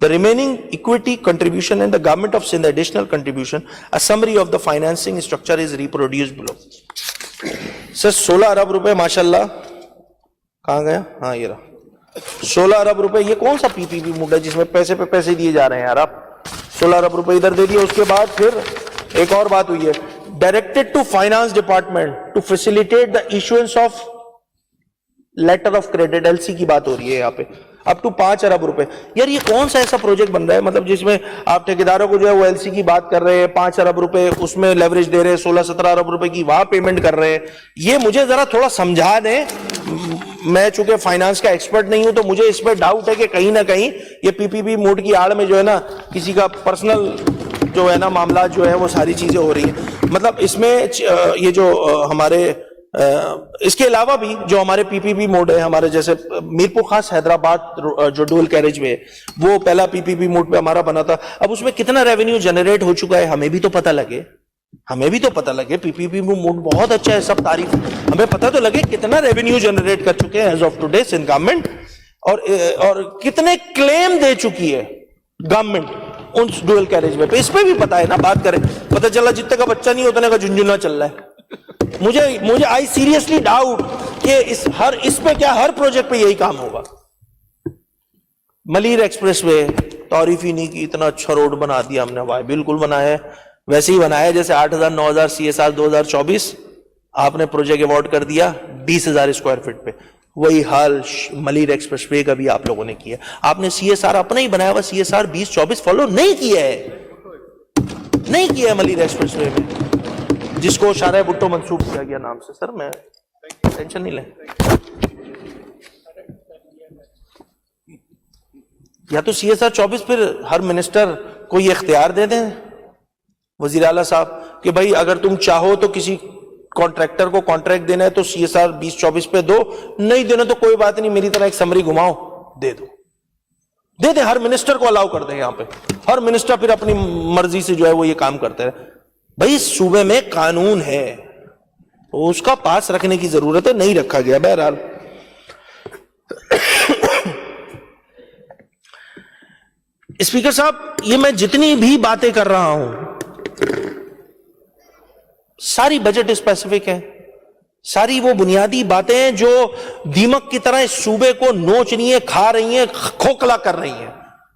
Speaker 1: The remaining equity contribution and the government of Sindh additional contribution. A summary of the financing structure is reproduced below. Sir, 16 ارب روپے ماشاءاللہ کہاں گیا؟ ہاں یہ رہا 16 ارب روپے. یہ کون سا پی پی پی موڈ ہے جس میں پیسے پہ پیسے دیے جا رہے ہیں یار؟ آپ 16 ارب روپے ادھر دے دیے. اس کے بعد پھر ایک اور بات ہوئی ہے, directed to finance department to facilitate the issuance of letter of credit LC کی بات ہو رہی ہے یہاں پہ, اپ ٹو 5 ارب روپے. یار یہ کون سا ایسا پروجیکٹ بن رہا ہے مطلب جس میں آپ ٹھیکیداروں کو جو ہے وہ LC کی بات کر رہے ہیں, 5 ارب روپے اس میں لیوریج دے رہے ہیں, 16-17 ارب روپے کی وہاں پیمنٹ کر رہے ہیں. یہ مجھے ذرا تھوڑا سمجھا دیں, میں چونکہ فائنانس کا ایکسپرٹ نہیں ہوں تو مجھے اس پہ ڈاؤٹ ہے کہ کہیں نہ کہیں یہ PPP موڈ کی آڑ میں جو ہے نا کسی کا پرسنل جو ہے نا معاملات جو ہے وہ ساری چیزیں ہو رہی ہیں. مطلب اس میں یہ جو ہمارے اس کے علاوہ بھی جو ہمارے PPP موڈ ہے, ہمارے جیسے میرپور خاص حیدرآباد جو ڈول کیریج میں وہ پہلا PPP موڈ پہ ہمارا بنا تھا. اب اس میں کتنا ریونیو جنریٹ ہو چکا ہے ہمیں بھی تو پتہ لگے, ہمیں بھی تو پتہ لگے. PPP موڈ بہت اچھا ہے, سب تعریف, ہمیں پتہ تو لگے کتنا ریونیو جنریٹ کر چکے ہیں as of today Sindh government, اور کتنے کلیم دے چکی ہے گورنمنٹ ان ڈوئل کیریج میں. اس پہ بھی پتہ ہے نا, بات کریں. پتہ چلا جتنے کا بچہ نہیں اتنے کا جھنجھنا چل رہا ہے. مجھے آئی سیریسلی ڈاؤٹ کہ اس پہ کیا ہر پروجیکٹ پہ یہی کام ہوگا. ملیر ایکسپریس وے تعریف ہی نہیں کی, اتنا اچھا روڈ بنا دیا ہم نے. بھائی بالکل بنایا ہے, ویسے ہی بنایا ہے جیسے 8,000 9,000 CSR 2024 آپ نے پروجیکٹ ایوارڈ کر دیا 20,000 اسکوائر فٹ پہ. وہی حال ملیر ایکسپریس وے کا بھی آپ لوگوں نے کیا. آپ نے CSR اپنا ہی بنایا ہوا CSR 2024 فالو نہیں کیا ہے ملیر ایکسپریس وے میں, جس کو شارع بھٹو منسوب کیا گیا نام سے. سر میں ٹینشن نہیں لیں, یا تو CSR 24 پھر ہر منسٹر کو یہ اختیار دے دیں وزیر اعلیٰ صاحب کہ بھائی اگر تم چاہو تو کسی کانٹریکٹر کو کانٹریکٹ دینا ہے تو CSR 2024 پہ دو, نہیں دینا تو کوئی بات نہیں, میری طرح ایک سمری گھماؤ دے دیں. ہر منسٹر کو الاؤ کر دیں یہاں پہ. ہر منسٹر پھر اپنی مرضی سے جو ہے وہ یہ کام کرتے رہے. بھائی صوبے میں قانون ہے, اس کا پاس رکھنے کی ضرورت ہے, نہیں رکھا گیا. بہرحال اسپیکر صاحب, یہ میں جتنی بھی باتیں کر رہا ہوں ساری بجٹ اسپیسیفک ہیں, ساری وہ بنیادی باتیں ہیں جو دیمک کی طرح اس صوبے کو نوچ رہی ہیں, کھا رہی ہیں, کھوکھلا کر رہی ہیں.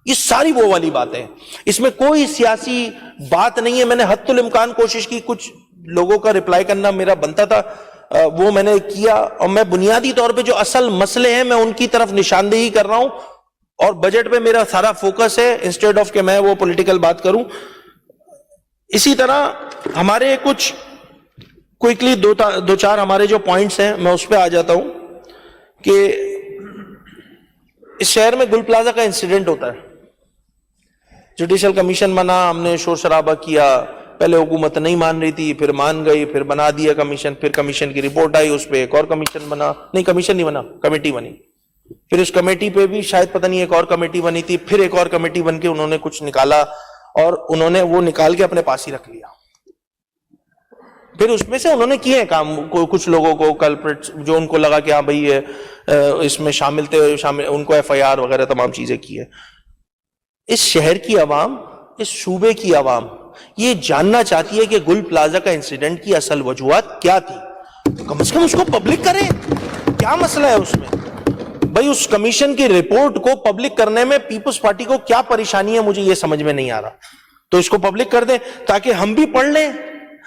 Speaker 1: یہ ساری وہ والی باتیں, اس میں کوئی سیاسی بات نہیں ہے. میں نے حد الامکان کوشش کی, کچھ لوگوں کا رپلائی کرنا میرا بنتا تھا وہ میں نے کیا, اور میں بنیادی طور پہ جو اصل مسئلے ہیں میں ان کی طرف نشاندہی کر رہا ہوں, اور بجٹ پہ میرا سارا فوکس ہے انسٹیڈ آف کہ میں وہ پولیٹیکل بات کروں. اسی طرح ہمارے کچھ کوئکلی دو چار ہمارے جو پوائنٹس ہیں میں اس پہ آ جاتا ہوں کہ اس شہر میں گل پلازا کا انسیڈنٹ ہوتا ہے. جوڈیشل کمیشن بنا, ہم نے شور شرابہ کیا, پہلے حکومت نہیں مان رہی تھی, پھر مان گئی, پھر بنا دیا کمیشن, پھر کمیشن کی رپورٹ آئی, اس پہ ایک اور کمیشن بنا, نہیں کمیشن نہیں بنا, کمیٹی بنی, پھر اس کمیٹی پہ بھی شاید پتہ نہیں ایک اور کمیٹی بنی تھی, پھر ایک اور کمیٹی بن کے انہوں نے کچھ نکالا اور انہوں نے وہ نکال کے اپنے پاس ہی رکھ لیا. پھر اس میں سے انہوں نے کیے کام, کچھ لوگوں کو کلپریٹ جو ان کو لگا کہ ہاں بھائی اس میں شامل تھے, ان کو FIR وغیرہ تمام چیزیں کی ہے. اس شہر کی عوام, اس صوبے کی عوام یہ جاننا چاہتی ہے کہ گل پلازا کا انسیڈنٹ کی اصل وجوہات کیا تھی. کم از کم اس کو پبلک کریں, کیا مسئلہ ہے اس میں. بھائی اس کمیشن کی رپورٹ کو پبلک کرنے میں پیپلز پارٹی کو کیا پریشانی ہے, مجھے یہ سمجھ میں نہیں آ رہا. تو اس کو پبلک کر دیں تاکہ ہم بھی پڑھ لیں,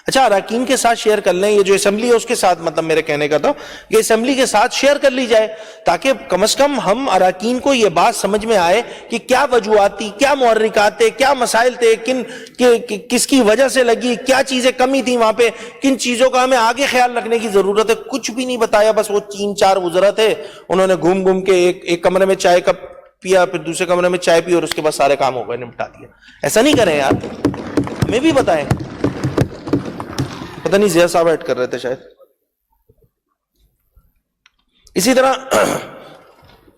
Speaker 1: اچھا اراکین کے ساتھ شیئر کر لیں. یہ جو اسمبلی ہے اس کے ساتھ, مطلب میرے کہنے کا تھا کہ اسمبلی کے ساتھ شیئر کر لی جائے تاکہ کم از کم ہم اراکین کو یہ بات سمجھ میں آئے کہ کیا وجوہات تھی, کیا محرکات تھے, کیا مسائل تھے, کس کی وجہ سے لگی, کیا چیزیں کمی تھی وہاں پہ, کن چیزوں کا ہمیں آگے خیال رکھنے کی ضرورت ہے. کچھ بھی نہیں بتایا, بس وہ 3-4 وزراء تھے, انہوں نے گھوم گھوم کے ایک کمرے میں چائے کپ پیا, پھر دوسرے کمرے میں چائے پی, اور اس کے بعد سارے کام ہو گئے, نپٹا دیا. ایسا نہیں کریں یار, ہمیں بھی بتائیں. پتہ نہیں زیاد صاحب ایڈ کر رہے تھے شاید. اسی طرح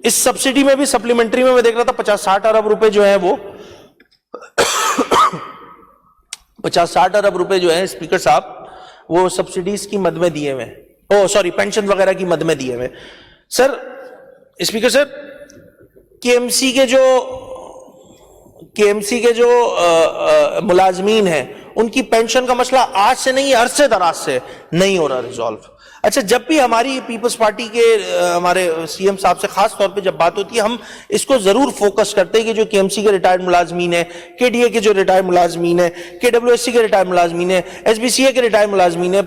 Speaker 1: اس سبسڈی میں بھی سپلیمنٹری میں دیکھ رہا تھا 50-60 ارب روپے جو ہیں وہ 50-60 ارب روپے جو ہیں اسپیکر صاحب وہ سبسڈیز کی مد میں دیے ہوئے, پینشن وغیرہ کی مد میں دیے ہوئے. سر اسپیکر سر, KMC کے جو ملازمین ہیں ان کی پینشن کا مسئلہ آج سے نہیں, عرصے دراز سے نہیں ہو رہا ریزالو. اچھا جب بھی ہماری پیپلز پارٹی کے ہمارے سی ایم صاحب سے خاص طور پہ جب بات ہوتی ہے ہم اس کو ضرور فوکس کرتے ہیں کہ جو کے ایم سی کے ریٹائرڈ ملازمین ہیں, کے ڈی اے کے جو ریٹائرڈ ملازمین ہیں, کے ڈبلیو ایس سی کے ریٹائرڈ ملازمین ہیں, ایس بی سی اے کے ریٹائرڈ ملازمین ہیں,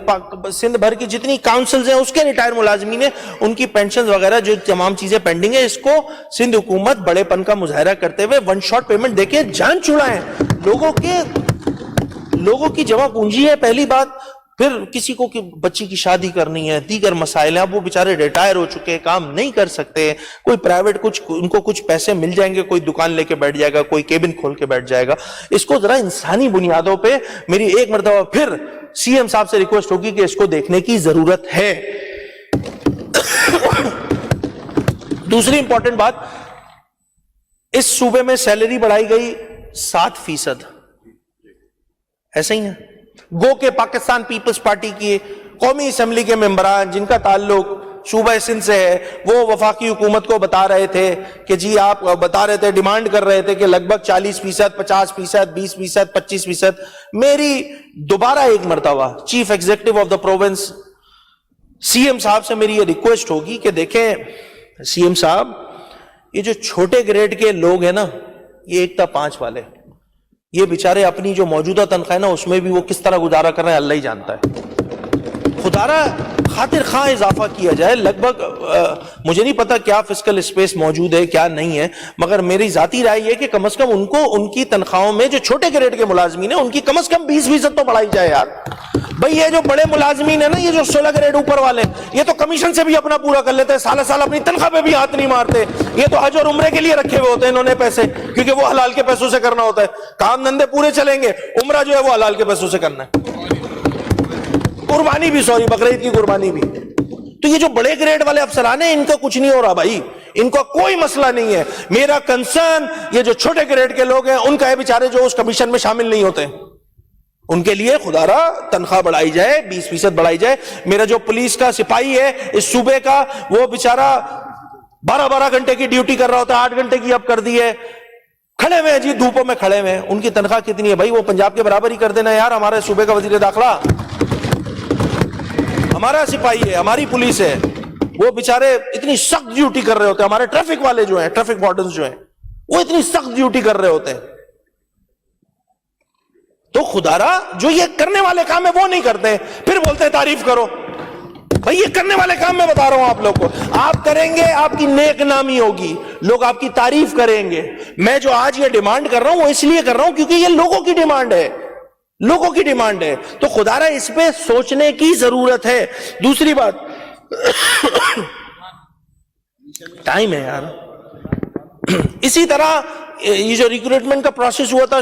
Speaker 1: سندھ بھر کی جتنی کاؤنسلز ہیں اس کے ریٹائرڈ ملازمین ہیں, ان کی پینشنز وغیرہ جو تمام چیزیں پینڈنگ ہیں, اس کو سندھ حکومت بڑے پن کا مظاہرہ کرتے ہوئے ون شاٹ پیمنٹ دے کے جان چھڑائیں. لوگوں کی جمع پونجی ہے پہلی بات, پھر کسی کو بچی کی شادی کرنی ہے, دیگر مسائل ہیں, اب وہ بیچارے ریٹائر ہو چکے ہیں, کام نہیں کر سکتے, کوئی پرائیویٹ ان کو کچھ پیسے مل جائیں گے, کوئی دکان لے کے بیٹھ جائے گا, کوئی کیبن کھول کے بیٹھ جائے گا. اس کو ذرا انسانی بنیادوں پہ میری ایک مرتبہ پھر سی ایم صاحب سے ریکویسٹ ہوگی کہ اس کو دیکھنے کی ضرورت ہے. دوسری امپورٹنٹ بات, اس صوبے میں سیلری بڑھائی گئی 7%, ایسا ہی ہے. گو کہ پاکستان پیپلز پارٹی کی قومی اسمبلی کے ممبران جن کا تعلق صوبہ سندھ سے ہے, وہ وفاقی حکومت کو بتا رہے تھے کہ جی آپ بتا رہے تھے, ڈیمانڈ کر رہے تھے کہ لگ بھگ 40%, 50%, 20%, 25%. میری دوبارہ ایک مرتبہ chief executive of the province C M صاحب سے میری یہ ریکویسٹ ہوگی کہ دیکھیں سی ایم صاحب, یہ جو چھوٹے گریڈ کے لوگ ہیں نا, یہ 1 تا 5 والے, یہ بیچارے اپنی جو موجودہ تنخواہ ہے نا اس میں بھی وہ کس طرح گزارا کر رہے ہیں اللہ ہی جانتا ہے. خدارا خاطر خواہ اضافہ کیا جائے, لگ بھگ مجھے نہیں پتا کیا فسکل اسپیس موجود ہے کیا نہیں ہے, مگر میری ذاتی رائے یہ کہ کم از کم ان کو ان کی تنخواہوں میں جو چھوٹے گریڈ کے ملازمین ہیں ان کی کم از کم 20% تو بڑھائی جائے یار. بھئی یہ جو بڑے ملازمین ہیں نا, یہ جو 16 گریڈ اوپر والے, یہ تو کمیشن سے بھی اپنا پورا کر لیتے ہیں, سالہ سال اپنی تنخواہ پہ بھی ہاتھ نہیں مارتے. یہ تو حج اور عمرے کے لیے رکھے ہوئے ہوتے ہیں انہوں نے پیسے, کیونکہ وہ حلال کے پیسوں سے کرنا ہوتا ہے. کام دھندے پورے چلیں گے, عمرہ جو ہے وہ حلال کے پیسوں سے کرنا ہے, قربانی بھی, سوری بقرعید کی قربانی بھی. تو یہ جو بڑے گریڈ والے افسران ہیں ان کا کچھ نہیں ہو رہا بھائی, ان کا کوئی مسئلہ نہیں ہے. میرا کنسرن یہ جو چھوٹے گریڈ کے لوگ ہیں ان کا ہے بیچارے جو اس کمیشن میں شامل نہیں ہوتے, ان کے لیے خدا را تنخواہ بڑھائی جائے, 20% بڑھائی جائے. میرا جو پولیس کا سپاہی ہے اس صوبے کا, وہ بیچارہ 12 گھنٹے کی ڈیوٹی کر رہا ہوتا ہے, 8 گھنٹے کی اب کر دی ہے, کھڑے ہوئے ہیں جی دھوپوں میں کھڑے ہوئے ہیں. ان کی تنخواہ کتنی ہے بھائی, وہ پنجاب کے برابر ہی کر دینا یار. ہمارے صوبے کا وزیر داخلہ ہمارا سپاہی ہے, ہماری پولیس ہے, وہ بیچارے اتنی سخت ڈیوٹی کر رہے ہوتے ہیں. ہمارے ٹریفک والے جو ہیں, ٹریفک وارڈنز جو ہیں, وہ اتنی سخت ڈیوٹی کر رہے ہوتے ہیں. تو خدا را جو یہ کرنے والے کام ہے وہ نہیں کرتے, پھر بولتے ہیں تعریف کرو. بھائی یہ کرنے والے کام میں بتا رہا ہوں آپ لوگ کو, آپ کریں گے آپ کی نیک نامی ہوگی, لوگ آپ کی تعریف کریں گے. میں جو آج یہ ڈیمانڈ کر رہا ہوں وہ اس لیے کر رہا ہوں کیونکہ یہ لوگوں کی ڈیمانڈ ہے, لوگوں کی ڈیمانڈ ہے. تو خدا را اس پہ سوچنے کی ضرورت ہے. دوسری بات, ٹائم ہے یار. اسی طرح یہ جو ریکروٹمنٹ کا پروسیس ہوا تھا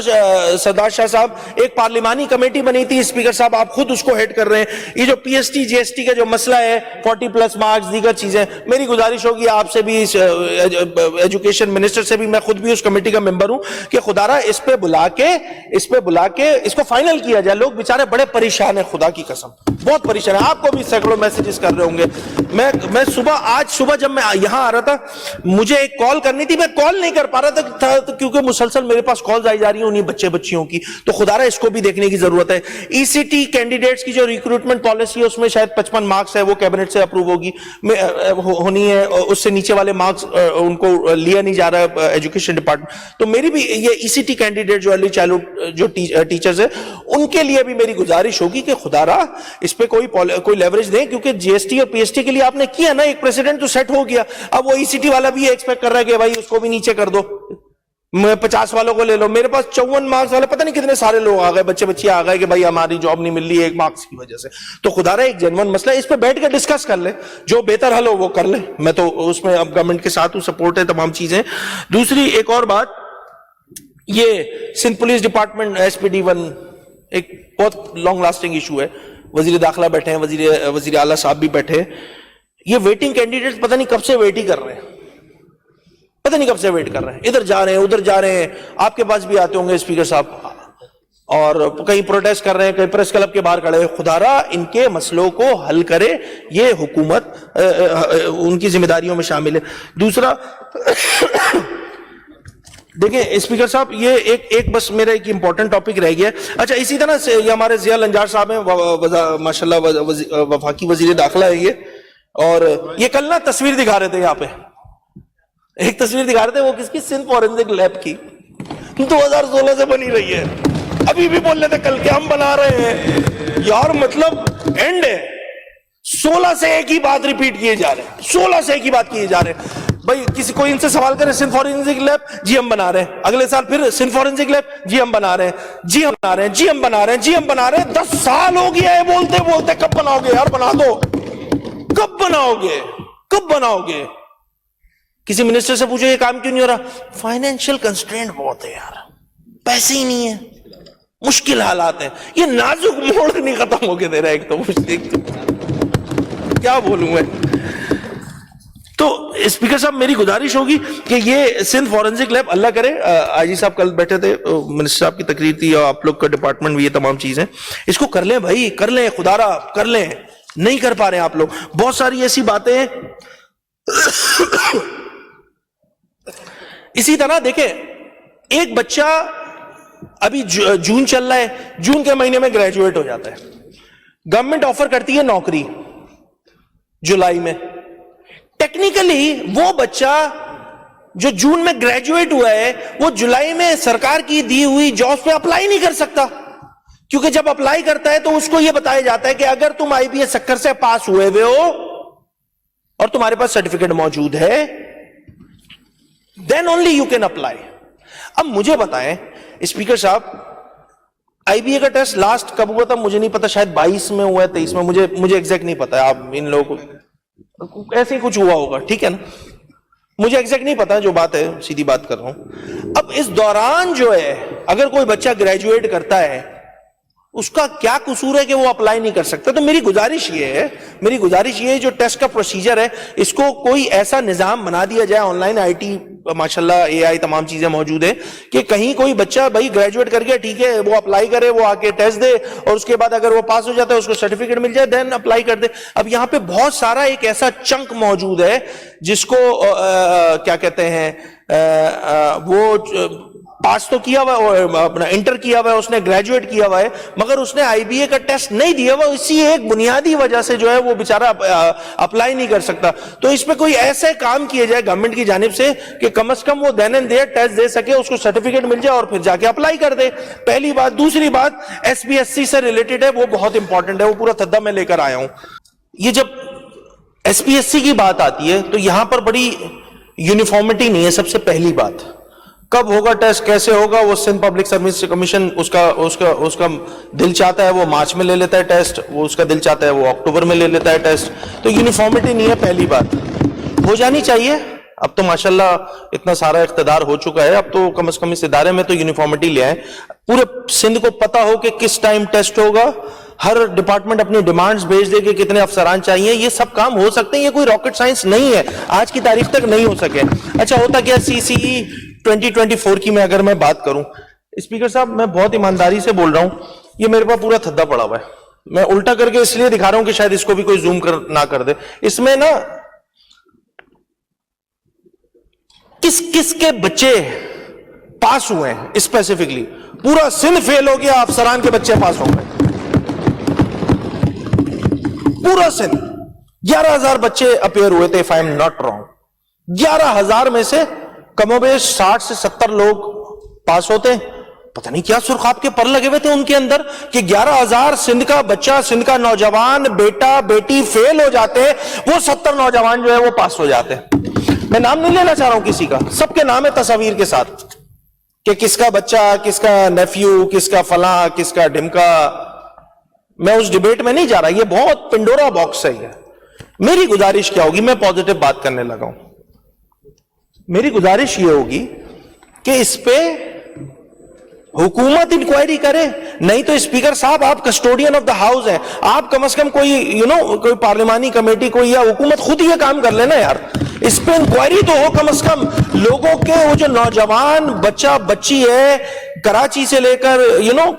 Speaker 1: سردار شاہ صاحب, ایک پارلیمانی کمیٹی بنی تھی, اسپیکر صاحب آپ خود اس کو ہیڈ کر رہے ہیں. یہ جو P S T G S T کا جو مسئلہ ہے, 40+ مارکس دیگر چیزیں, میری گزارش ہوگی آپ سے بھی, ایجوکیشن منسٹر سے بھی, میں خود بھی اس کمیٹی کا ممبر ہوں, کہ خدا را اس پہ بلا کے اس کو فائنل کیا جائے. لوگ بیچارے بڑے پریشان ہیں, خدا کی قسم بہت پریشان ہیں. آپ کو بھی سینکڑوں میسیجز کر رہے ہوں گے. میں آج صبح جب میں یہاں آ رہا تھا, مجھے ایک کال کرنی تھی, میں کال نہیں کر پا رہا تھا کیونکہ مسلسل میرے پاس کالز آئی جا رہی ہیں انہیں بچیوں کی. تو خدا را اس کو بھی دیکھنے کی ضرورت ہے. ای سی ٹی کینڈیڈیٹس کی جو ریکروٹمنٹ پالیسی ہے اس میں شاید 55 مارکس ہے, وہ کیبنٹ سے اپروو ہونی ہے. اس سے نیچے والے مارکس ان کو لیا نہیں جا رہا ایجوکیشن ڈپارٹمنٹ. تو میری بھی یہ ای سی ٹی کینڈیڈیٹ جو ارلی چائلڈہڈ جو ٹیچرز ہیں ان کے لیے بھی میری گزارش ہوگی کہ خدا را اس پہ کوئی لیوریج دیں, کیونکہ جی ایس ٹی اور پی ایس ٹی کے لیے آپ نے کیا نا, ایک پریسیڈنٹ تو سیٹ ہو گیا. اب وہ ای سی ٹی والا بھی ایکسپیکٹ کر رہا ہے کہ بھائی اس کو بھی نیچے کر دو, 50 والوں کو لے لو. میرے پاس 54 مارکس والے پتہ نہیں کتنے سارے لوگ آ گئے, بچے آ گئے کہ بھائی ہماری جاب نہیں مل رہی ہے 1 مارکس کی وجہ سے. تو خدا را ایک جنون مسئلہ ہے, اس پہ بیٹھ کے ڈسکس کر لیں, جو بہتر حل ہو وہ کر لیں. میں تو اس میں اب گورنمنٹ کے ساتھ ہوں, سپورٹ ہے تمام چیزیں. دوسری ایک اور بات, یہ سندھ پولیس ڈپارٹمنٹ SPD1 ایک بہت لانگ لاسٹنگ ایشو ہے. وزیر داخلہ بیٹھے ہیں, وزیر اعلیٰ صاحب بھی بیٹھے. یہ ویٹنگ کینڈیڈیٹ پتہ نہیں کب سے ویٹ ہی کر رہے ہیں, پتہ نہیں کب سے ویٹ کر رہے ہیں, ادھر جا رہے ہیں ادھر جا رہے ہیں. آپ کے پاس بھی آتے ہوں گے اسپیکر صاحب, اور کہیں پروٹیسٹ کر رہے ہیں, کہیں پریس کلب کے باہر کھڑے ہیں. خدا را ان کے مسئلوں کو حل کرے, یہ حکومت ان کی ذمہ داریوں میں شامل ہے. دوسرا دیکھیں اسپیکر صاحب یہ ایک بس میرا ایک امپورٹنٹ ٹاپک رہ گیا ہے. اچھا اسی طرح سے یہ ہمارے ضیاء الانجار صاحب ہیں ماشاءاللہ وفاقی وزیر داخلہ ہے یہ, اور یہ کل نا تصویر دکھا رہے تھے, یہاں پہ ایک تصویر دکھا رہے تھے, وہ کس کی, سندھ فورینسک لیب کی, 2016 سے بنی رہی ہے. ابھی بھی بول رہے تھے کل کے ہم بنا رہے ہیں یار, مطلب اینڈ ہے. 16 سے ایک ہی بات ریپیٹ کیے جا رہے ہیں, 16 سے ایک ہی بات کیے جا رہے ہیں. بھائی کسی کوئی ان سے سوال کرے سندھ فورینسک لیب, جی ہم بنا رہے ہیں. اگلے سال پھر سندھ فورینسک لیب, جی ہم بنا رہے ہیں, جی ہم بنا رہے ہیں, جی ہم بنا رہے ہیں, جی ہم بنا رہے ہیں. 10 سال ہو گیا ہے بولتے بولتے. کب بناؤ گے یار, بنا دو. کب بناؤ گے, کب بناؤ گے؟ کسی منسٹر سے پوچھو یہ کام کیوں نہیں ہو رہا؟ فائنینشیل کنسٹرینٹ بہت ہے یار, پیسے ہی نہیں ہے, مشکل حالات ہیں. یہ نازک موڑ نہیں ختم ہو کے دے رہا ہے. ایک تو کیا بولوں میں. تو اسپیکر صاحب میری گزارش ہوگی کہ یہ سندھ فورینسک لیب, اللہ کرے آئی جی صاحب کل بیٹھے تھے, منسٹر صاحب کی تقریر تھی, اور آپ لوگ کا ڈپارٹمنٹ بھی, یہ تمام چیزیں اس کو کر لیں بھائی, کر لیں, خدا را کر لیں. نہیں کر پا رہے ہیں آپ لوگ. بہت ساری ایسی باتیں ہیں. اسی طرح دیکھیں, ایک بچہ ابھی جون چل رہا ہے, جون کے مہینے میں گریجویٹ ہو جاتا ہے, گورنمنٹ آفر کرتی ہے نوکری جولائی میں. ٹیکنیکلی وہ بچہ جو جون میں گریجویٹ ہوا ہے وہ جولائی میں سرکار کی دی ہوئی جابس پہ اپلائی نہیں کر سکتا, کیونکہ جب اپلائی کرتا ہے تو اس کو یہ بتایا جاتا ہے کہ اگر تم آئی بی ایس سکر سے پاس ہوئے ہو اور تمہارے پاس سرٹیفکیٹ موجود ہے, then only you can apply. اب مجھے بتائیں اسپیکر صاحب, آئی بی اے کا ٹیسٹ لاسٹ کب ہوا تھا مجھے نہیں پتا, شاید 22 میں ہوا ہے, 23 میں, مجھے ایگزیکٹ نہیں پتا. آپ ان لوگوں کو ایسے ہی کچھ ہوا ہوگا, ٹھیک ہے نا, مجھے ایگزیکٹ نہیں پتا, جو بات ہے سیدھی بات کر رہا ہوں. اب اس دوران جو ہے اگر کوئی بچہ گریجویٹ کرتا ہے, اس کا کیا قصور ہے کہ وہ اپلائی نہیں کر سکتا؟ تو میری گزارش یہ ہے جو ٹیسٹ کا پروسیجر ہے اس کو کوئی ایسا نظام بنا دیا جائے, آن لائن, آئی ٹی ماشاءاللہ اے آئی تمام چیزیں موجود ہیں, کہ کہیں کوئی بچہ بھائی گریجویٹ کر گیا, ٹھیک ہے, وہ اپلائی کرے, وہ آ کے ٹیسٹ دے, اور اس کے بعد اگر وہ پاس ہو جاتا ہے اس کو سرٹیفکیٹ مل جائے, دین اپلائی کر دے. اب یہاں پہ بہت سارا ایک ایسا چنک موجود ہے جس کو کیا کہتے ہیں, وہ پاس تو کیا ہوا ہے, اپنا انٹر کیا ہوا ہے, اس نے گریجویٹ کیا ہوا ہے, مگر اس نے آئی بی اے کا ٹیسٹ نہیں دیا ہوا, اسی ایک بنیادی وجہ سے جو ہے وہ بیچارہ اپلائی نہیں کر سکتا. تو اس پہ کوئی ایسے کام کیے جائے گورنمنٹ کی جانب سے کہ کم از کم وہ دین اینڈ دیئر ٹیسٹ دے سکے, اس کو سرٹیفکیٹ مل جائے اور پھر جا کے اپلائی کر دے. پہلی بات. دوسری بات ایس پی ایس سی سے ریلیٹڈ ہے, وہ بہت امپورٹنٹ ہے, وہ پورا تھدہ میں لے کر آیا ہوں. یہ جب ایس پی ایس سی کی بات آتی ہے تو یہاں پر بڑی یونیفارمٹی نہیں ہے. سب سے پہلی بات, کب ہوگا ٹیسٹ, کیسے ہوگا, وہ سندھ پبلک سروس کمیشن اس کا دل چاہتا ہے وہ مارچ میں لے لیتا ہے ٹیسٹ, وہ اس کا دل چاہتا ہے وہ اکتوبر میں لے لیتا ہے ٹیسٹ. تو یونیفارمٹی نہیں ہے. پہلی بات ہو جانی چاہیے. اب تو ماشاءاللہ اتنا سارا اقتدار ہو چکا ہے, اب تو کم از کم اس ادارے میں تو یونیفارمٹی لے آئیں, پورے سندھ کو پتا ہو کہ کس ٹائم ٹیسٹ ہوگا, ہر ڈپارٹمنٹ اپنی ڈیمانڈز بھیج دے کہ کتنے افسران چاہیے. یہ سب کام ہو سکتے ہیں, یہ کوئی راکٹ سائنس نہیں ہے, آج کی تاریخ تک نہیں ہو سکے. اچھا ہوتا کیا سی سی ای 2024 کی میں اگر میں بات کروں, اسپیکر صاحب میں بہت ایمانداری سے بول رہا ہوں, یہ میرے پاس پورا تھدہ پڑا ہوا ہے. میں الٹا کر کے اس لیے دکھا رہا ہوں کہ شاید اس کو بھی کوئی زوم نہ کر دے. اس میں نا کس کے بچے پاس ہوئے ہیں اسپیسیفکلی, پورا سندھ فیل ہو گیا, افسران کے بچے پاس ہو گئے, پورا سندھ. 11,000 بچے اپیئر ہوئے تھے, if I am not wrong. 11,000 میں سے کم و بیش 60 سے 70 لوگ پاس ہوتے ہیں. پتہ نہیں کیا سرخاب کے پر لگے ہوئے تھے ان کے اندر کہ 11,000 سندھ کا بچہ, سندھ کا نوجوان, بیٹا بیٹی فیل ہو جاتے ہیں, وہ 70 نوجوان جو ہے وہ پاس ہو جاتے ہیں. میں نام نہیں لینا چاہ رہا ہوں کسی کا, سب کے نام ہے تصاویر کے ساتھ کہ کس کا بچہ, کس کا نیفیو, کس کا فلاں, کس کا ڈھمکا. میں اس ڈیبیٹ میں نہیں جا رہا, یہ بہت پنڈورا باکس ہے. میری گزارش کیا ہوگی, میں پازیٹو بات کرنے لگا ہوں, میری گزارش یہ ہوگی کہ اس پہ حکومت انکوائری کرے. نہیں تو اسپیکر صاحب آپ کسٹوڈین آف دا ہاؤس ہیں, آپ کم از کم کوئی کوئی پارلیمانی کمیٹی کوئی یا حکومت خود یہ کام کر لینا یار. اس پہ انکوائری تو ہو کم از کم. لوگوں کے وہ جو نوجوان بچہ بچی ہے کراچی سے لے کر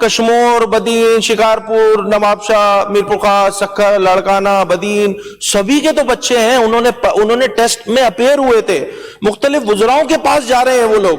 Speaker 1: کشمور, بدین, شکارپور, نواب شاہ, میرپور خاص, سکھر, لاڑکانہ, بدین, سبھی کے تو بچے ہیں. انہوں نے ٹیسٹ میں اپیئر ہوئے تھے, مختلف وزراؤں کے پاس جا رہے ہیں وہ لوگ,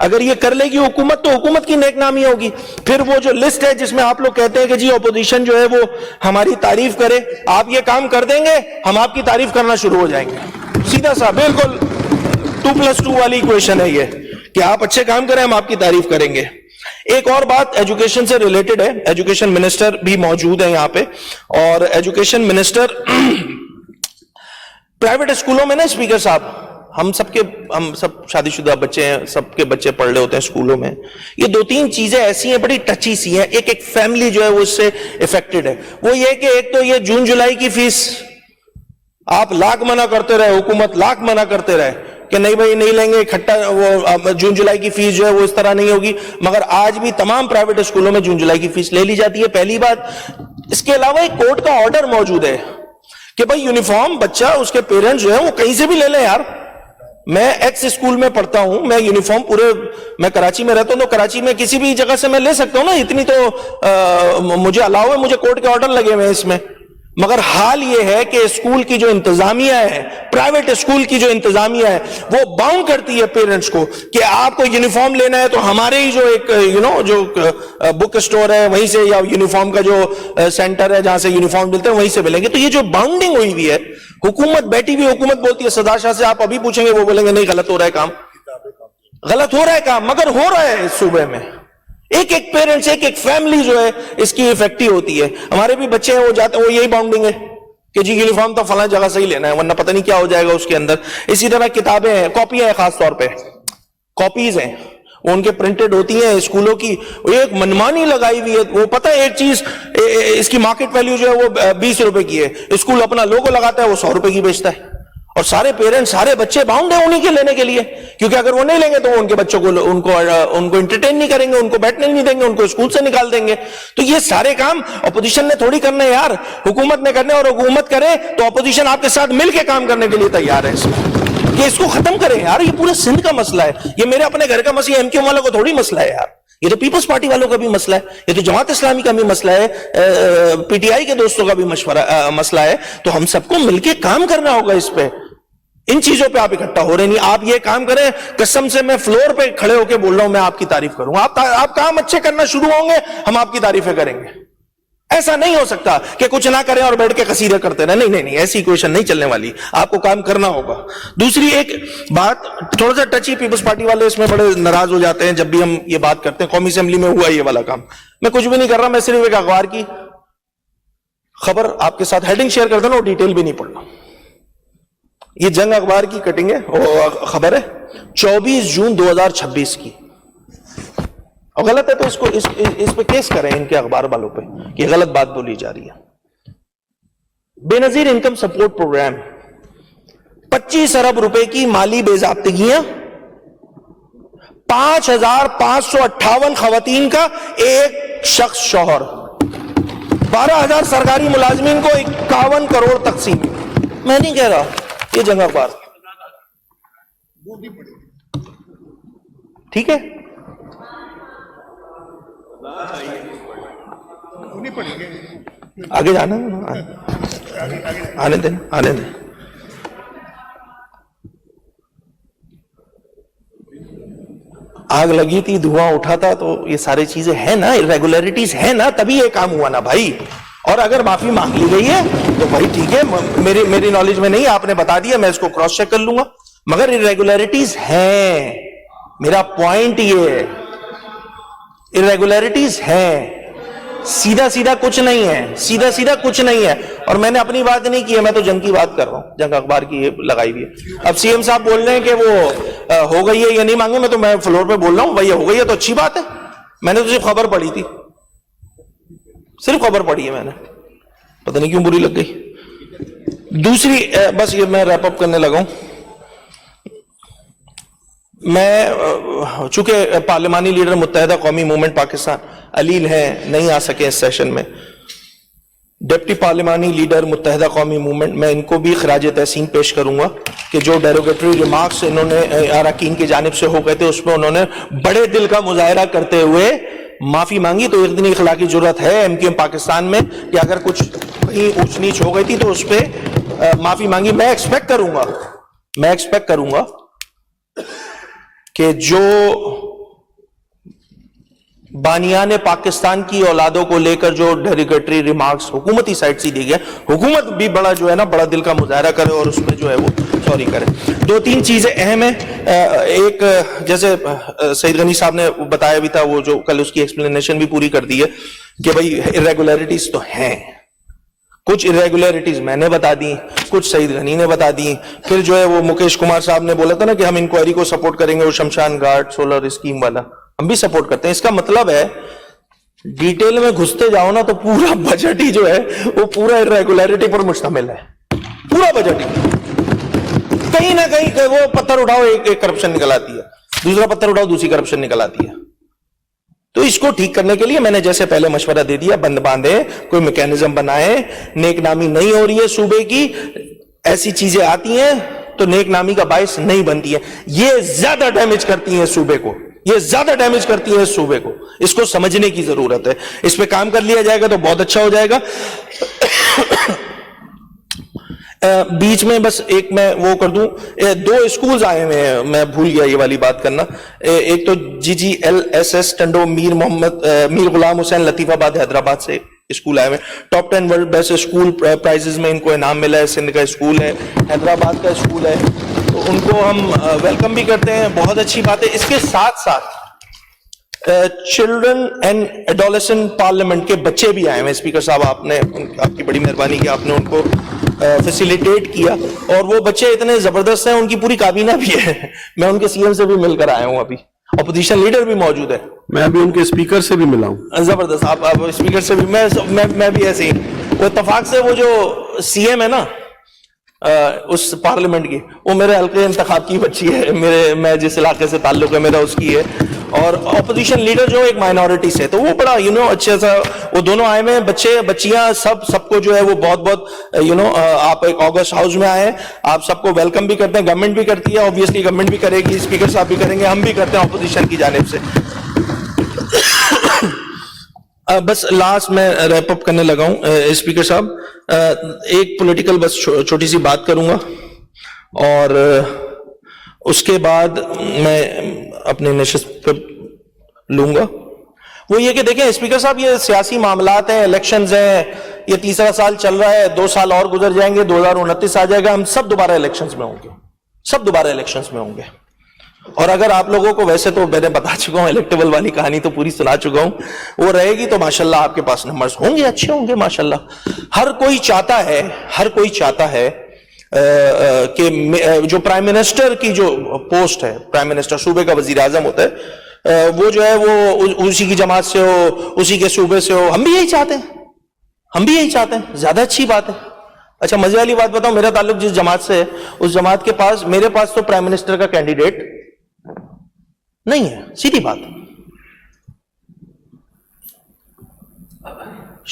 Speaker 1: اگر یہ کر لے گی حکومت تو حکومت کی نیک نامی ہوگی. پھر وہ جو لسٹ ہے جس میں آپ لوگ کہتے ہیں کہ جی اپوزیشن جو ہے وہ ہماری تعریف کرے, آپ یہ کام کر دیں گے ہم آپ کی تعریف کرنا شروع ہو جائیں گے. سیدھا سا بالکل 2+2 والی ایکویشن ہے یہ کہ آپ اچھے کام کریں ہم آپ کی تعریف کریں گے. ایک اور بات ایجوکیشن سے ریلیٹڈ ہے, ایجوکیشن منسٹر بھی موجود ہے یہاں پہ, اور ایجوکیشن منسٹر پرائیویٹ اسکولوں میں نا اسپیکر صاحب, ہم سب شادی شدہ بچے ہیں, سب کے بچے پڑھ رہے ہوتے ہیں اسکولوں میں, یہ 2-3 چیزیں ایسی ہیں بڑی ٹچی سی ہیں, ایک فیملی جو ہے وہ اس سے افیکٹڈ ہے. وہ یہ کہ ایک تو یہ جون جولائی کی فیس آپ لاکھ منع کرتے رہے, حکومت لاکھ منع کرتے رہے کہ نہیں بھائی نہیں لیں گے اکٹھا, وہ جون جولائی کی فیس جو ہے وہ اس طرح نہیں ہوگی, مگر آج بھی تمام پرائیویٹ اسکولوں میں جون جولائی کی فیس لے لی جاتی ہے. پہلی بات, اس کے علاوہ ایک کورٹ کا آرڈر موجود ہے کہ بھائی یونیفارم بچہ اس کے پیرنٹس جو ہیں وہ کہیں سے بھی لے لیں یار. میں ایکس اسکول میں پڑھتا ہوں, میں یونیفارم پورے, میں کراچی میں رہتا ہوں تو کراچی میں کسی بھی جگہ سے میں لے سکتا ہوں نا, اتنی تو مجھے الاؤ ہے, مجھے کورٹ کے آرڈر لگے ہوئے ہیں اس میں. مگر حال یہ ہے کہ اسکول کی جو انتظامیہ ہے, پرائیویٹ اسکول کی جو انتظامیہ ہے, وہ باؤنڈ کرتی ہے پیرنٹس کو کہ آپ کو یونیفارم لینا ہے تو ہمارے ہی جو ایک جو بک اسٹور ہے وہیں سے, یا یونیفارم کا جو سینٹر ہے جہاں سے یونیفارم ملتے ہیں وہیں سے ملیں گے. تو یہ جو باؤنڈنگ ہوئی ہوئی ہے, حکومت بیٹھی ہوئی حکومت بولتی ہے, سردار شاہ سے آپ ابھی پوچھیں گے وہ بولیں گے نہیں غلط ہو رہا ہے کام, غلط ہو رہا ہے کام, مگر ہو رہا ہے اس صوبے میں. ایک پیرنٹس, ایک فیملی جو ہے اس کی افیکٹی ہوتی ہے. ہمارے بھی بچے ہیں وہ جاتے ہیں, وہ یہی باؤنڈنگ ہے کہ جی یونیفارم تو فلاں جگہ سے ہی لینا ہے ورنہ پتہ نہیں کیا ہو جائے گا اس کے اندر. اسی طرح کتابیں ہیں, کاپیاں ہیں, خاص طور پہ کاپیز ہیں, وہ ان کے پرنٹڈ ہوتی ہیں اسکولوں کی, ایک منمانی لگائی ہوئی ہے. وہ پتہ ہے ایک چیز, اس کی مارکیٹ ویلیو جو ہے وہ 20 روپے کی ہے, اسکول اپنا لوگو لگاتا ہے وہ 100 روپے کی بیچتا ہے, اور سارے پیرنٹس سارے بچے باؤنڈ ہیں انہیں کے لینے کے لیے, کیونکہ اگر وہ نہیں لیں گے تو وہ ان کے بچوں کو ان کو انٹرٹین نہیں کریں گے, ان کو بیٹھنے نہیں دیں گے, ان کو اسکول سے نکال دیں گے. تو یہ سارے کام اپوزیشن نے تھوڑی کرنے یار, حکومت نے کرنے, اور حکومت کرے تو اپوزیشن آپ کے ساتھ مل کے کام کرنے کے لیے تیار ہے. کہ اس کو ختم کریں یار, یہ پورے سندھ کا مسئلہ ہے, یہ میرے اپنے گھر کا مسئلہ, ایم کیو والوں کو تھوڑی مسئلہ ہے یار, یہ تو پیپلز پارٹی والوں کا بھی مسئلہ ہے, یہ تو جماعت اسلامی کا بھی مسئلہ ہے, پی ٹی آئی کے دوستوں کا بھی مسئلہ ہے. تو ہم سب کو مل کے کام کرنا ہوگا اس پہ. ان چیزوں پہ آپ اکٹھا ہو رہے نہیں. آپ یہ کام کریں, قسم سے میں فلور پہ کھڑے ہو کے بول رہا ہوں, میں آپ کی تعریف کروں. آپ کام اچھے کرنا شروع ہوں گے, ہم آپ کی تعریفیں کریں گے. ایسا نہیں ہو سکتا کہ کچھ نہ کریں اور بیٹھ کے قصیدے کرتے رہیں. نہیں, ایسی ایکویشن نہیں چلنے والی. آپ کو کام کرنا ہوگا. دوسری ایک بات تھوڑا سا ٹچی, پیپلز پارٹی والے اس میں بڑے ناراض ہو جاتے ہیں جب بھی ہم یہ بات کرتے ہیں. قومی اسمبلی میں ہوا یہ والا کام, میں کچھ بھی نہیں کر رہا, میں صرف ایک اخبار کی خبر آپ کے ساتھ ہیڈنگ شیئر کرتا ہوں اور ڈیٹیل بھی نہیں پڑھ رہا. یہ جنگ اخبار کی کٹنگ ہے, خبر ہے 24 جون 2026 کی. اور غلط ہے تو اس پہ کیس کریں ان کے اخبار والوں پہ کہ غلط بات بولی جا رہی ہے. بے نظیر انکم سپورٹ پروگرام, 25 ارب روپے کی مالی بے ضابطگیاں, 5558 خواتین کا ایک شخص شوہر, 12,000 سرکاری ملازمین کو 51 کروڑ تقسیم. میں نہیں کہہ رہا, یہ جنگ اخبار. ٹھیک ہے, آگے جانا, آنے دیں. آگ لگی تھی, دھواں اٹھا تھا, تو یہ ساری چیزیں ہیں نا, ریگولیرٹیز ہیں نا, تبھی یہ کام ہوا نا بھائی. اور اگر معافی مانگ لی گئی ہے تو بھائی ٹھیک ہے, میری نالج میں نہیں, آپ نے بتا دیا, میں اس کو کراس چیک کر لوں گا. مگر irregularities ہیں, میرا پوائنٹ یہ ہے, irregularities ہیں, سیدھا کچھ نہیں ہے, سیدھا کچھ نہیں ہے. اور میں نے اپنی بات نہیں کی ہے, میں تو جنگ کی بات کر رہا ہوں, جنگ اخبار کی لگائی ہوئی ہے. اب سی ایم صاحب بول رہے ہیں کہ وہ ہو گئی ہے یا نہیں مانگے, میں تو میں فلور پہ بول رہا ہوں بھائی ہو گئی ہے تو اچھی بات ہے. میں نے تو صرف خبر پڑھی تھی, صرف خبر پڑھی ہے میں نے, پتہ نہیں کیوں بری لگ گئی. دوسری بس یہ میں ریپ اپ کرنے لگا ہوں. میں چونکہ پارلیمانی لیڈر متحدہ قومی موومنٹ پاکستان علیل ہیں, نہیں آ سکے اس سیشن میں, ڈپٹی پارلیمانی لیڈر متحدہ قومی موومنٹ, میں ان کو بھی خراج تحسین پیش کروں گا کہ جو ڈیروگیٹری ریمارکس انہوں نے اراکین کی جانب سے ہو گئے تھے, اس میں انہوں نے بڑے دل کا مظاہرہ کرتے ہوئے معافی مانگی. تو اتنی اخلاقی ضرورت ہے ایم کیو ایم پاکستان میں کہ اگر کچھ کہیں اونچ نیچ ہو گئی تھی تو اس پہ معافی مانگی. میں ایکسپیکٹ کروں گا کہ جو بانیان پاکستان کی اولادوں کو لے کر جو ڈیریگیٹری ریمارکس حکومتی سائٹ سے دی گیا، حکومت بھی بڑا جو ہے نا بڑا دل کا مظاہرہ کرے اور اس میں جو ہے وہ سوری کرے. دو تین چیزیں اہم ہیں. ایک جیسے سعید غنی صاحب نے بتایا بھی تھا، وہ جو کل اس کی ایکسپلینیشن بھی پوری کر دی ہے کہ بھئی ارریگولیرٹیز تو ہیں، کچھ ارریگولیرٹیز میں نے بتا دی، کچھ سعید غنی نے بتا دی. پھر جو ہے وہ مکیش کمار صاحب نے بولا تھا نا کہ ہم انکوائری کو سپورٹ کریں گے، وہ شمشان گھاٹ سولر اسکیم والا ہم بھی سپورٹ کرتے ہیں. اس کا مطلب ہے ڈیٹیل میں گھستے جاؤ نا تو پورا بجٹ ہی جو ہے وہ پورا ارریگولیرٹی پر مشتمل ہے، پورا بجٹ ہی. کہیں نہ کہیں وہ پتھر اٹھاؤ ایک کرپشن نکل آتی ہے، دوسرا پتھر اٹھاؤ دوسری کرپشن نکل آتی ہے. تو اس کو ٹھیک کرنے کے لیے میں نے جیسے پہلے مشورہ دے دیا، بند باندھے، کوئی میکینزم بنائے. نیک نامی نہیں ہو رہی ہے صوبے کی، ایسی چیزیں آتی ہیں تو نیک نامی کا باعث نہیں بنتی ہے. یہ زیادہ ڈیمیج کرتی ہیں صوبے کو، یہ زیادہ ڈیمیج کرتی ہے صوبے کو. اس کو سمجھنے کی ضرورت ہے. اس پہ کام کر لیا جائے گا تو بہت اچھا ہو جائے گا. بیچ میں بس ایک میں وہ کر دوں، دو اسکولز آئے ہوئے ہیں، میں بھول گیا یہ والی بات کرنا. ایک تو GGLSS ٹنڈو میر غلام حسین لطیف آباد حیدرآباد سے اسکول آئے ہوئے. Top 10 world best school prizes میں ان کو انعام ملا ہے. سندھ کا اسکول ہے، حیدرآباد کا اسکول ہے، تو ان کو ہم ویلکم بھی کرتے ہیں. بہت اچھی بات ہے. اس کے ساتھ ساتھ چلڈرن اینڈ ایڈولسنٹ پارلیمنٹ کے بچے بھی آئے ہیں. اسپیکر صاحب آپ کی بڑی مہربانی کہ آپ نے ان کو فیسیلیٹیٹ کیا، اور وہ بچے اتنے زبردست ہیں، ان کی پوری کابینہ بھی ہے. میں ان کے CM سے بھی مل کر آیا ہوں، ابھی اپوزیشن لیڈر بھی موجود ہے.
Speaker 2: میں ابھی ان کے اسپیکر سے بھی ملا ہوں.
Speaker 1: زبردست. آپ اسپیکر سے بھی، میں بھی ایسے ہی. وہ اتفاق سے وہ جو CM ہے نا اس پارلیمنٹ کی، وہ میرے حلقے انتخاب کی بچی ہے، میں جس علاقے سے تعلق ہے میرا اس کی ہے. اور اپوزیشن لیڈر جو ایک مائنورٹی سے، تو وہ بڑا اچھا سا وہ دونوں آئے ہوئے ہیں. بچے بچیاں سب کو جو ہے وہ بہت بہت آپ ایک آگسٹ ہاؤس میں آئے، آپ سب کو ویلکم بھی کرتے ہیں. گورنمنٹ بھی کرتی ہے، obviously گورنمنٹ بھی کرے گی، اسپیکر صاحب بھی کریں گے، ہم بھی کرتے ہیں اپوزیشن کی جانب سے. بس لاسٹ میں ریپ اپ کرنے لگا ہوں. اسپیکر صاحب ایک پولیٹیکل بس چھوٹی سی بات کروں گا، اور اس کے بعد میں اپنی نشست پہ لوں گا. وہ یہ کہ دیکھیں اسپیکر صاحب، یہ سیاسی معاملات ہیں، الیکشنز ہیں، یہ تیسرا سال چل رہا ہے، 2 سال اور گزر جائیں گے، 2029 آ جائے گا، ہم سب دوبارہ الیکشنز میں ہوں گے، سب دوبارہ الیکشنز میں ہوں گے. اور اگر آپ لوگوں کو، ویسے تو میں نے بتا چکا ہوں، الیکٹیبل والی کہانی تو پوری سنا چکا ہوں، وہ رہے گی تو ماشاءاللہ آپ کے پاس نمبرز ہوں گے، اچھے ہوں گے ماشاءاللہ. ہر کوئی چاہتا ہے کہ جو پرائم منسٹر کی جو پوسٹ ہے، پرائم منسٹر صوبے کا وزیر اعظم ہوتا ہے، وہ جو ہے وہ اسی کی جماعت سے ہو، اسی کے صوبے سے ہو. ہم بھی یہی چاہتے ہیں، زیادہ اچھی بات ہے. اچھا مزے والی بات بتاؤں، میرا تعلق جس جماعت سے ہے، اس جماعت کے پاس، میرے پاس تو پرائم منسٹر کا کینڈیڈیٹ نہیں ہے، سیدھی بات.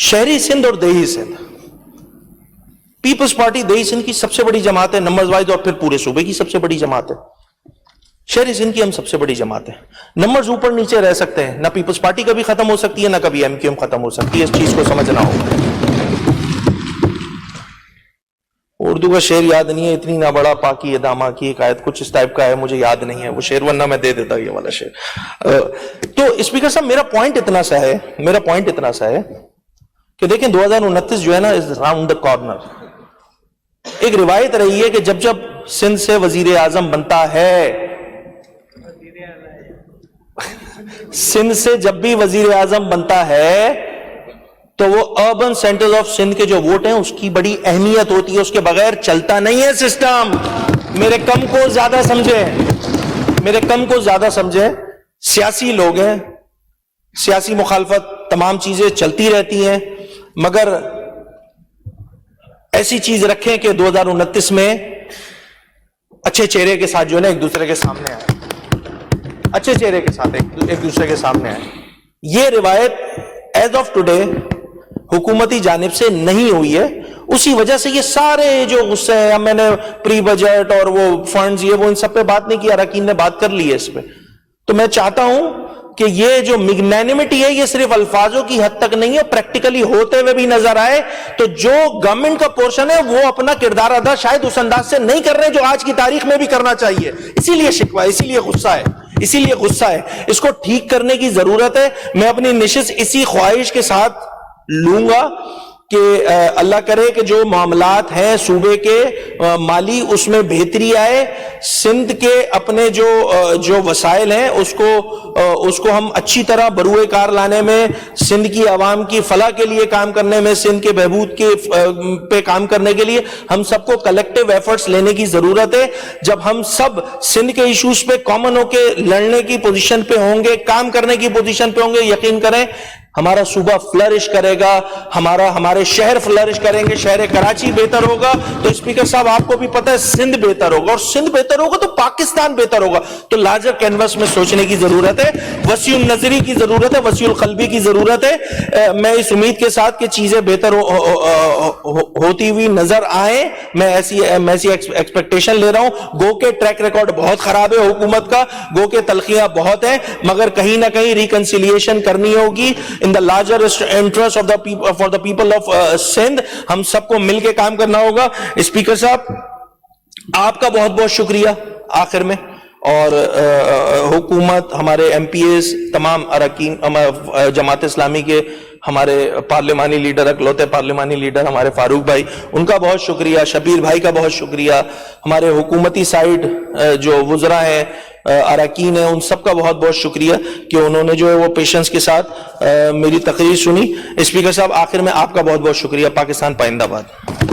Speaker 1: شہری سندھ اور دیہی سندھ، پیپلز پارٹی دیہی سندھ کی سب سے بڑی جماعت ہے نمبرز وائز، اور پھر پورے صوبے کی سب سے بڑی جماعت ہے. شہری سندھ کی ہم سب سے بڑی جماعت ہے. نمبرز اوپر نیچے رہ سکتے ہیں، نہ پیپلز پارٹی کبھی ختم ہو سکتی ہے، نہ کبھی MQM ختم ہو سکتی ہے. اس چیز کو سمجھنا ہوگا. اردو کا شعر یاد نہیں ہے، اتنی نہ بڑا پاکی ادامہ کی ایک آیت، کچھ اس ٹائپ کا ہے، مجھے یاد نہیں ہے وہ شعر، ورنہ میں دے دیتا یہ والا شعر. تو اسپیکر صاحب میرا پوائنٹ اتنا سا ہے کہ دیکھیں 2029 جو ہے نا از راؤنڈ دا کارنر. ایک روایت رہی ہے کہ جب سندھ سے وزیر اعظم بنتا ہے، سندھ سے جب بھی وزیر اعظم بنتا ہے تو وہ اربن سینٹرز آف سندھ کے جو ووٹ ہیں اس کی بڑی اہمیت ہوتی ہے، اس کے بغیر چلتا نہیں ہے سسٹم. میرے کم کو زیادہ سمجھیں. سیاسی لوگ ہیں، سیاسی مخالفت، تمام چیزیں چلتی رہتی ہیں، مگر ایسی چیز رکھیں کہ 2029 میں اچھے چہرے کے ساتھ جو ہے نا ایک دوسرے کے سامنے آئے، اچھے چہرے کے ساتھ ایک دوسرے کے سامنے آئے. یہ روایت ایز آف ٹوڈے حکومتی جانب سے نہیں ہوئی ہے. اسی وجہ سے یہ سارے جو غصے ہیں، اب میں نے پری بجٹ اور وہ فنڈز، یہ وہ ان سب پہ بات نہیں کی، اراکین نے بات کر لی ہے اس پہ. تو میں چاہتا ہوں کہ یہ جو میگنینمٹی ہے یہ صرف الفاظوں کی حد تک نہیں ہے، پریکٹیکلی ہوتے ہوئے بھی نظر آئے. تو جو گورنمنٹ کا پورشن ہے وہ اپنا کردار ادا شاید اس انداز سے نہیں کر رہے جو آج کی تاریخ میں بھی کرنا چاہیے. اسی لیے شکوہ ہے، اسی لیے غصہ ہے. اسی لیے غصہ ہے. اس کو ٹھیک کرنے کی ضرورت ہے. میں اپنی نشست اسی خواہش کے ساتھ لوں گا کہ اللہ کرے کہ جو معاملات ہیں صوبے کے مالی اس میں بہتری آئے. سندھ کے اپنے جو وسائل ہیں اس کو ہم اچھی طرح بروئے کار لانے میں، سندھ کی عوام کی فلاح کے لیے کام کرنے میں، سندھ کے بہبود کے پہ کام کرنے کے لیے ہم سب کو کلیکٹیو ایفرٹس لینے کی ضرورت ہے. جب ہم سب سندھ کے ایشوز پہ کامن ہو کے لڑنے کی پوزیشن پہ ہوں گے، کام کرنے کی پوزیشن پہ ہوں گے، یقین کریں ہمارا صوبہ فلرش کرے گا، ہمارے شہر فلرش کریں گے، شہر کراچی بہتر ہوگا تو اسپیکر صاحب آپ کو بھی پتہ ہے سندھ بہتر ہوگا، اور سندھ بہتر ہوگا تو پاکستان بہتر ہوگا. تو لارجر کینوس میں سوچنے کی ضرورت ہے، وسیع النظری کی ضرورت ہے، وسیع القلبی کی ضرورت ہے. میں اس امید کے ساتھ کہ چیزیں بہتر ہوتی ہوئی نظر آئیں، میں ایسی ایکسپیکٹیشن لے رہا ہوں. گو کے ٹریک ریکارڈ بہت خراب ہے حکومت کا، گو کے تلخیاں بہت ہیں، مگر کہیں نہ کہیں ریکنسیلیشن کرنی ہوگی in the larger interest of the people, for the people of Sindh. ہم سب کو مل کے کام کرنا ہوگا. اسپیکر صاحب آپ کا بہت بہت شکریہ آخر میں، اور حکومت، ہمارے ایم پی ایز، تمام اراکین جماعت اسلامی کے، ہمارے پارلیمانی لیڈر، اکلوتے پارلیمانی لیڈر ہمارے فاروق بھائی، ان کا بہت شکریہ، شبیر بھائی کا بہت شکریہ، ہمارے حکومتی سائیڈ جو وزراء ہیں، اراکین ہیں، ان سب کا بہت بہت شکریہ کہ انہوں نے جو ہے وہ پیشنس کے ساتھ میری تقریر سنی. اسپیکر صاحب آخر میں آپ کا بہت بہت شکریہ. پاکستان پائندہ باد.